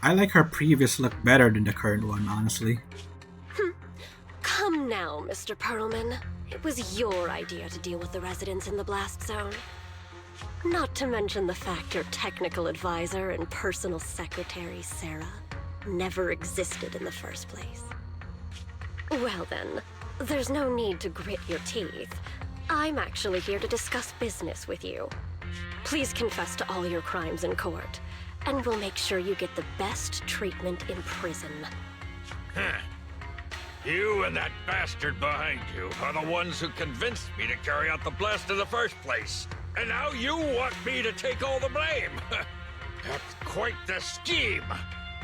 I like her previous look better than the current one, honestly. Come now, Mr. Perlman. It was your idea to deal with the residents in the blast zone. Not to mention the fact your technical advisor and personal secretary, Sarah, never existed in the first place. Well then, there's no need to grit your teeth. I'm actually here to discuss business with you. Please confess to all your crimes in court, and we'll make sure you get the best treatment in prison. Huh. You and that bastard behind you are the ones who convinced me to carry out the blast in the first place. And now you want me to take all the blame. That's quite the scheme.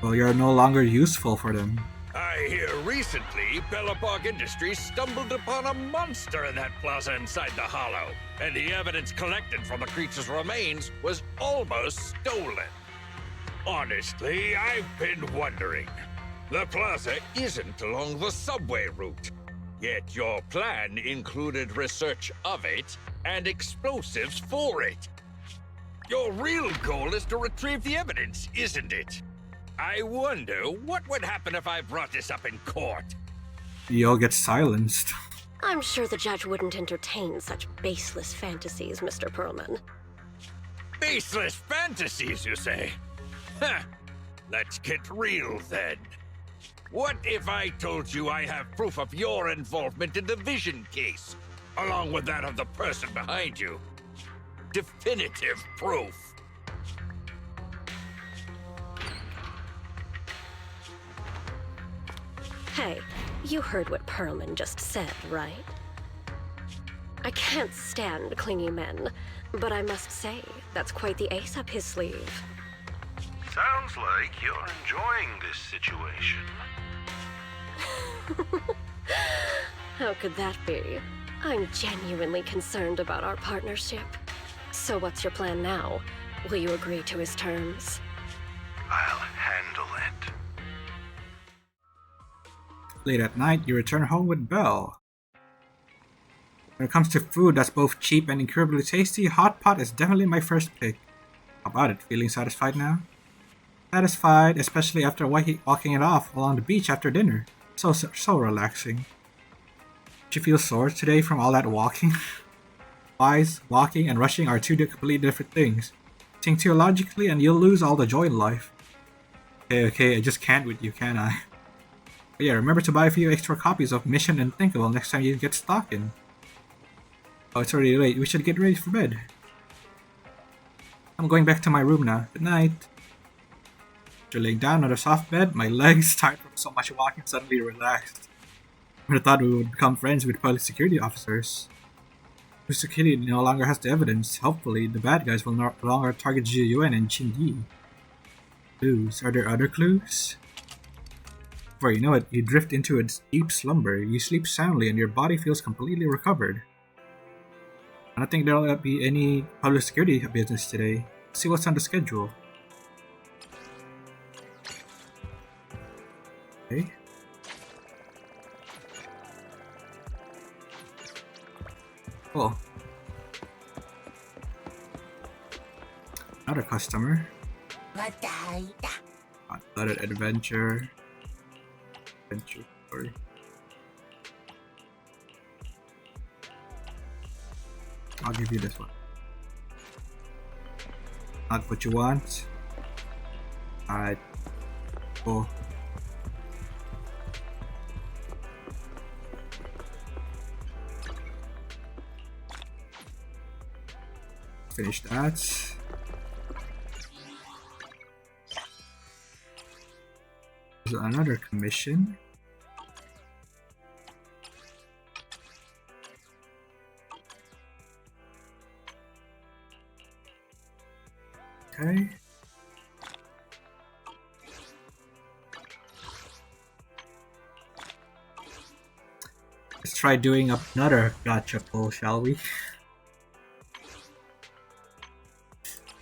Well, you're no longer useful for them. I hear recently Belobog Industries stumbled upon a monster in that plaza inside the Hollow, and the evidence collected from the creature's remains was almost stolen. Honestly, I've been wondering. The plaza isn't along the subway route, yet your plan included research of it and explosives for it. Your real goal is to retrieve the evidence, isn't it? I wonder what would happen if I brought this up in court. You'll get silenced. I'm sure the judge wouldn't entertain such baseless fantasies, Mr. Perlman. Baseless fantasies, you say? Huh. Let's get real then. What if I told you I have proof of your involvement in the Vision case, along with that of the person behind you? Definitive proof. Hey, you heard what Perlman just said, right? I can't stand clingy men, but I must say, that's quite the ace up his sleeve. Sounds like you're enjoying this situation. How could that be? I'm genuinely concerned about our partnership. So what's your plan now? Will you agree to his terms? I'll handle it. Late at night, you return home with Belle. When it comes to food that's both cheap and incredibly tasty, hot pot is definitely my first pick. How about it? Feeling satisfied now? Satisfied, especially after walking it off along the beach after dinner. So relaxing. Did you feel sore today from all that walking? Wise, walking, and rushing are two completely different things. Think too logically and you'll lose all the joy in life. Okay, I just can't with you, can I? But yeah, remember to buy a few extra copies of Mission Unthinkable next time you get stalking. Oh, it's already late. We should get ready for bed. I'm going back to my room now. Good night. After laying down on a soft bed, my legs, tired from so much walking, suddenly relaxed. I thought we would become friends with public security officers. Whose security no longer has the evidence. Hopefully, the bad guys will no longer target Jiyuan and Qingyi. Clues. Are there other clues? Before you know it, you drift into a deep slumber. You sleep soundly and your body feels completely recovered. I don't think there'll be any public security business today. Let's see what's on the schedule. Okay. Cool. Another customer. Hot-blooded adventure. Adventure story. I'll give you this one. Not what you want. Alright. Cool. Finish that. There's another commission. Okay. Let's try doing another gacha pull, shall we?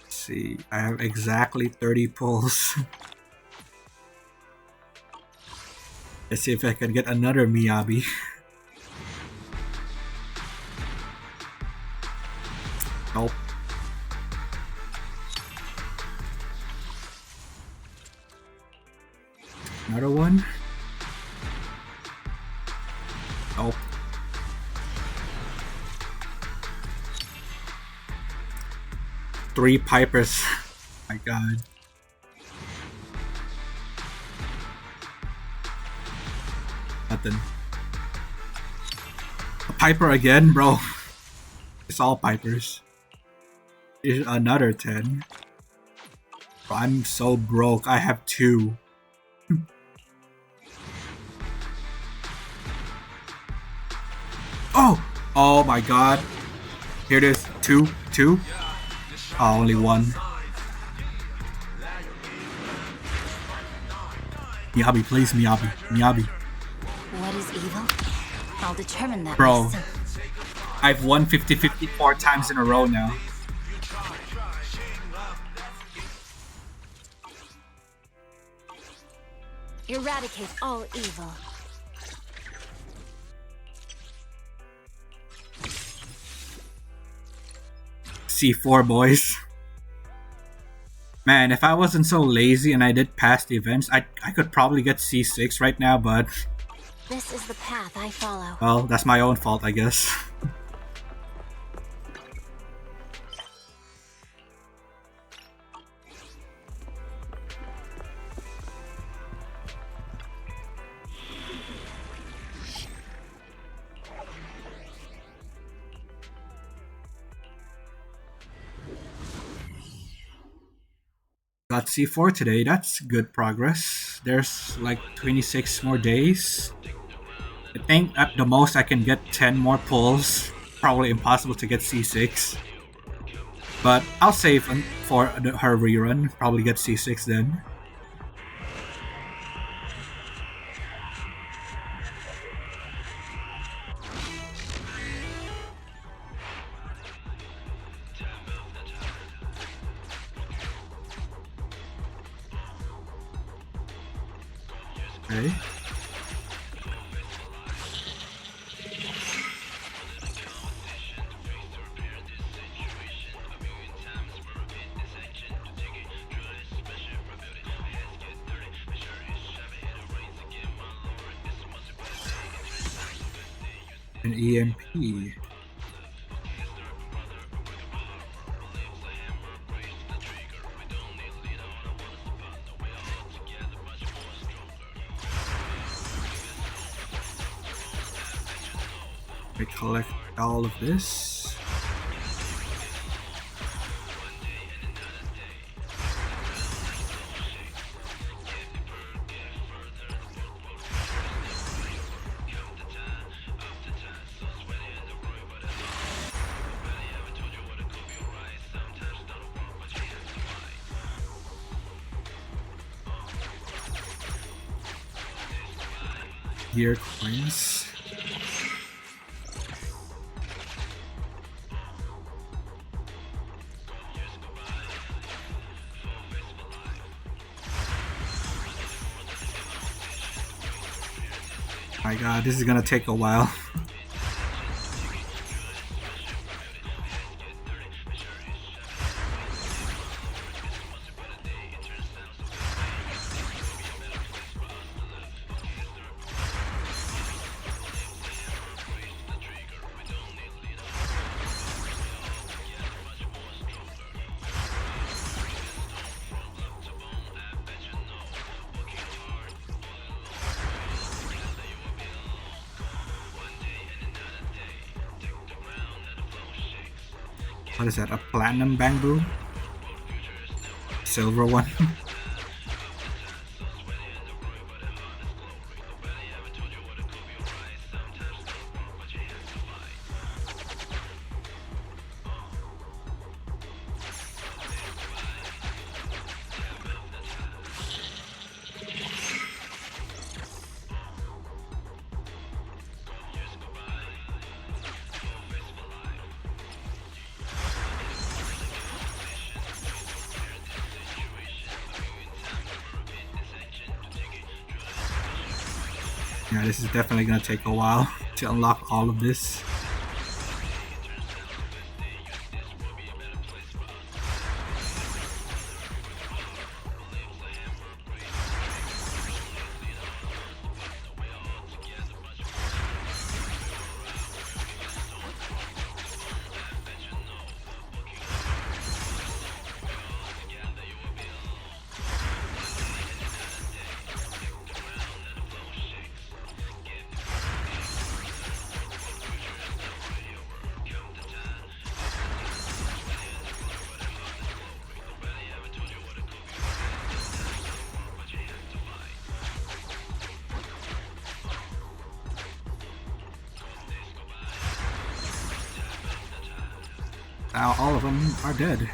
Let's see, I have exactly 30 pulls. Let's see if I can get another Miyabi. Nope. Another one? Nope. Three Pipers. My god. Nothing. A Piper again, bro. It's all Pipers. Here's another 10. Bro, I'm so broke. I have 2. Oh! Oh my god. Here it is. 2. Oh, only 1. Miyabi, please, Miyabi. What is evil? I'll determine that. Bro, myself. I've won 50-50 4 times in a row now. Eradicate all evil. C4, boys. Man, if I wasn't so lazy and I did past the events, I could probably get C6 right now, but... This is the path I follow. Well, that's my own fault, I guess. Got C4 today, that's good progress. There's like 26 more days. I think at the most I can get 10 more pulls. Probably impossible to get C6. But I'll save for her rerun. Probably get C6 then. Okay. An EMP. We collect all of this. Gear coins. My god, this is gonna take a while. What is that, a platinum bamboo? Silver one? Yeah, this is definitely gonna take a while to unlock all of this. Now all of them are dead.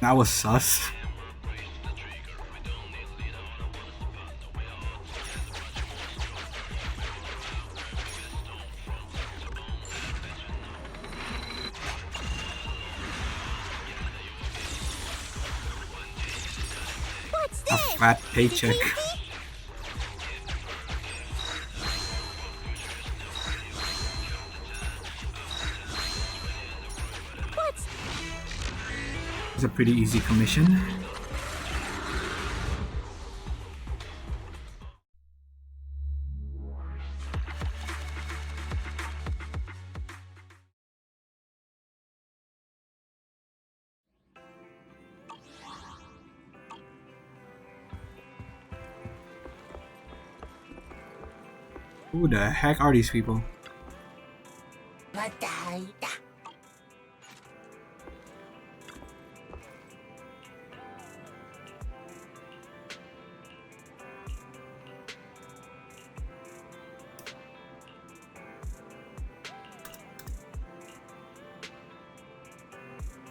That was sus. A fat paycheck. It's a pretty easy commission. Who the heck are these people?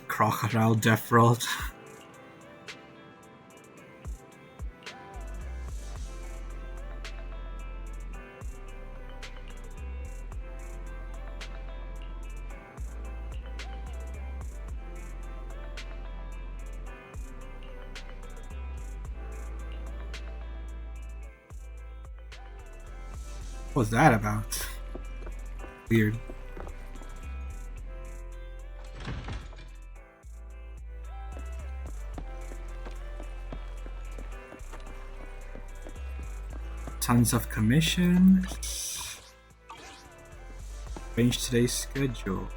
Crocodile Death Road. What was that about? Weird. Tons of commissions. Arrange today's schedule.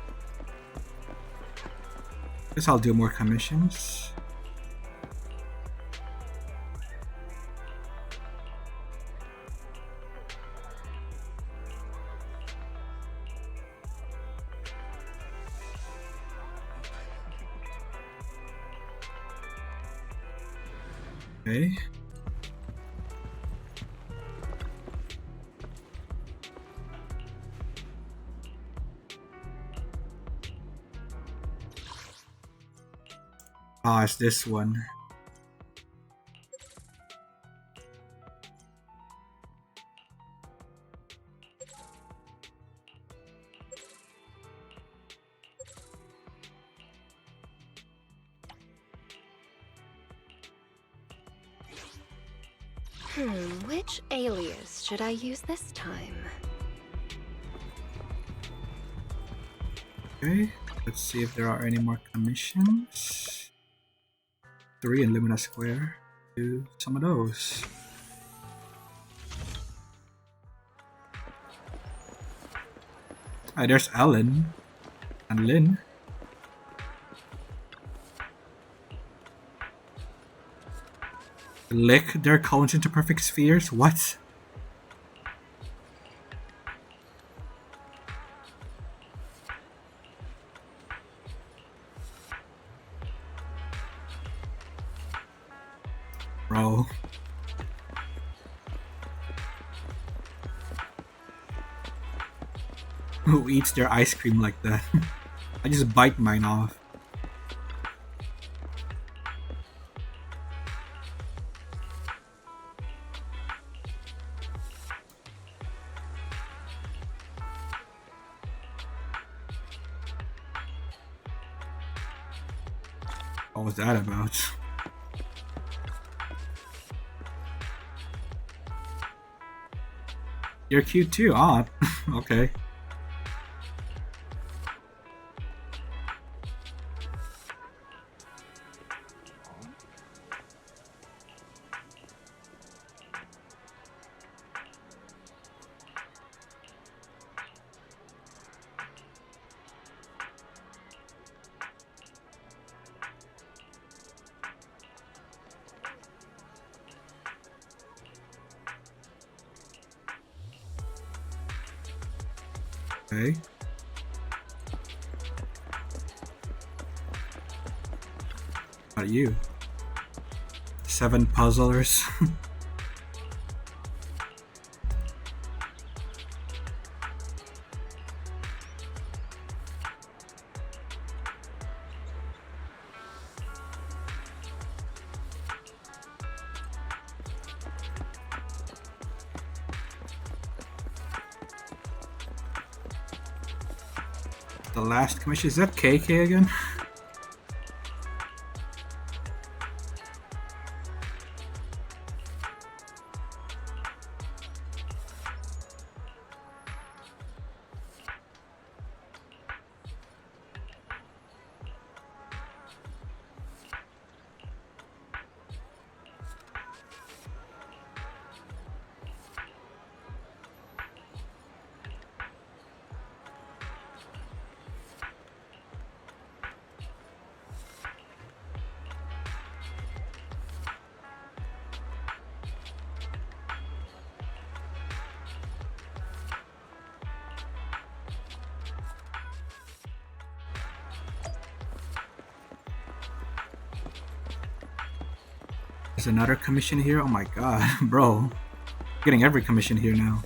Guess I'll do more commissions. Okay. Ah, it's this one. Which alias should I use this time? Okay, let's see if there are any more commissions. 3 in Lumina Square. Do some of those. Ah, there's Ellen and Lynn. Lick their cones into perfect spheres? What? Bro. Who eats their ice cream like that? I just bite mine off. What was that about? You're cute too. Ah, okay. Okay. How about you? 7 puzzlers. The last commission, is that KK again? There's another commission here. Oh my god, bro. Getting every commission here now.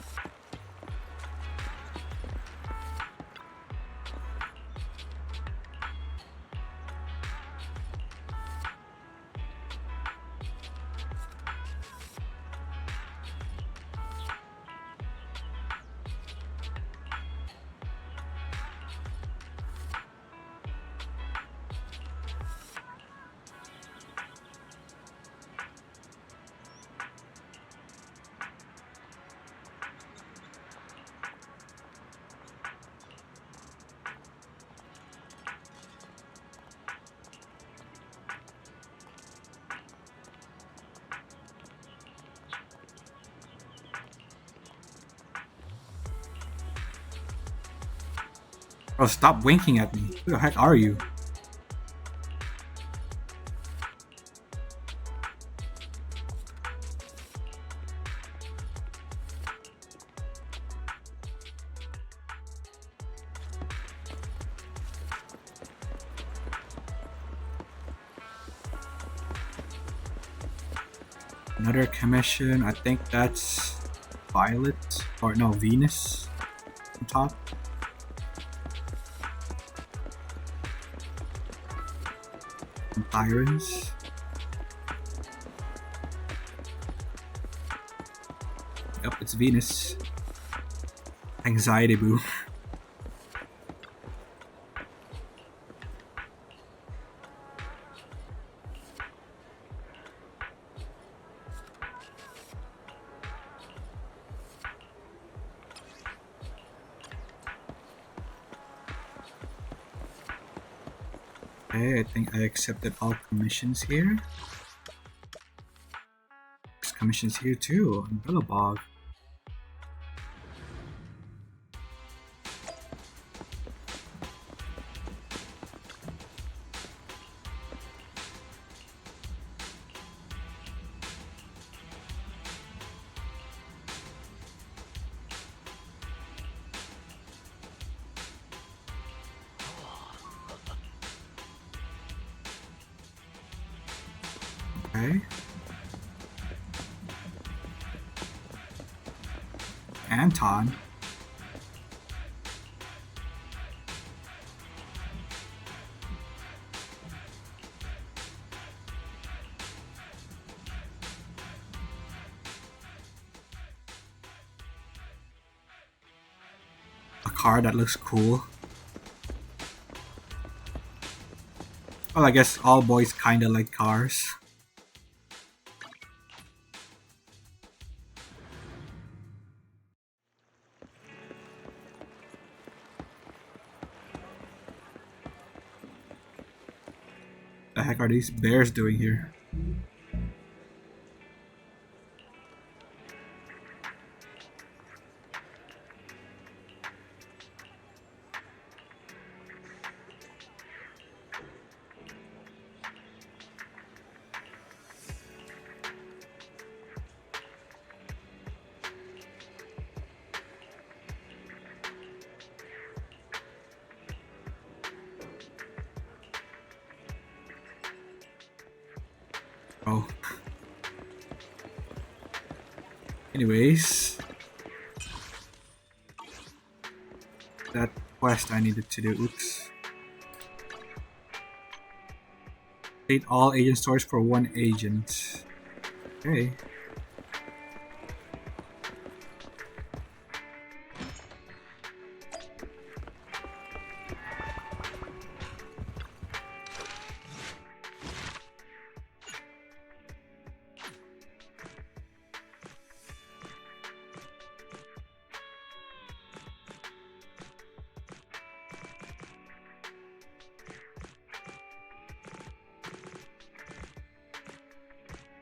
Bro, stop winking at me. Who the heck are you? Another commission. I think that's Violet. Or no, Venus on top. Sirens. Yep, it's Venus. Anxiety boo. Okay, I think I accepted all commissions here. There's commissions here too, on Billabog. Okay. Anton. A car that looks cool. Well, I guess all boys kinda like cars. The heck are these bears doing here? Oh. Anyways. That quest I needed to do. Oops. Complete all agent stories for one agent. Okay.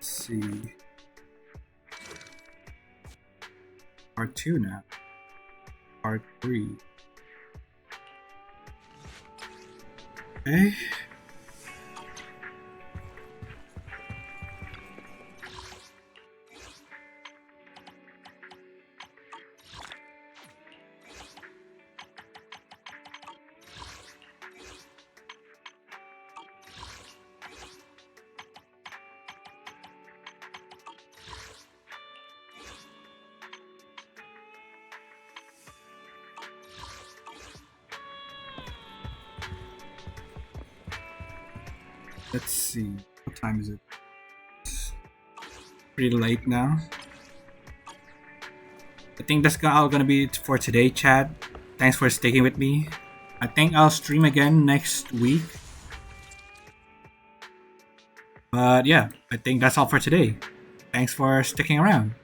See. Part 2 now. Part 3. Okay. Let's see. What time is it? It's pretty late now. I think that's all gonna be it for today, chat. Thanks for sticking with me. I think I'll stream again next week. But yeah, I think that's all for today. Thanks for sticking around.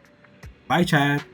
Bye, chat.